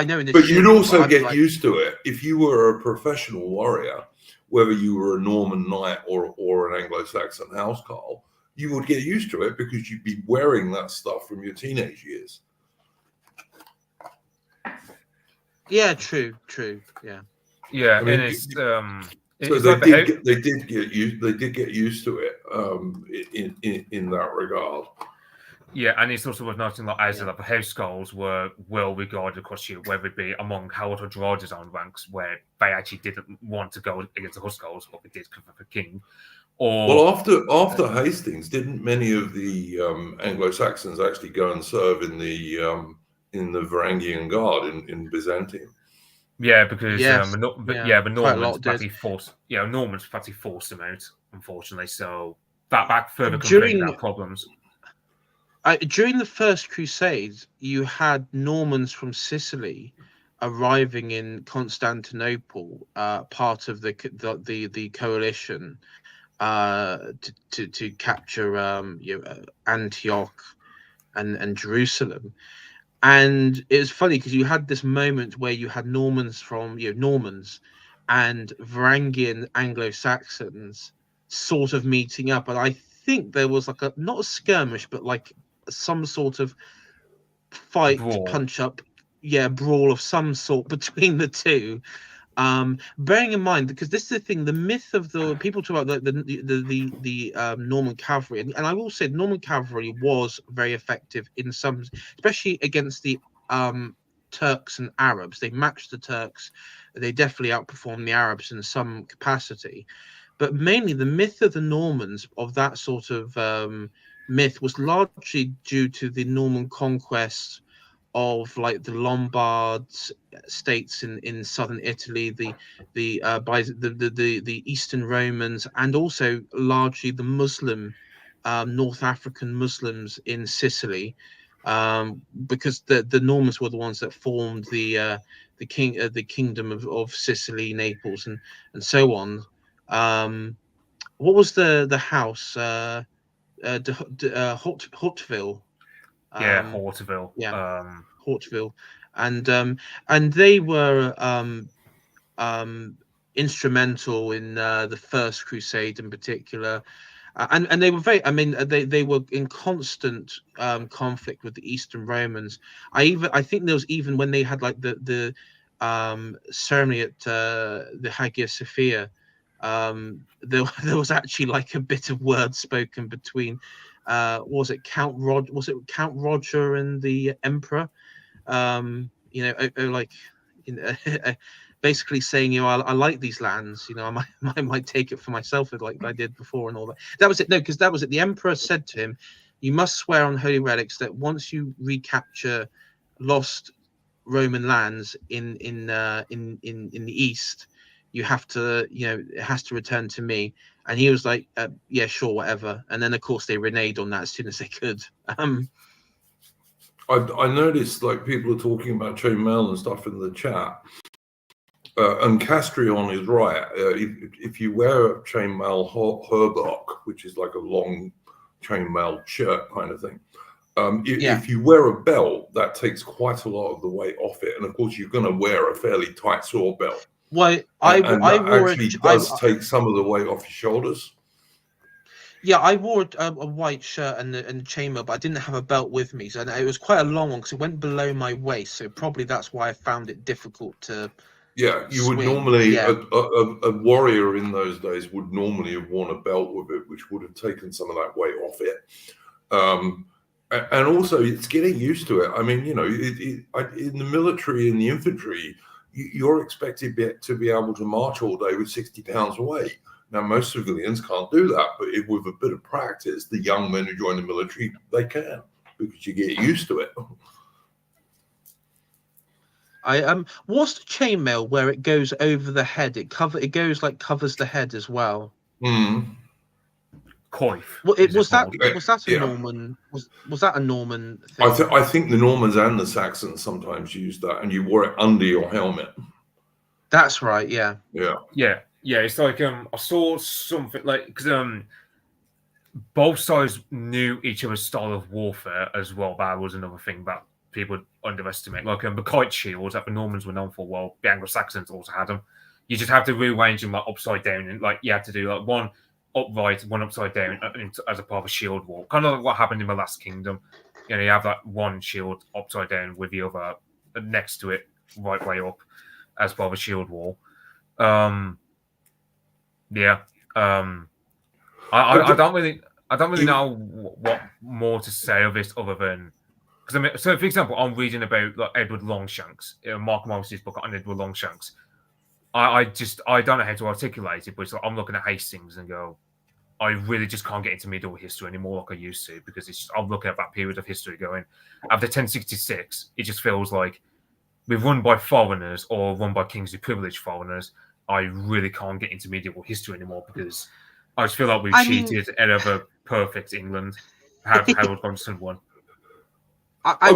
know. But you'd also get used to it if you were a professional warrior, whether you were a Norman knight or an Anglo-Saxon housecarl. You would get used to it because you'd be wearing that stuff from your teenage years. Yeah, true. Yeah. Yeah, and it's so they did get used to it in that regard. Yeah, and it's also worth noting that the housecarls were well regarded across Europe, whether it be among Harold or Gerard's own ranks, where they actually didn't want to go against the housecarls, but they did for the king. Well, after Hastings, didn't many of the Anglo-Saxons actually go and serve in the Varangian Guard in Byzantium? Yeah, because the Normans practically forced them out, unfortunately. So that further complicated our problems. During the First Crusade, you had Normans from Sicily arriving in Constantinople, part of the coalition to capture Antioch and Jerusalem. And it was funny because you had this moment where you had Normans from Normans and Varangian Anglo-Saxons sort of meeting up, and I think there was like not a skirmish, but like some sort of fight, Brawl. punch up, brawl of some sort between the two. Bearing in mind, because this is the thing, the myth of the people talk about the Norman cavalry, and I will say Norman cavalry was very effective in some, especially against the Turks and Arabs. They matched the Turks. They definitely outperformed the Arabs in some capacity. But mainly the myth of the Normans, of that sort of myth, was largely due to the Norman conquest of like the Lombard states in southern Italy, the Eastern Romans, and also largely the Muslim North African Muslims in Sicily, because the Normans were the ones that formed the kingdom of Sicily, Naples, and so on. What was the house? Hauteville. Horteville. Yeah. Hauteville, and they were instrumental in the First Crusade in particular, and they were very. I mean, they were in constant conflict with the Eastern Romans. I think there was even when they had like the ceremony at the Hagia Sophia. There was actually like a bit of word spoken between was it Count Roger and the Emperor, like basically saying, I like these lands, I might take it for myself like I did before and all that. That was it. No, because that was it. The Emperor said to him, you must swear on holy relics that once you recapture lost Roman lands in the east, you have to, it has to return to me. And he was like, yeah, sure, whatever. And then of course they reneged on that as soon as they could. I noticed like people are talking about chainmail and stuff in the chat, and Castrion is right. If you wear a chainmail herberk, which is like a long chainmail shirt kind of thing, if you wear a belt, that takes quite a lot of the weight off it, and of course you're going to wear a fairly tight sword belt. Well, that does take some of the weight off your shoulders. Yeah, I wore a white shirt and the chainmail, but I didn't have a belt with me, so it was quite a long one because it went below my waist. So probably that's why I found it difficult to. Yeah, you would normally a warrior in those days would normally have worn a belt with it, which would have taken some of that weight off it. And also, it's getting used to it. I mean, in the military and the infantry, you're expected to be able to march all day with 60 pounds of weight. Now, most civilians can't do that, but with a bit of practice, the young men who join the military, they can, because you get used to it. What's the chainmail where it goes over the head? It covers the head as well. Coif. Well, was that a Norman? Was that a Norman thing? I think the Normans and the Saxons sometimes used that, and you wore it under your helmet. That's right. Yeah. Yeah, it's like I saw something like because both sides knew each other's style of warfare as well. That was another thing that people underestimate. Like the kite shields that the Normans were known for, well, the Anglo-Saxons also had them. You just have to rearrange them like upside down, and like you have to do like one upright, one upside down as a part of a shield wall. Kind of like what happened in the Last Kingdom. You have that one shield upside down with the other next to it, right way up, as part of a shield wall. I don't really know what more to say of this other than because I mean, so for example, I'm reading about like Edward Longshanks, Mark Morris's book on Edward Longshanks. I don't know how to articulate it, but it's like I'm looking at Hastings and go, I really just can't get into medieval history anymore like I used to, because I'm looking at that period of history going, after 1066, it just feels like we're run by foreigners or run by kingly privileged foreigners. I really can't get into medieval history anymore because I just feel like we've cheated out of a perfect England. Harold Godson won. I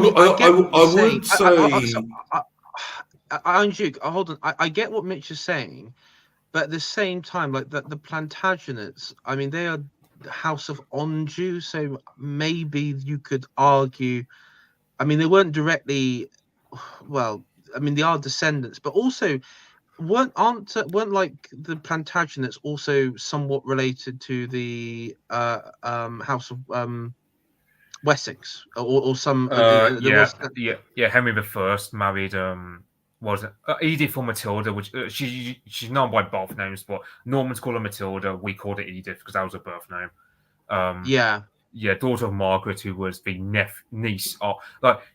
get what Mitch is saying, but at the same time, like the Plantagenets, I mean, they are House of Anjou, so maybe you could argue. I mean, they weren't directly. Well, I mean, they are descendants, but also weren't like the Plantagenets also somewhat related to the House of Wessex or some? There was. Henry I married was it Edith or Matilda, which she's known by both names, but Normans call her Matilda. We called her Edith because that was her birth name. Daughter of Margaret, who was the niece of,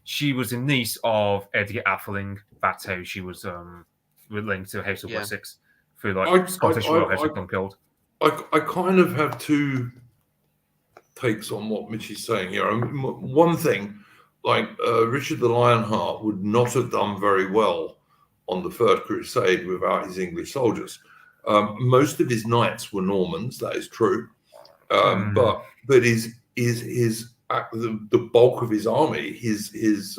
she was a niece of Edgar Atheling. That's how she was linked to House of Wessex through Scottish royal House of Dunkeld. I kind of have two takes on what Mitch is saying here. One thing, Richard the Lionheart would not have done very well on the Third Crusade without his English soldiers. Most of his knights were Normans, that is true, but the bulk of his army, his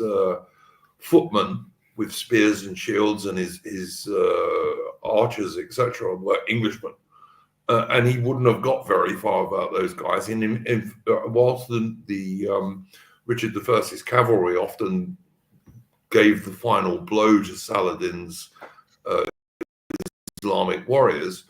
footmen with spears and shields and his archers, etc., were Englishmen. And he wouldn't have got very far without those guys. Whilst the Richard I's cavalry often gave the final blow to Saladin's Islamic warriors,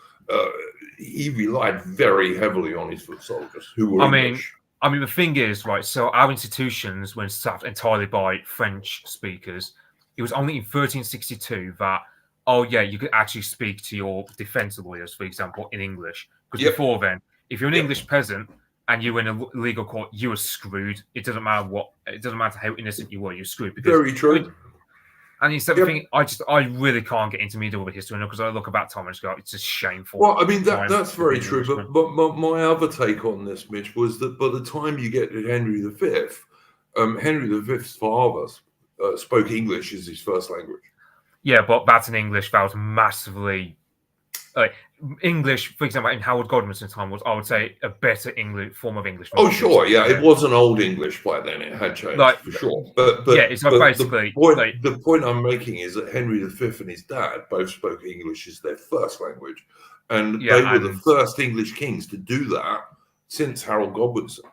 he relied very heavily on his foot soldiers, who were English. I mean, the thing is, right, so our institutions were staffed entirely by French speakers. It was only in 1362 that, you could actually speak to your defense lawyers, for example, in English. Because before then, if you're an English peasant and you were in a legal court, you were screwed. It doesn't matter how innocent you were, you're screwed. Very true. And instead of thinking, I really can't get into medieval history because I look about time and just go, it's just shameful. Well, I mean, that's very true. But my other take on this, Mitch, was that by the time you get to Henry V, Henry V's father spoke English as his first language. Yeah, but that's an English that was massively English, for example, in Howard Godwinson's time was, I would say, a better English form of English. Oh, sure, yeah, it wasn't old English by then; it had changed for sure. But it's basically the point I'm making is that Henry V and his dad both spoke English as their first language, and they were the first English kings to do that since Harold Godwinson.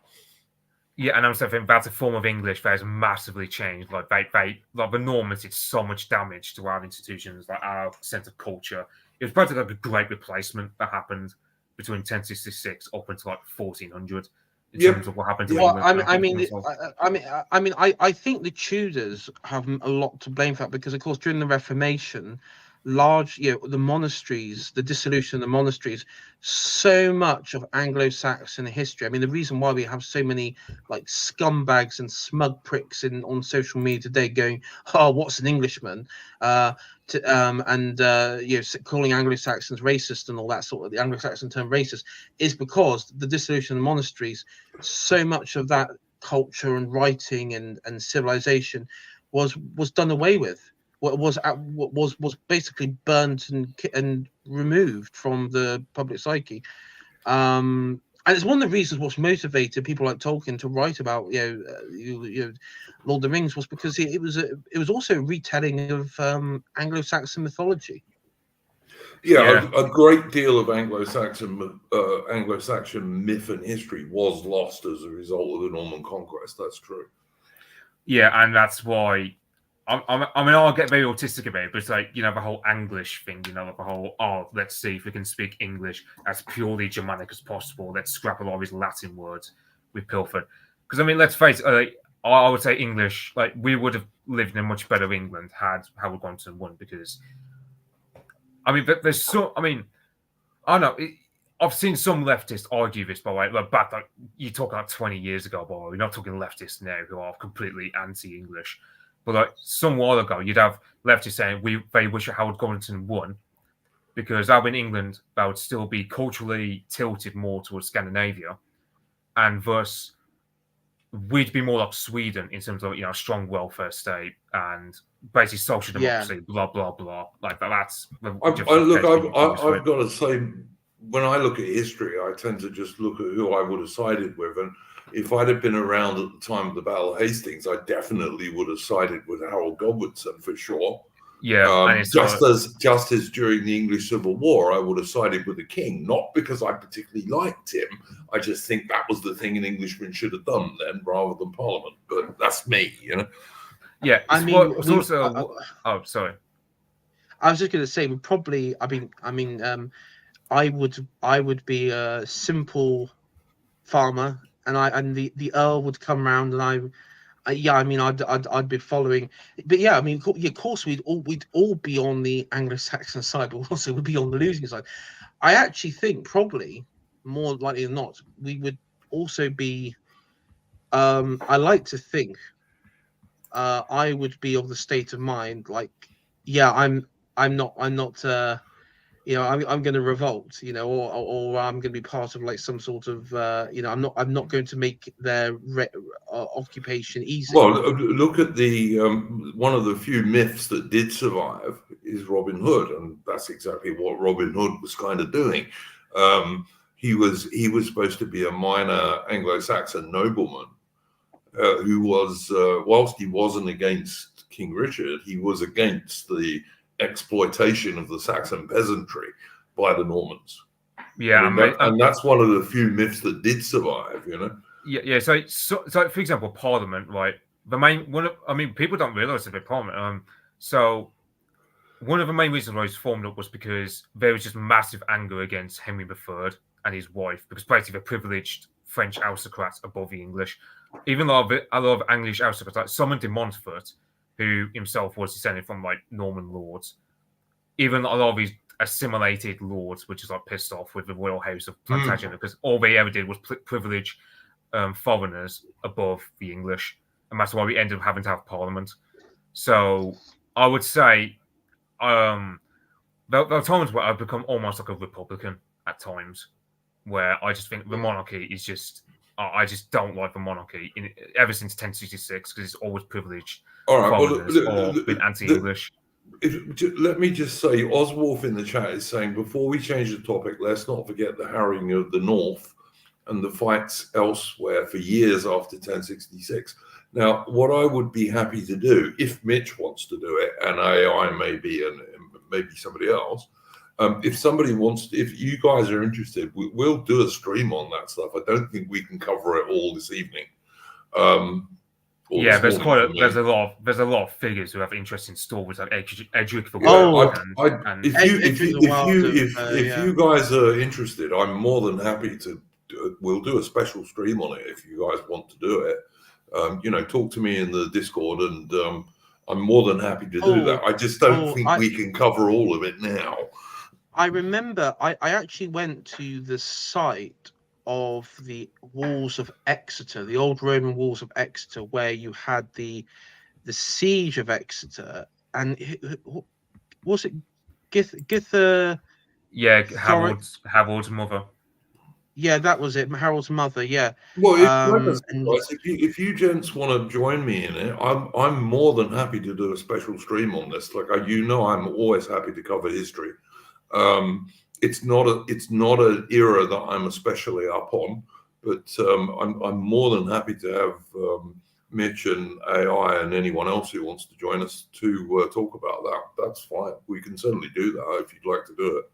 Yeah, and I'm saying that's a form of English that has massively changed. The Normans did so much damage to our institutions, our sense of culture. It was practically a great replacement that happened between 1066 up until 1400 in terms of what happened to England. I think the Tudors have a lot to blame for that because, of course, during the Reformation, the monasteries, the dissolution of the monasteries, so much of Anglo-Saxon history. I mean, the reason why we have so many scumbags and smug pricks on social media today going, "Oh, what's an Englishman?" Calling Anglo-Saxons racist and all that sort of the Anglo-Saxon term racist is because the dissolution of the monasteries, so much of that culture and writing and civilization was done away with. Was basically burnt and removed from the public psyche, and it's one of the reasons what's motivated people like Tolkien to write about Lord of the Rings was because it was also a retelling of Anglo-Saxon mythology. A great deal of Anglo-Saxon myth and history was lost as a result of the Norman conquest. That's true. Yeah, and that's why. I'll get very autistic about it, but it's the whole English thing, the whole, let's see if we can speak English as purely Germanic as possible. Let's scrap a lot of these Latin words we pilfered. Because, let's face it, I would say English, we would have lived in a much better England had Howard Godwinson won because, but there's so, I don't know, I've seen some leftists argue this, by the way, back, you're talking 20 years ago, but we're not talking leftists now who are completely anti-English. But some while ago, you'd have leftists saying they wish Howard Godwinson won because out in England, that would still be culturally tilted more towards Scandinavia, and thus we'd be more like Sweden in terms of strong welfare state and basically social democracy, blah blah blah. That's. I've got to say, when I look at history, I tend to just look at who I would have sided with, and if I'd have been around at the time of the Battle of Hastings, I definitely would have sided with Harold Godwinson for sure. Yeah, and it's just as during the English Civil War, I would have sided with the king, not because I particularly liked him. I just think that was the thing an Englishman should have done then, rather than Parliament. But that's me, you know. Yeah, I mean, it's also. Oh, sorry. I was just going to say, we probably. I would be a simple farmer, and the Earl would come round, and I'd be following. But yeah, I mean, of course, we'd all be on the Anglo-Saxon side, but also we'd be on the losing side. I actually think probably more likely than not, we would also be. I like to think I would be of the state of mind like, yeah, I'm not I'm going to revolt, or I'm going to be part of like some sort of I'm not going to make their occupation easy. Well, look at the one of the few myths that did survive is Robin Hood, and that's exactly what Robin Hood was kind of doing. He was supposed to be a minor Anglo-Saxon nobleman who was, whilst he wasn't against King Richard, he was against the exploitation of the Saxon peasantry by the Normans. Yeah, and that's one of the few myths that did survive, you know. Yeah. So for example, Parliament, right? People don't realise about Parliament. So one of the main reasons why it was formed up was because there was just massive anger against Henry III and his wife, because basically they privileged French aristocrats above the English. Even a lot of English aristocrats, like Simon de Montfort, who himself was descended from like Norman lords, even a lot of these assimilated lords, which is like pissed off with the royal house of Plantagenet, because all they ever did was privilege foreigners above the English, and that's why we ended up having to have Parliament. So I would say there are times where I've become almost like a Republican at times, where I just think the monarchy is just. I just don't like the monarchy ever since 1066 because it's always privileged foreigners or been anti-English. Let me just say, Oswolf in the chat is saying, before we change the topic, let's not forget the harrying of the North and the fights elsewhere for years after 1066. Now, what I would be happy to do, if Mitch wants to do it, and AI maybe, and maybe somebody else, if you guys are interested, we'll do a stream on that stuff. I don't think we can cover it all this evening. There's a lot of figures who have interesting stories like Edric the If you guys are interested, I'm more than happy to. We'll do a special stream on it if you guys want to do it. Talk to me in the Discord, and I'm more than happy to do that. I just don't think we can cover all of it now. I remember I actually went to the site of the walls of Exeter, the old Roman walls of Exeter, where you had the siege of Exeter, and was it Githa? Yeah, Harold's mother. Yeah, that was it. Harold's mother. Yeah. Well, if you gents want to join me in it, I'm more than happy to do a special stream on this. Like I'm always happy to cover history. It's not an era that I'm especially up on, but I'm more than happy to have Mitch and AI and anyone else who wants to join us to talk about that. That's fine. We can certainly do that if you'd like to do it.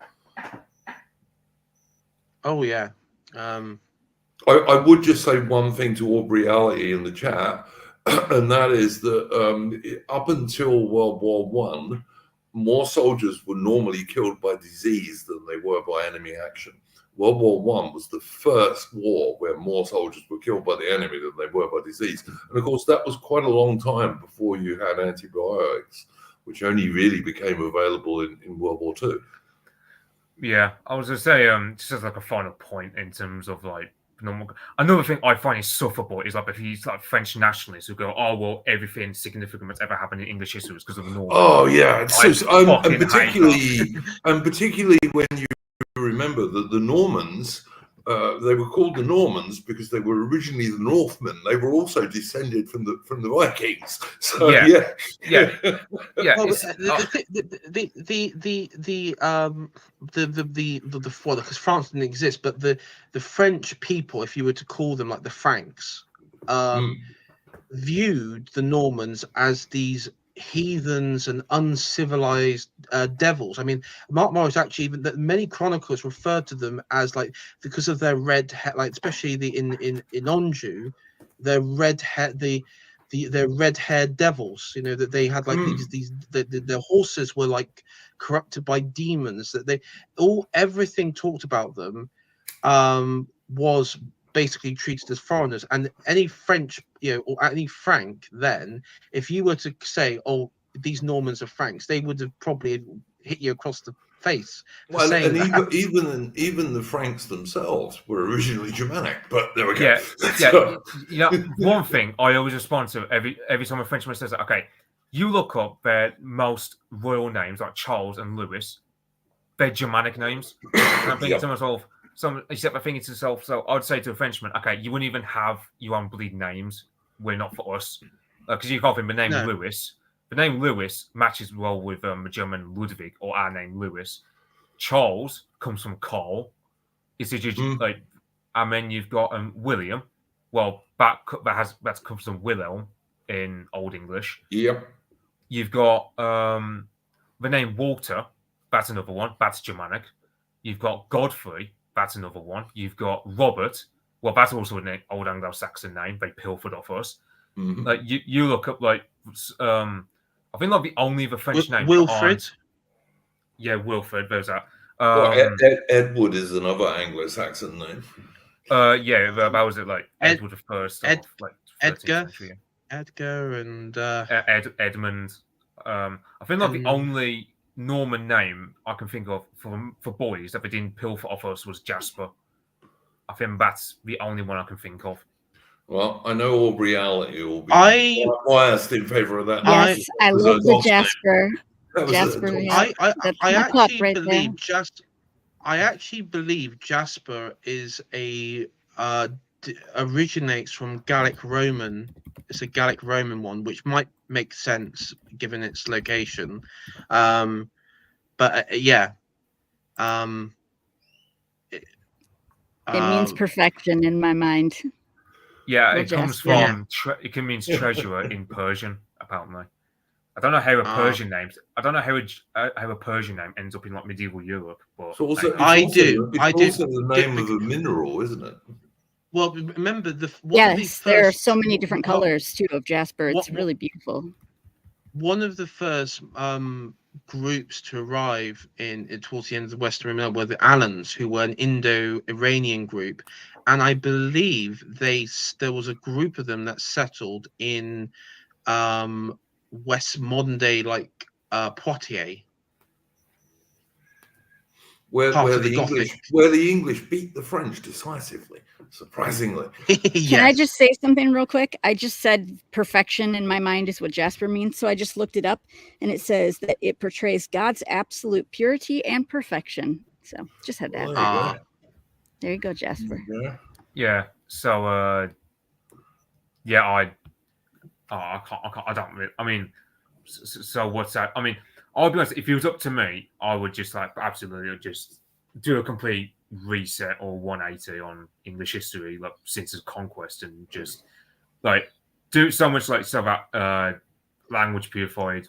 Oh yeah. I would just say one thing to Aubrey Alley in the chat, and that is that up until World War One, more soldiers were normally killed by disease than they were by enemy action. World War One was the first war where more soldiers were killed by the enemy than they were by disease. And of course, that was quite a long time before you had antibiotics, which only really became available in World War Two. Yeah, I was going to say, just as like a final point in terms of like another thing I find insufferable is like if these like French nationalists who go, oh well, everything significant that's ever happened in English history was because of the North. Oh yeah, and particularly when you remember that the Normans, they were called the Normans because they were originally the Northmen. They were also descended from the Vikings. So yeah. Because France didn't exist, but the French people, if you were to call them like the Franks, viewed the Normans as these heathens and uncivilized devils. I mean, Mark Morris actually, even that many chroniclers referred to them as like, because of their red hair, like especially in Anjou, their red hair, their red-haired devils. You know, that they had like their horses were like corrupted by demons. That they everything talked about them was basically treated as foreigners, and any French, or any Frank then, if you were to say, "Oh, these Normans are Franks," they would have probably hit you across the face for saying that. Even the Franks themselves were originally Germanic, but there we go. Yeah. One thing I always respond to every time a Frenchman says that, okay, you look up their most royal names like Charles and Louis, they're Germanic names. And I'm thinking to myself, except I'm thinking to myself, so I'd say to a Frenchman, okay, you wouldn't even have your own bleed names. We're not for us, because you can't think the name Louis. The name Louis matches well with German Ludwig or our name Louis. Charles comes from Carl. It's like, and then you've got William. Well, that comes from Wilhelm in Old English. Yep. You've got the name Walter. That's another one. That's Germanic. You've got Godfrey. That's another one. You've got Robert. Well, that's also an Old Anglo-Saxon name. They pilfered off us. Like you look up like I think like the only the French name. Wilfred. Yeah, Wilfred. There's that. Edward is another Anglo-Saxon name. Yeah, that was it. Like Edward the First, like Edgar, and Edmund. I think like the only Norman name I can think of for boys that they didn't pilfer off us was Jasper. I think that's the only one I can think of. Well, I know Aubrey Alley will be biased in favour of that. Yes, I love the Jasper. Jasper, I actually believe Jasper is originates from Gallic Roman. It's a Gallic Roman one, which might make sense given its location. It means perfection in my mind. Yeah, it comes from. It can mean treasurer in Persian, apparently. I don't know how a Persian name. I don't know how a Persian name ends up in like medieval Europe. But it's also the name of a mineral, isn't it? Well, remember there are so many different colors too of jasper. It's really beautiful. One of the first groups to arrive towards the end of the Western Empire were the Alans, who were an Indo-Iranian group, and I believe there was a group of them that settled in modern day Poitiers, where the English beat the French decisively, surprisingly. Yes. Can I just say something real quick? I just said perfection in my mind is what jasper means, so I just looked it up, and it says that it portrays God's absolute purity and perfection. So just had that. There you go, Jasper. Yeah. So I can't. I don't really. I mean, so what's that? I mean, I'll be honest. If it was up to me, I would just absolutely just do a complete reset or 180 on English history, since its conquest, and just do so much stuff about language purified,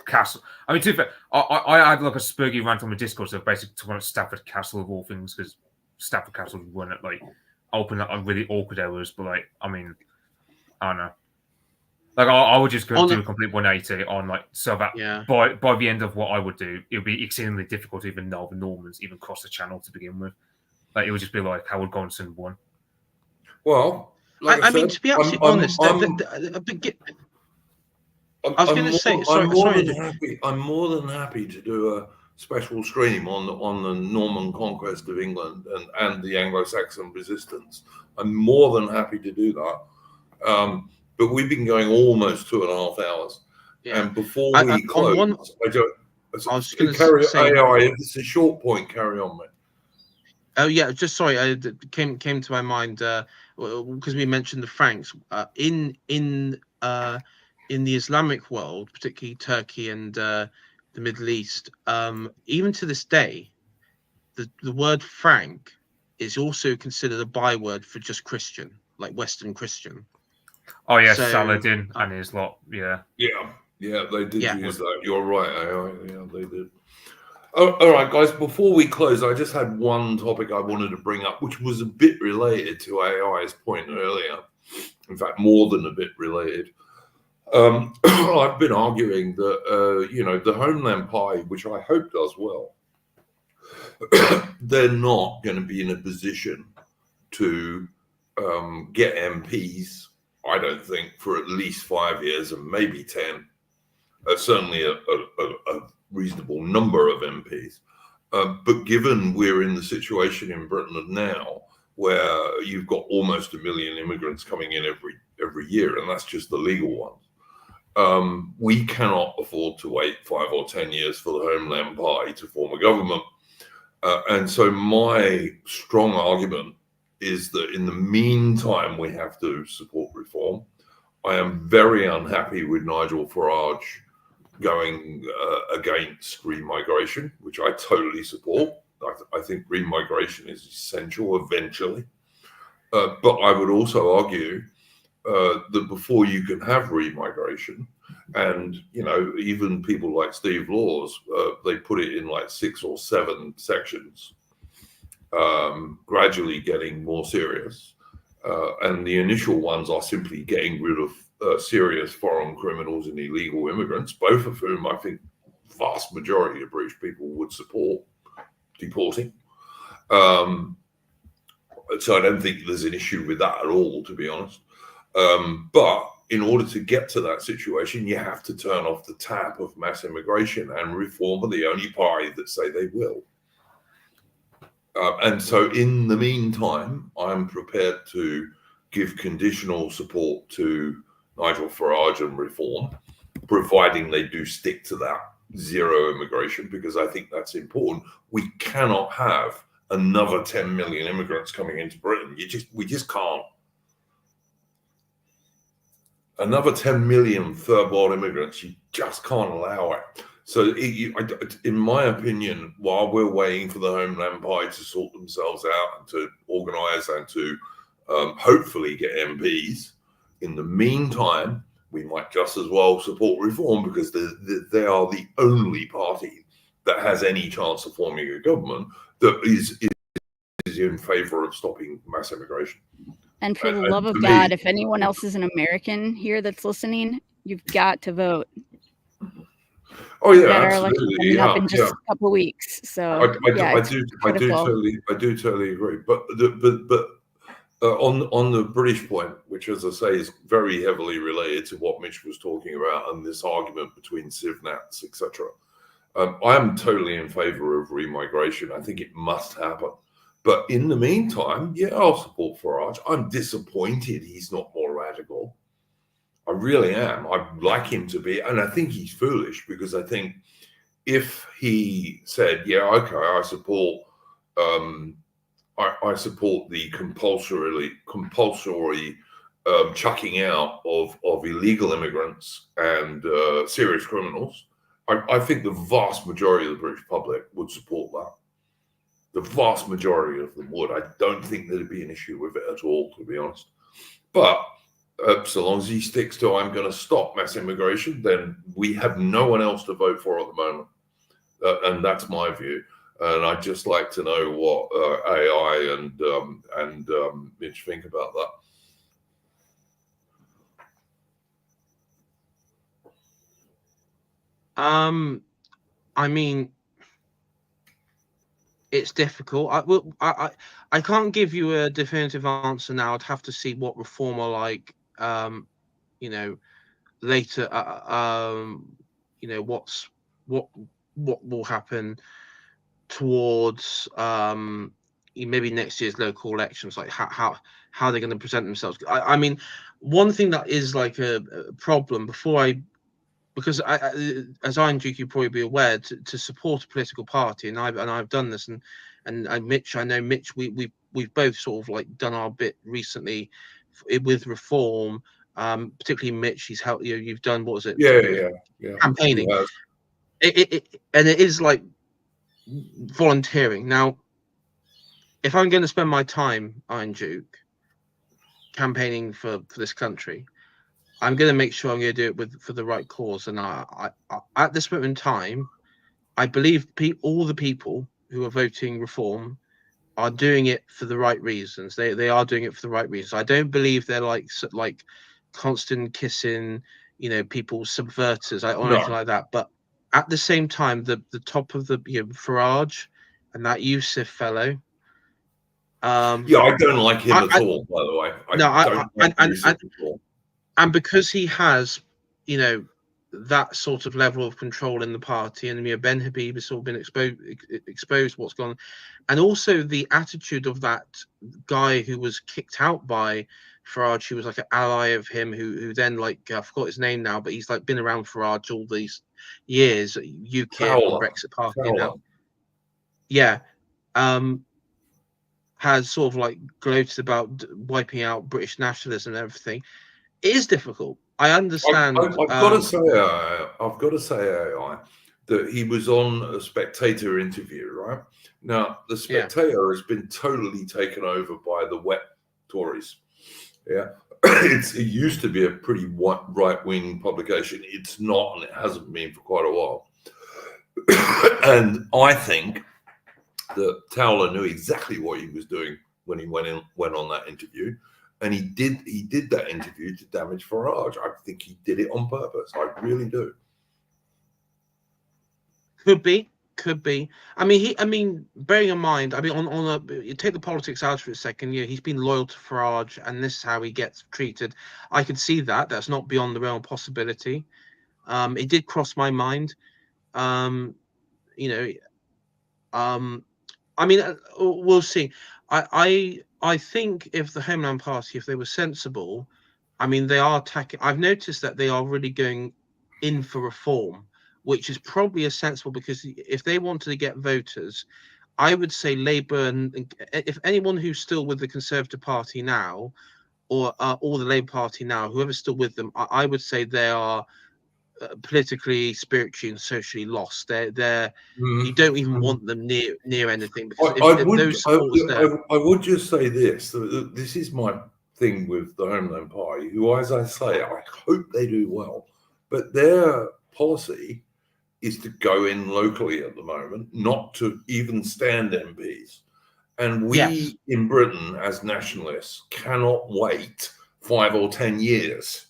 castle. I mean, to be fair, I had a spurgy rant on the Discord of basically talking about Stafford Castle of all things, because Stafford Castle run at open up really awkward hours, but I mean, I don't know. I would just go do a complete 180 on so that by the end of what I would do, it would be exceedingly difficult to even know the Normans even cross the channel to begin with. It would just be Howard Gonson won. Well, I mean, to be absolutely honest, I was going to say, I'm more than happy to do a special stream on the Norman conquest of England and the Anglo-Saxon resistance. I'm more than happy to do that. But we've been going almost 2.5 hours. Yeah. And before we close, I was going to say, if it's a short point, carry on, mate. Oh yeah, just sorry. It came to my mind because we mentioned the Franks in the Islamic world, particularly Turkey and the Middle East. Even to this day, the word Frank is also considered a byword for just Christian, like Western Christian. Oh yeah, Saladin and his lot. Yeah. Yeah, they did Yeah. use that. You're right, AI. Yeah, they did. Oh, all right, guys, before we close, I just had one topic I wanted to bring up, which was a bit related to AI's point earlier. In fact, more than a bit related. I've been arguing that, the Homeland Pie, which I hope does well, they're not going to be in a position to get MPs, I don't think, for at least 5 years and maybe 10. Certainly a reasonable number of MPs. But given we're in the situation in Britain now, where you've got almost 1 million immigrants coming in every year, and that's just the legal ones, we cannot afford to wait 5 or 10 years for the Homeland Pie to form a government. And so my strong argument is that in the meantime, we have to support reform. I am very unhappy with Nigel Farage going against remigration, which I totally support. I think remigration is essential eventually. But I would also argue that before you can have remigration, and even people like Steve Laws, they put it in like 6 or 7 sections, gradually getting more serious. And the initial ones are simply getting rid of serious foreign criminals and illegal immigrants, both of whom I think vast majority of British people would support deporting. So I don't think there's an issue with that at all, to be honest. But in order to get to that situation, you have to turn off the tap of mass immigration, and Reform are the only party that say they will. And so in the meantime, I'm prepared to give conditional support to Nigel Farage and Reform, providing they do stick to that zero immigration, because I think that's important. We cannot have another 10 million immigrants coming into Britain. We just can't. Another 10 million third world immigrants, you just can't allow it. So in my opinion, while we're waiting for the Homeland Pie to sort themselves out and to organise and to hopefully get MPs, in the meantime, we might just as well support Reform, because they are the only party that has any chance of forming a government that is in favour of stopping mass immigration. And for the love of God, if anyone else is an American here that's listening, you've got to vote. Oh yeah, absolutely. Yeah, up in just a couple of weeks. So I do totally agree. But on the British point, which, as I say, is very heavily related to what Mitch was talking about and this argument between civnats, etc. I am totally in favour of remigration. I think it must happen. But in the meantime, yeah, I'll support Farage. I'm disappointed he's not more radical. I really am. I'd like him to be, and I think he's foolish, because I think if he said, "Yeah, okay, I support the compulsory chucking out of illegal immigrants and serious criminals," I think the vast majority of the British public would support that. The vast majority of them would. I don't think there'd be an issue with it at all, to be honest. But so long as he sticks to "I'm going to stop mass immigration," then we have no one else to vote for at the moment. And that's my view. And I'd just like to know what AI and Mitch think about that. I mean, it's difficult. I can't give you a definitive answer now. I'd have to see what Reform are like. Later. What will happen towards maybe next year's local elections, like how they're going to present themselves. I mean, one thing that is like a problem because as I and Duke, you'll probably be aware, to support a political party, and I've done this, and Mitch, I know Mitch, we've both sort of like done our bit recently with Reform, particularly Mitch. He's helped you. You've done, what was it? Yeah. Campaigning. And it is like volunteering. Now, if I'm going to spend my time, Iron Duke, campaigning for this country, I'm going to make sure I'm going to do it for the right cause. And I at this moment in time, I believe all the people who are voting reform are doing it for the right reasons. They are doing it for the right reasons. I don't believe they're like constant kissing, people subverters or anything like that. But at the same time, the top of the Farage and that Youssef fellow. Yeah, I don't like him at all. By the way, I don't like Youssef at all. And because he has, that sort of level of control in the party, and Ben Habib has sort of been exposed what's gone on, and also the attitude of that guy who was kicked out by Farage, who was like an ally of him, who then I forgot his name now, but he's like been around Farage all these years, UKIP and Brexit Party now. Yeah, has sort of gloated about wiping out British nationalism and everything. It is difficult. I understand. I've got to say, AI, that he was on a Spectator interview, right? Now, the Spectator has been totally taken over by the wet Tories. Yeah, it used to be a pretty right-wing publication. It's not, and it hasn't been for quite a while. And I think that Towler knew exactly what he was doing when he went on that interview. And he did that interview to damage Farage. I think he did it on purpose. I really do. Could be. I mean, bearing in mind, you take the politics out for a second. He's been loyal to Farage, and this is how he gets treated. I could see that. That's not beyond the realm of possibility. It did cross my mind. We'll see. I think if the Homeland Party, if they were sensible, they are attacking. I've noticed that they are really going in for reform, which is probably a sensible, because if they wanted to get voters, I would say Labour, and if anyone who's still with the Conservative Party now, or the Labour Party now, whoever's still with them, I would say they are politically, spiritually, and socially lost. They're you don't even want them near anything, because I would just say this. This is my thing with the Homeland Party, who, as I say, I hope they do well, but their policy is to go in locally at the moment, not to even stand MPs. And we in Britain, as nationalists, cannot wait 5 or 10 years.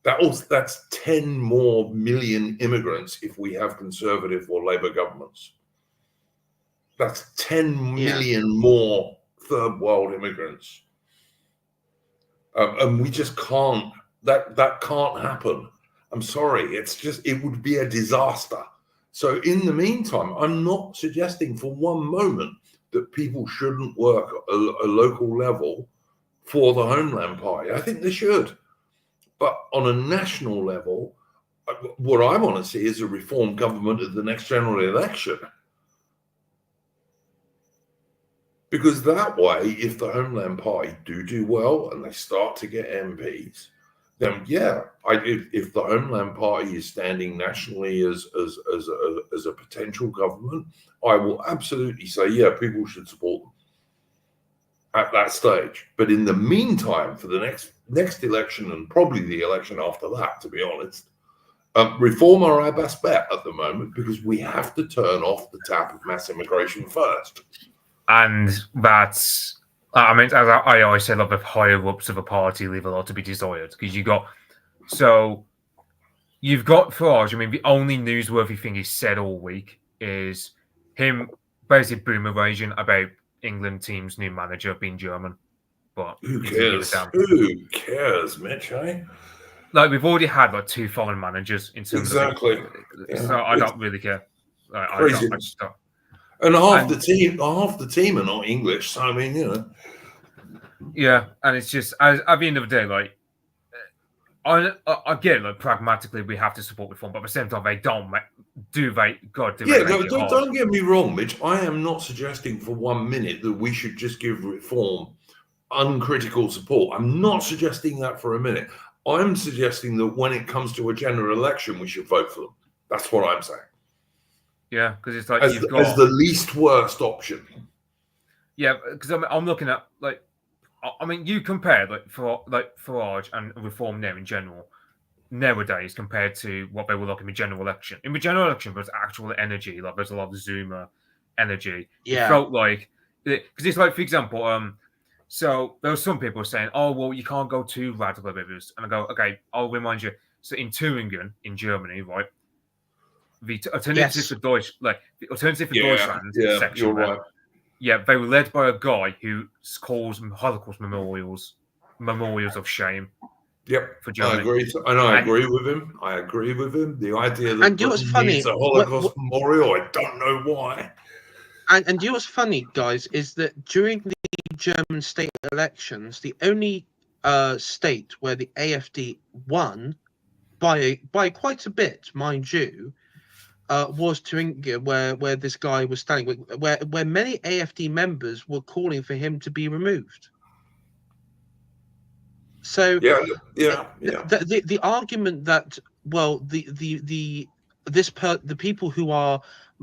That's 10 more million immigrants if we have Conservative or Labour governments. That's 10 million more third world immigrants. And we just can't, that can't happen. I'm sorry, it would be a disaster. So in the meantime, I'm not suggesting for one moment that people shouldn't work at a local level for the Homeland Party. I think they should. But on a national level, what I want to see is a reformed government at the next general election. Because that way, if the Homeland Party do well and they start to get MPs, then if the Homeland Party is standing nationally as a potential government, I will absolutely say, people should support them at that stage. But in the meantime, for the next election, and probably the election after that, to be honest, reform are our best bet at the moment, because we have to turn off the tap of mass immigration first. And that's, as I always say, a lot of higher ups of a party leave a lot to be desired, because you've got Farage. The only newsworthy thing he said all week is him basically boomeraging about England team's new manager being German. But who cares? Who cares, Mitch? Eh? We've already had 2 foreign managers in terms of so I don't really care. I just don't. And half the team are not English. So Yeah, and it's just at the end of the day, I get pragmatically we have to support reform, but at the same time don't get me wrong, Mitch. I am not suggesting for 1 minute that we should just give reform uncritical support. I'm not suggesting that for a minute. I'm suggesting that when it comes to a general election, we should vote for them. That's what I'm saying. Yeah, because it's as the least worst option. Yeah, because I'm looking at I mean, you compare Farage and Reform now in general nowadays compared to what they were like in the general election. In the general election, there's actual energy. Like there's a lot of Zoomer energy. Yeah. It felt like because it's like, for example, so there were some people saying, "Oh, well, you can't go too radical with this," and I go, "Okay, I'll remind you." So in Thuringen, in Germany, right, the alternative for Deutschland section, you're right. yeah, they were led by a guy who calls Holocaust memorials of shame. Yep, For I Germany. agree, I agree with him. I agree with him. The idea that And you know what's Britain needs funny? a Holocaust memorial, I don't know why. And you know what's funny, guys, is that during the German state elections, the only state where the AfD won by quite a bit, mind you, was Thuringen, where this guy was standing, where many AfD members were calling for him to be removed. So the argument that, well, the people who are,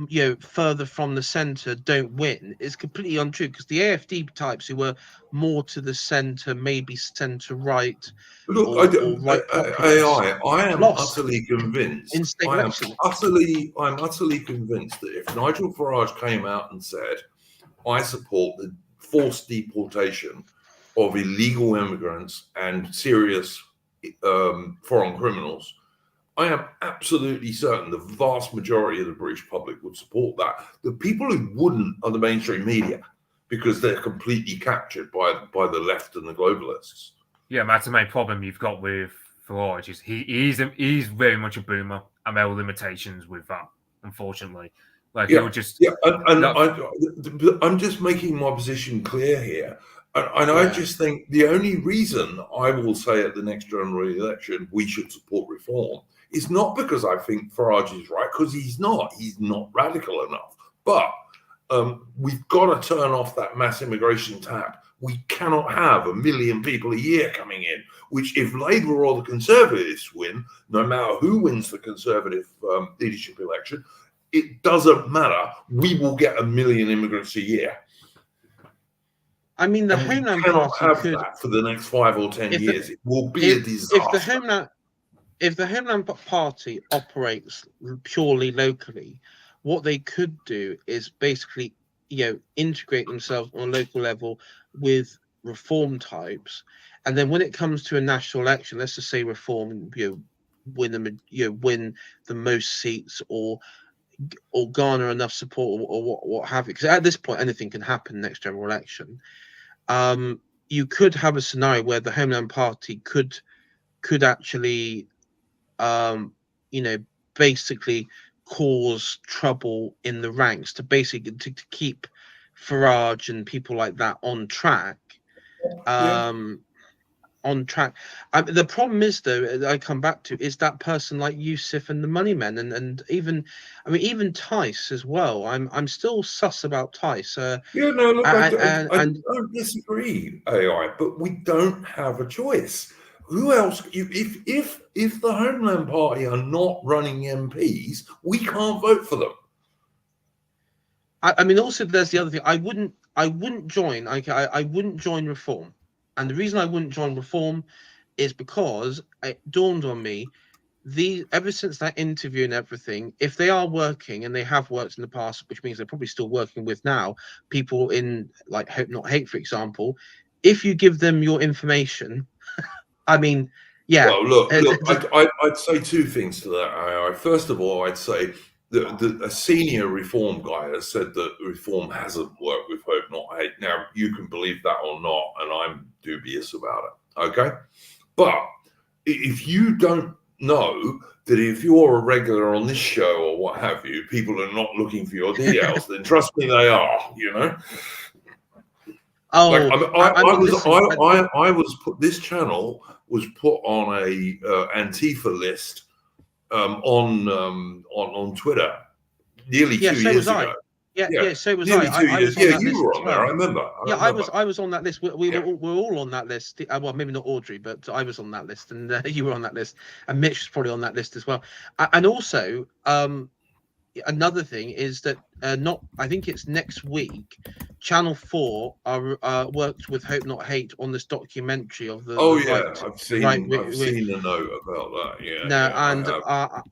you know, further from the center don't win is completely untrue, because the AfD types who were more to the center, maybe center right, Look, or right AI, I am lost utterly convinced. in state I'm elections. utterly convinced that if Nigel Farage came out and said, "I support the forced deportation of illegal immigrants and serious foreign criminals," I am absolutely certain the vast majority of the British public would support that. The people who wouldn't are the mainstream media, because they're completely captured by the left and the globalists. Yeah, that's the main problem you've got with Farage. Is he's very much a boomer, and there are limitations with that, unfortunately. Like Yeah, he'll just I'm just making my position clear here. And I just think the only reason I will say at the next general election we should support reform is not because I think Farage is right, because he's not. He's not radical enough. But we've got to turn off that mass immigration tap. We cannot have 1 million people a year coming in, which if Labour or the Conservatives win, no matter who wins the Conservative leadership election, it doesn't matter. We will get 1 million immigrants a year. I mean, the Homeland Party have that for the next 5 or 10 years. It will be a disaster. If the Homeland Party operates purely locally, what they could do is basically, you know, integrate themselves on a local level with reform types, and then when it comes to a national election, let's just say reform, you know, win the most seats, or garner enough support, or what have you. Because at this point, anything can happen next general election. You could have a scenario where the Homeland Party could actually, you know, basically cause trouble in the ranks to basically to keep Farage and people like that on track. The problem is, though, I come back to, is that person like Yusuf and the Moneymen, and even, I mean, even Tice as well. I'm still sus about Tice. I don't disagree, AI, but we don't have a choice. Who else? If the Homeland Party are not running MPs, we can't vote for them. I mean, also there's the other thing. I wouldn't join. I wouldn't join Reform, and the reason I wouldn't join Reform is because it dawned on me, ever since that interview and everything, if they are working, and they have worked in the past, which means they're probably still working with now, people in like Hope Not Hate, for example, if you give them your information, I mean, yeah. Well, look, I'd say two things to that, AI. First of all, I'd say a senior Reform guy has said that Reform hasn't worked with Hope Not Hate. Now, you can believe that or not, and I'm dubious about it, okay? But if you don't know that if you're a regular on this show or what have you, people are not looking for your details, then trust me, they are, you know? Oh, like, this channel was put on a Antifa list on Twitter nearly 2 years ago. So was nearly I. 2 years. Yeah, you were on there. I remember. I was on that list. We were all on that list. Well, maybe not Audrey, but I was on that list, and you were on that list, and Mitch was probably on that list as well. And also, another thing is that I think it's next week, Channel 4 are worked with Hope Not Hate on this documentary of the right. I've seen a note about that.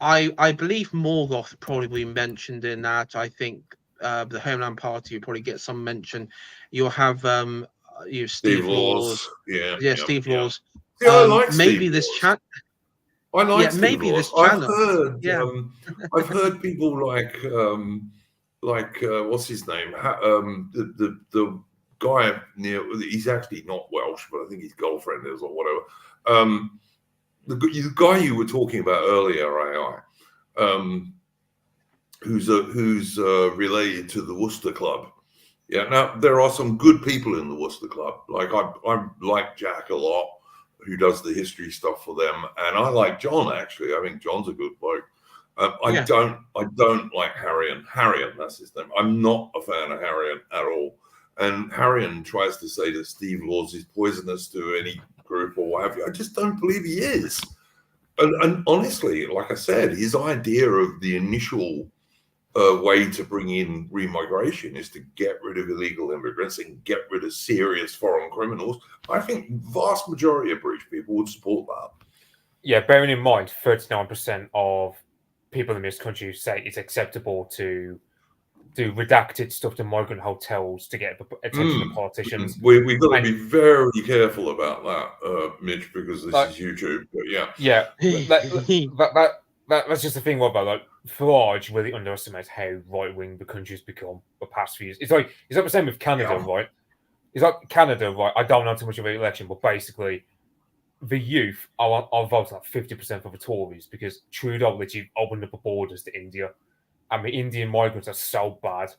I believe Morgoth probably mentioned in that. I think the Homeland Party will probably get some mention. You'll have Steve Laws. Steve Laws. See, I like maybe Steve this Laws. chat. I like Steve maybe Laws. this channel. I've heard people like what's his name? The guy near. He's actually not Welsh, but I think his girlfriend is or whatever. The guy you were talking about earlier, AI, who's related to the Worcester Club. Yeah. Now there are some good people in the Worcester Club. Like I like Jack a lot, who does the history stuff for them, and I like John actually. I think John's a good bloke. I don't like Harrion. Harrion, that's his name. I'm not a fan of Harrion at all. And Harrion tries to say that Steve Laws is poisonous to any group or what have you. I just don't believe he is. And honestly, like I said, his idea of the initial way to bring in remigration is to get rid of illegal immigrants and get rid of serious foreign criminals. I think vast majority of British people would support that. Yeah, bearing in mind, 39% of people in this country say it's acceptable to do redacted stuff to migrant hotels to get attention of politicians. We've got to be very careful about that, Mitch, because this is YouTube. But that's just the thing about Farage really underestimates how right wing the country's become the past few years. It's like the same with Canada, right? It's like Canada, right? I don't know too much about the election, but basically, the youth are voting like 50% for the Tories because Trudeau literally opened up the borders to India, and the Indian migrants are so bad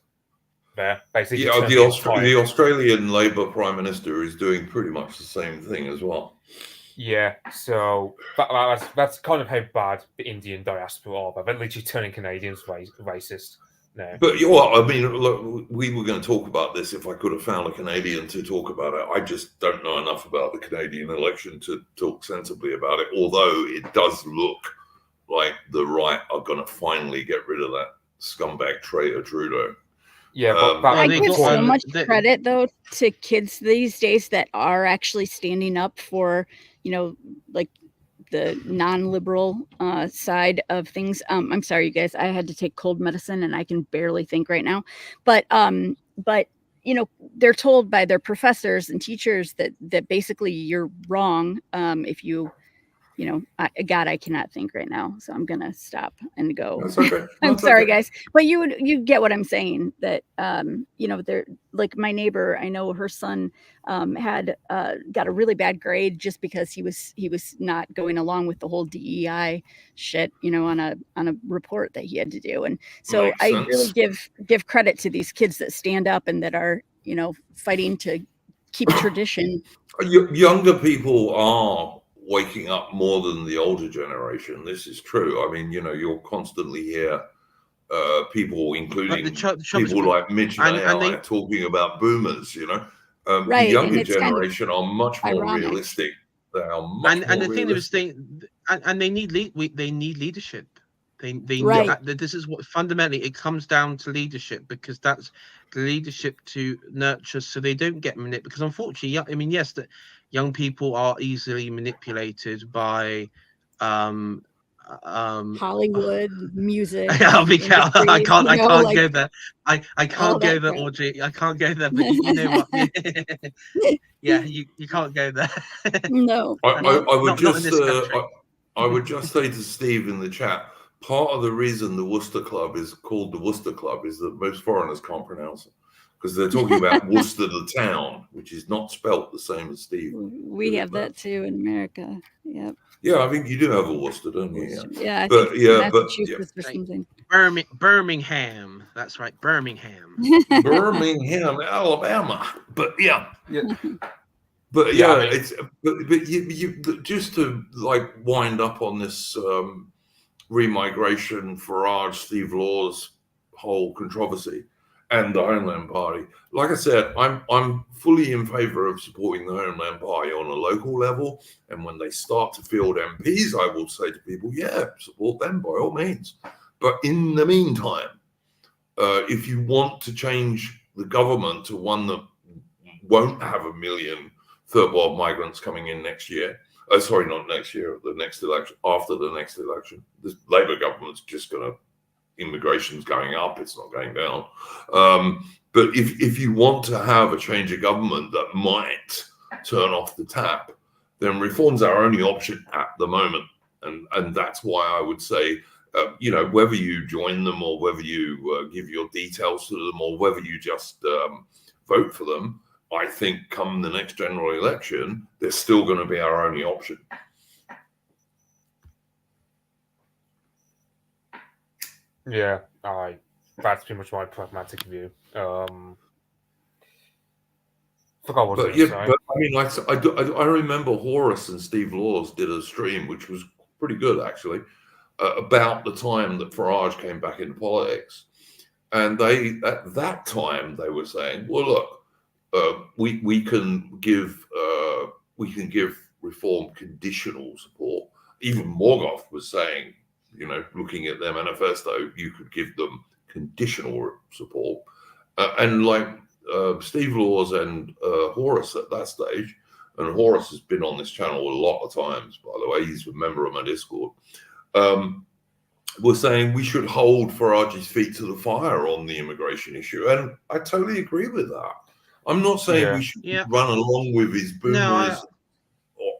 there. Basically, the Australian Labor Prime Minister is doing pretty much the same thing as well. Yeah, so that's kind of how bad the Indian diaspora are. They're literally turning Canadians racist. No. But I mean, look, we were going to talk about this if I could have found a Canadian to talk about it. I just don't know enough about the Canadian election to talk sensibly about it, although it does look like the right are going to finally get rid of that scumbag traitor Trudeau. Yeah, but I give so much credit, though, to kids these days that are actually standing up for, like the non-liberal side of things. I'm sorry, you guys, I had to take cold medicine and I can barely think right now. But they're told by their professors and teachers that basically you're wrong if you. God, I cannot think right now, so I'm gonna stop and go. That's okay. I'm sorry, guys, but you get what I'm saying. That they're like my neighbor. I know her son had got a really bad grade just because he was not going along with the whole DEI shit, on a report that he had to do, and so I really give credit to these kids that stand up and that are fighting to keep tradition. Younger people are waking up more than the older generation. This is true. I mean, you'll constantly hear people, including people like Mitch and I, talking about boomers. Right, the younger generation are much more ironic. Realistic. They are much more the thing is, they need leadership. This is what fundamentally it comes down to leadership, because that's the leadership to nurture so they don't get manipulated. Because unfortunately, I mean, yes, that young people are easily manipulated by Hollywood music. I can't go there. I can't go there, Audrey. I can't go there. But you know what? Yeah, you can't go there. No. I would just say to Steve in the chat, part of the reason the Worcester Club is called the Worcester Club is that most foreigners can't pronounce it, because they're talking about Worcester the town, which is not spelt the same as Steve. We have that too in America. Yep. Yeah, I think you do have a Worcester, don't you? Yeah, I think Massachusetts or something. Birmingham. That's right, Birmingham. Birmingham, Alabama. But yeah. But it's you just to like wind up on this remigration, Farage, Steve Laws whole controversy, and the Homeland Party. Like I said, I'm fully in favour of supporting the Homeland Party on a local level, and when they start to field MPs, I will say to people, yeah, support them by all means. But in the meantime, if you want to change the government to one that won't have 1 million third world migrants coming in next year, sorry, not next year, the next election, after the next election, this Labour government's just going to, immigration's going up, it's not going down. But if you want to have a change of government that might turn off the tap, then reform's our only option at the moment. And that's why I would say, whether you join them or whether you give your details to them or whether you just vote for them, I think come the next general election, they're still going to be our only option. Yeah, that's pretty much my pragmatic view. Forgot what I was going to say. But I mean, I remember Horace and Steve Laws did a stream, which was pretty good actually, about the time that Farage came back into politics, and they at that time they were saying, well, look, we can give reform conditional support. Even Morgoth was saying, looking at their manifesto, you could give them conditional support, and like Steve Laws and Horace at that stage, and Horace has been on this channel a lot of times, by the way, he's a member of my Discord, were saying we should hold Farage's feet to the fire on the immigration issue. And I totally agree with that. I'm not saying we should run along with his boomers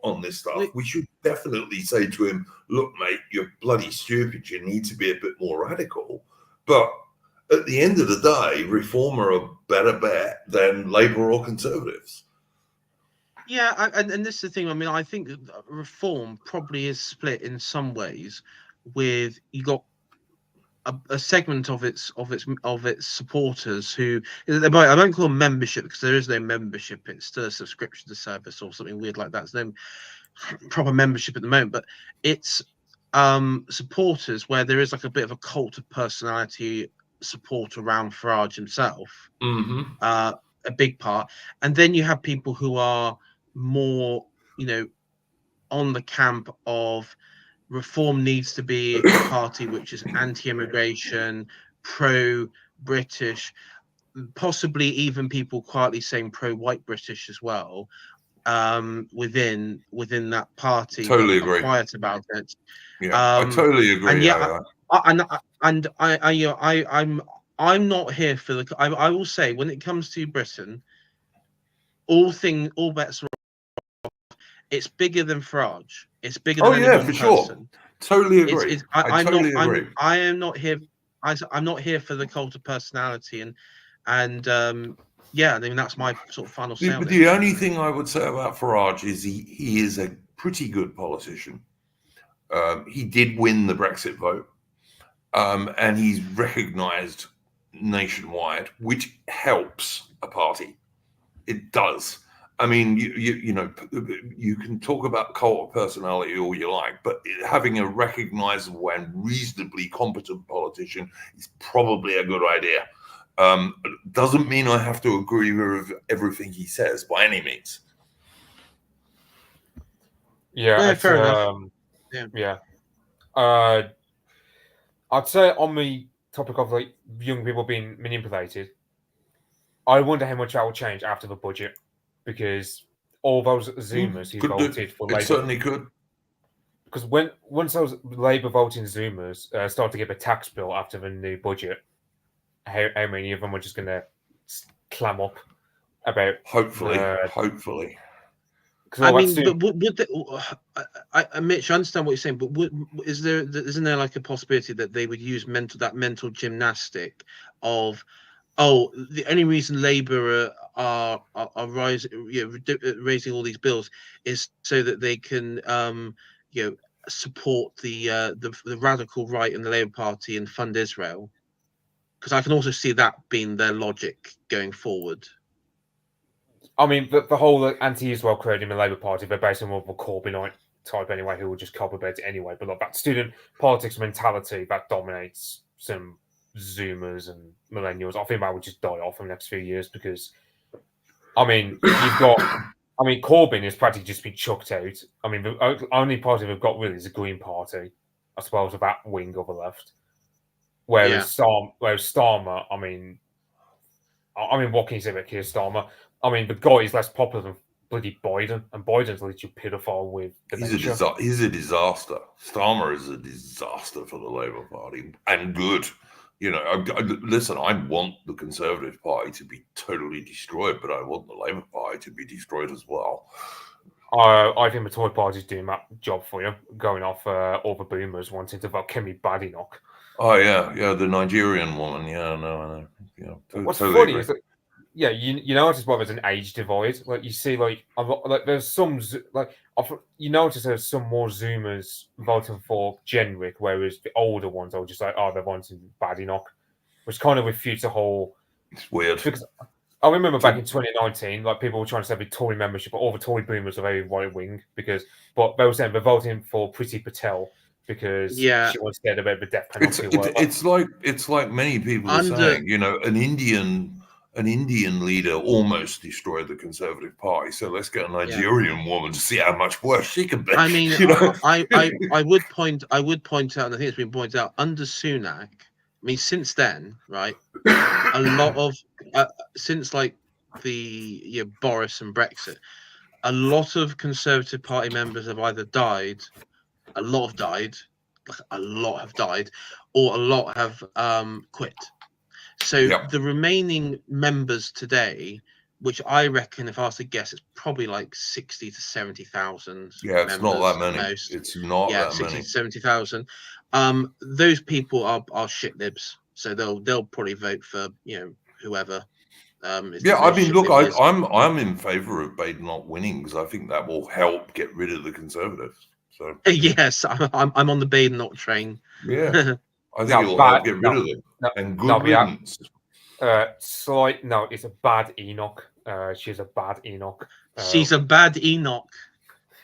on this stuff. We should definitely say to him, look, mate, you're bloody stupid. You need to be a bit more radical. But at the end of the day, Reform are a better bet than Labour or Conservatives. Yeah, and this is the thing. I mean, I think Reform probably is split in some ways. With you got a segment of its supporters who I don't call them membership because there is no membership. It's still a subscription to service or something weird like that. There's no proper membership at the moment, but it's supporters where there is like a bit of a cult of personality support around Farage himself, a big part, and then you have people who are more, on the camp of Reform needs to be a party which is anti-immigration, pro-British, possibly even people quietly saying pro-white British as well. Within that party, totally agree. Quiet about it. Yeah, I totally agree. And yeah, I'm not here for the. I will say, when it comes to Britain, all bets are off. It's bigger than Farage. It's bigger than any one person. Sure. Totally agree. I totally agree. I am not here. I'm not here for the cult of personality, and yeah, I mean that's my sort of final say. The only thing I would say about Farage is he is a pretty good politician. He did win the Brexit vote, and he's recognised nationwide, which helps a party. It does. I mean, you can talk about cult of personality all you like, but having a recognisable and reasonably competent politician is probably a good idea. Doesn't mean I have to agree with everything he says by any means. Yeah, fair enough. Yeah. I'd say on the topic of like young people being manipulated, I wonder how much that will change after the budget, because all those Zoomers who voted for Labour certainly could. Because once those Labour voting Zoomers start to get a tax bill after the new budget, how many of them are just going to clam up about? Hopefully. I mean, but would they, Mitch, I understand what you're saying, but isn't there like a possibility that they would use that mental gymnastic of, the only reason Labour are raising all these bills is so that they can support the radical right in the Labour Party and fund Israel? Because I can also see that being their logic going forward. I mean, the whole anti-Israel crowd in the Labour Party, they're based on more of a Corbynite type anyway, who will just cope about it anyway. But like that student politics mentality that dominates some Zoomers and millennials, I think that would just die off in the next few years, because, I mean, Corbyn has practically just been chucked out. I mean, the only party they've got really is the Green Party, I suppose, of that wing of the left. Whereas Starmer, I mean, what can you say about Keir Starmer? I mean, the guy is less popular than bloody Biden, and Biden's literally pedophile with dementia. He's a disaster. Starmer is a disaster for the Labour Party, and good. You know, listen, I want the Conservative Party to be totally destroyed, but I want the Labour Party to be destroyed as well. I think the Tory Party's doing that job for you, going off all the boomers wanting to vote Kemi Badenoch. Oh yeah, the Nigerian woman. Yeah, no, I know. Yeah, what's totally funny agree. is that, yeah, you notice why there's an age divide. Like you see, like there's some you notice there's some more Zoomers voting for Jenrick, whereas the older ones are just like, oh, they're voting Badenoch, which kind of refutes the whole. It's weird. Because I remember back in 2019, like people were trying to say the Tory membership, but all the Tory boomers are very right wing but they were saying they're voting for Priti Patel because she was scared about the death penalty. It's like many people are saying, you know, an Indian leader almost destroyed the Conservative Party, so let's get a Nigerian woman to see how much worse she can be. I mean, you know? I would point out, and I think it's been pointed out under Sunak. I mean, since then, right, a lot of since like the Boris and Brexit, a lot of Conservative Party members have either died, a lot have died, or a lot have quit. So the remaining members today, which I reckon, if I was to guess, it's probably like 60 to 70,000. Yeah, it's not that many. Most. It's not that 60 many. to 70,000. Those people are shit libs, so they'll probably vote for whoever. I mean, look, I'm in favour of Badenoch winning because I think that will help get rid of the Conservatives. So yes, I'm on the Badenoch train. Yeah, I think it'll help get rid of them. And good riddance. It's a bad Enoch. She's a bad Enoch. She's a bad Enoch.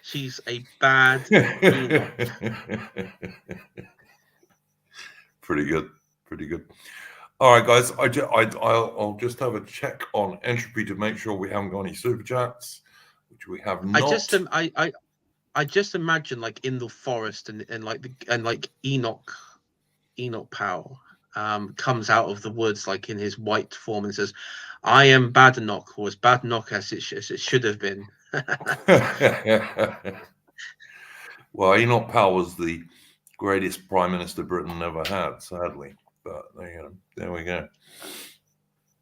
She's a bad Enoch. Pretty good. All right, guys. I'll just have a check on entropy to make sure we haven't got any super chats, which we have not. I just imagine like in the forest and like Enoch Powell comes out of the woods like in his white form and says, "I am Badenoch, or as Badenoch as it should have been." Well, Enoch Powell was the greatest prime minister Britain ever had, sadly. But there we go.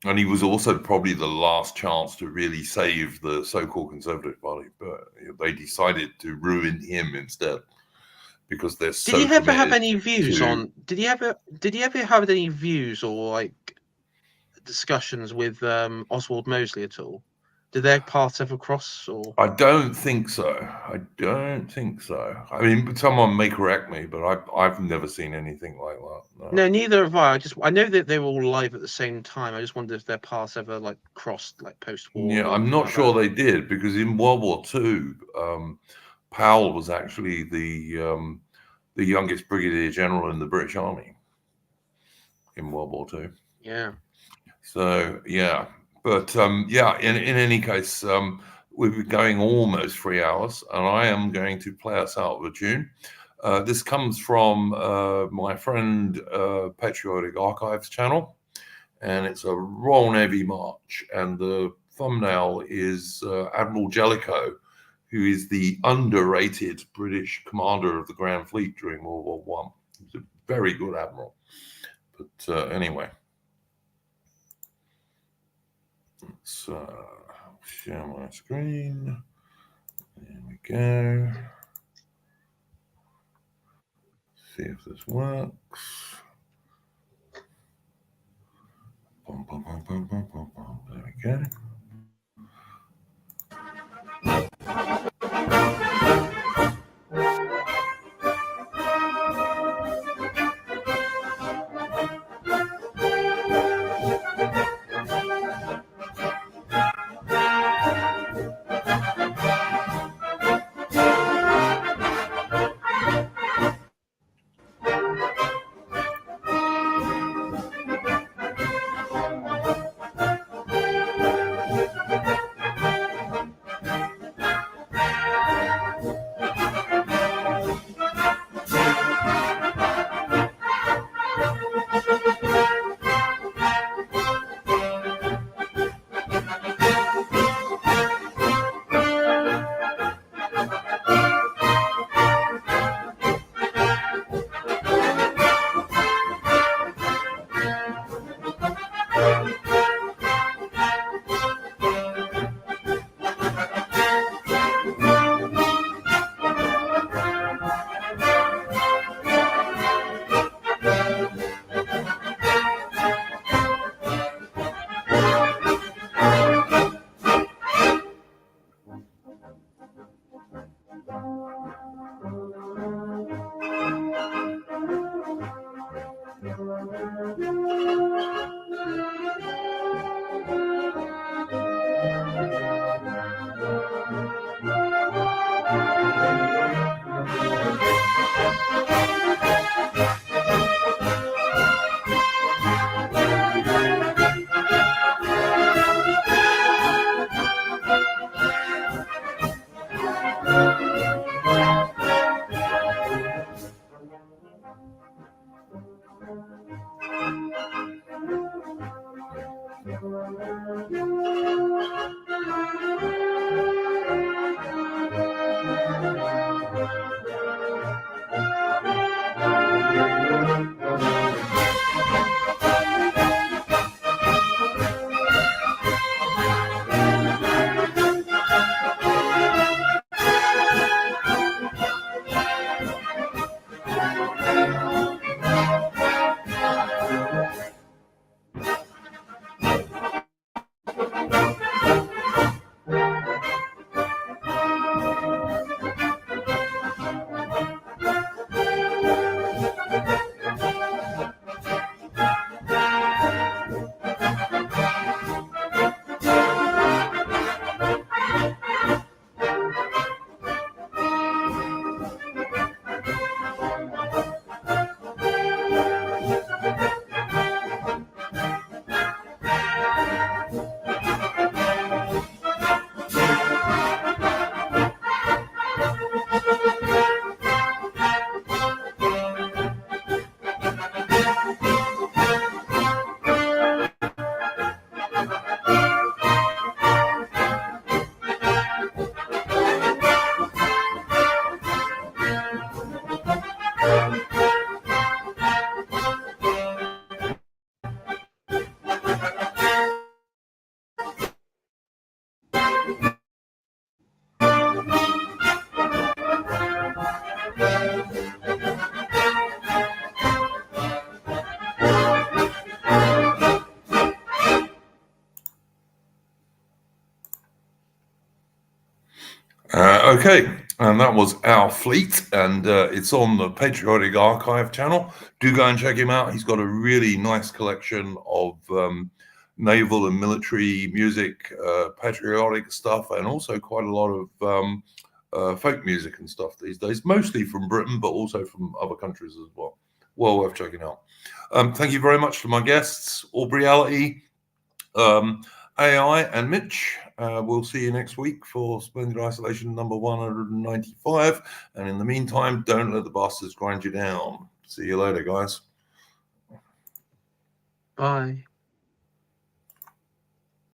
And he was also probably the last chance to really save the so-called Conservative Party, but they decided to ruin him instead because they're so. Did he ever have any views on? Did he ever have any views or like discussions with Oswald Mosley at all? Did their paths ever cross? Or I don't think so. I mean, someone may correct me, but I've never seen anything like that. No, neither have I. I know that they were all alive at the same time. I just wondered if their paths ever like crossed, like post-war. Yeah, I'm not sure they did because in World War II, Powell was actually the youngest brigadier general in the British Army in World War II. Yeah. So yeah. But in any case, we've been going almost 3 hours, and I am going to play us out with a tune. This comes from my friend Patriotic Archives channel, and it's a Royal Navy march, and the thumbnail is Admiral Jellicoe, who is the underrated British commander of the Grand Fleet during World War One. He's a very good admiral. But anyway. Let's share my screen. There we go. See if this works. Boom, boom, boom, boom, boom, boom, boom. There we go. Okay, and that was Our Fleet, and it's on the Patriotic Archive channel. Do go and check him out. He's got a really nice collection of naval and military music, patriotic stuff, and also quite a lot of folk music and stuff these days, mostly from Britain, but also from other countries as well. Well worth checking out. Thank you very much to my guests, Aubrey, AI, and Mitch. We'll see you next week for Splendid Isolation number 195. And in the meantime, don't let the bastards grind you down. See you later, guys. Bye.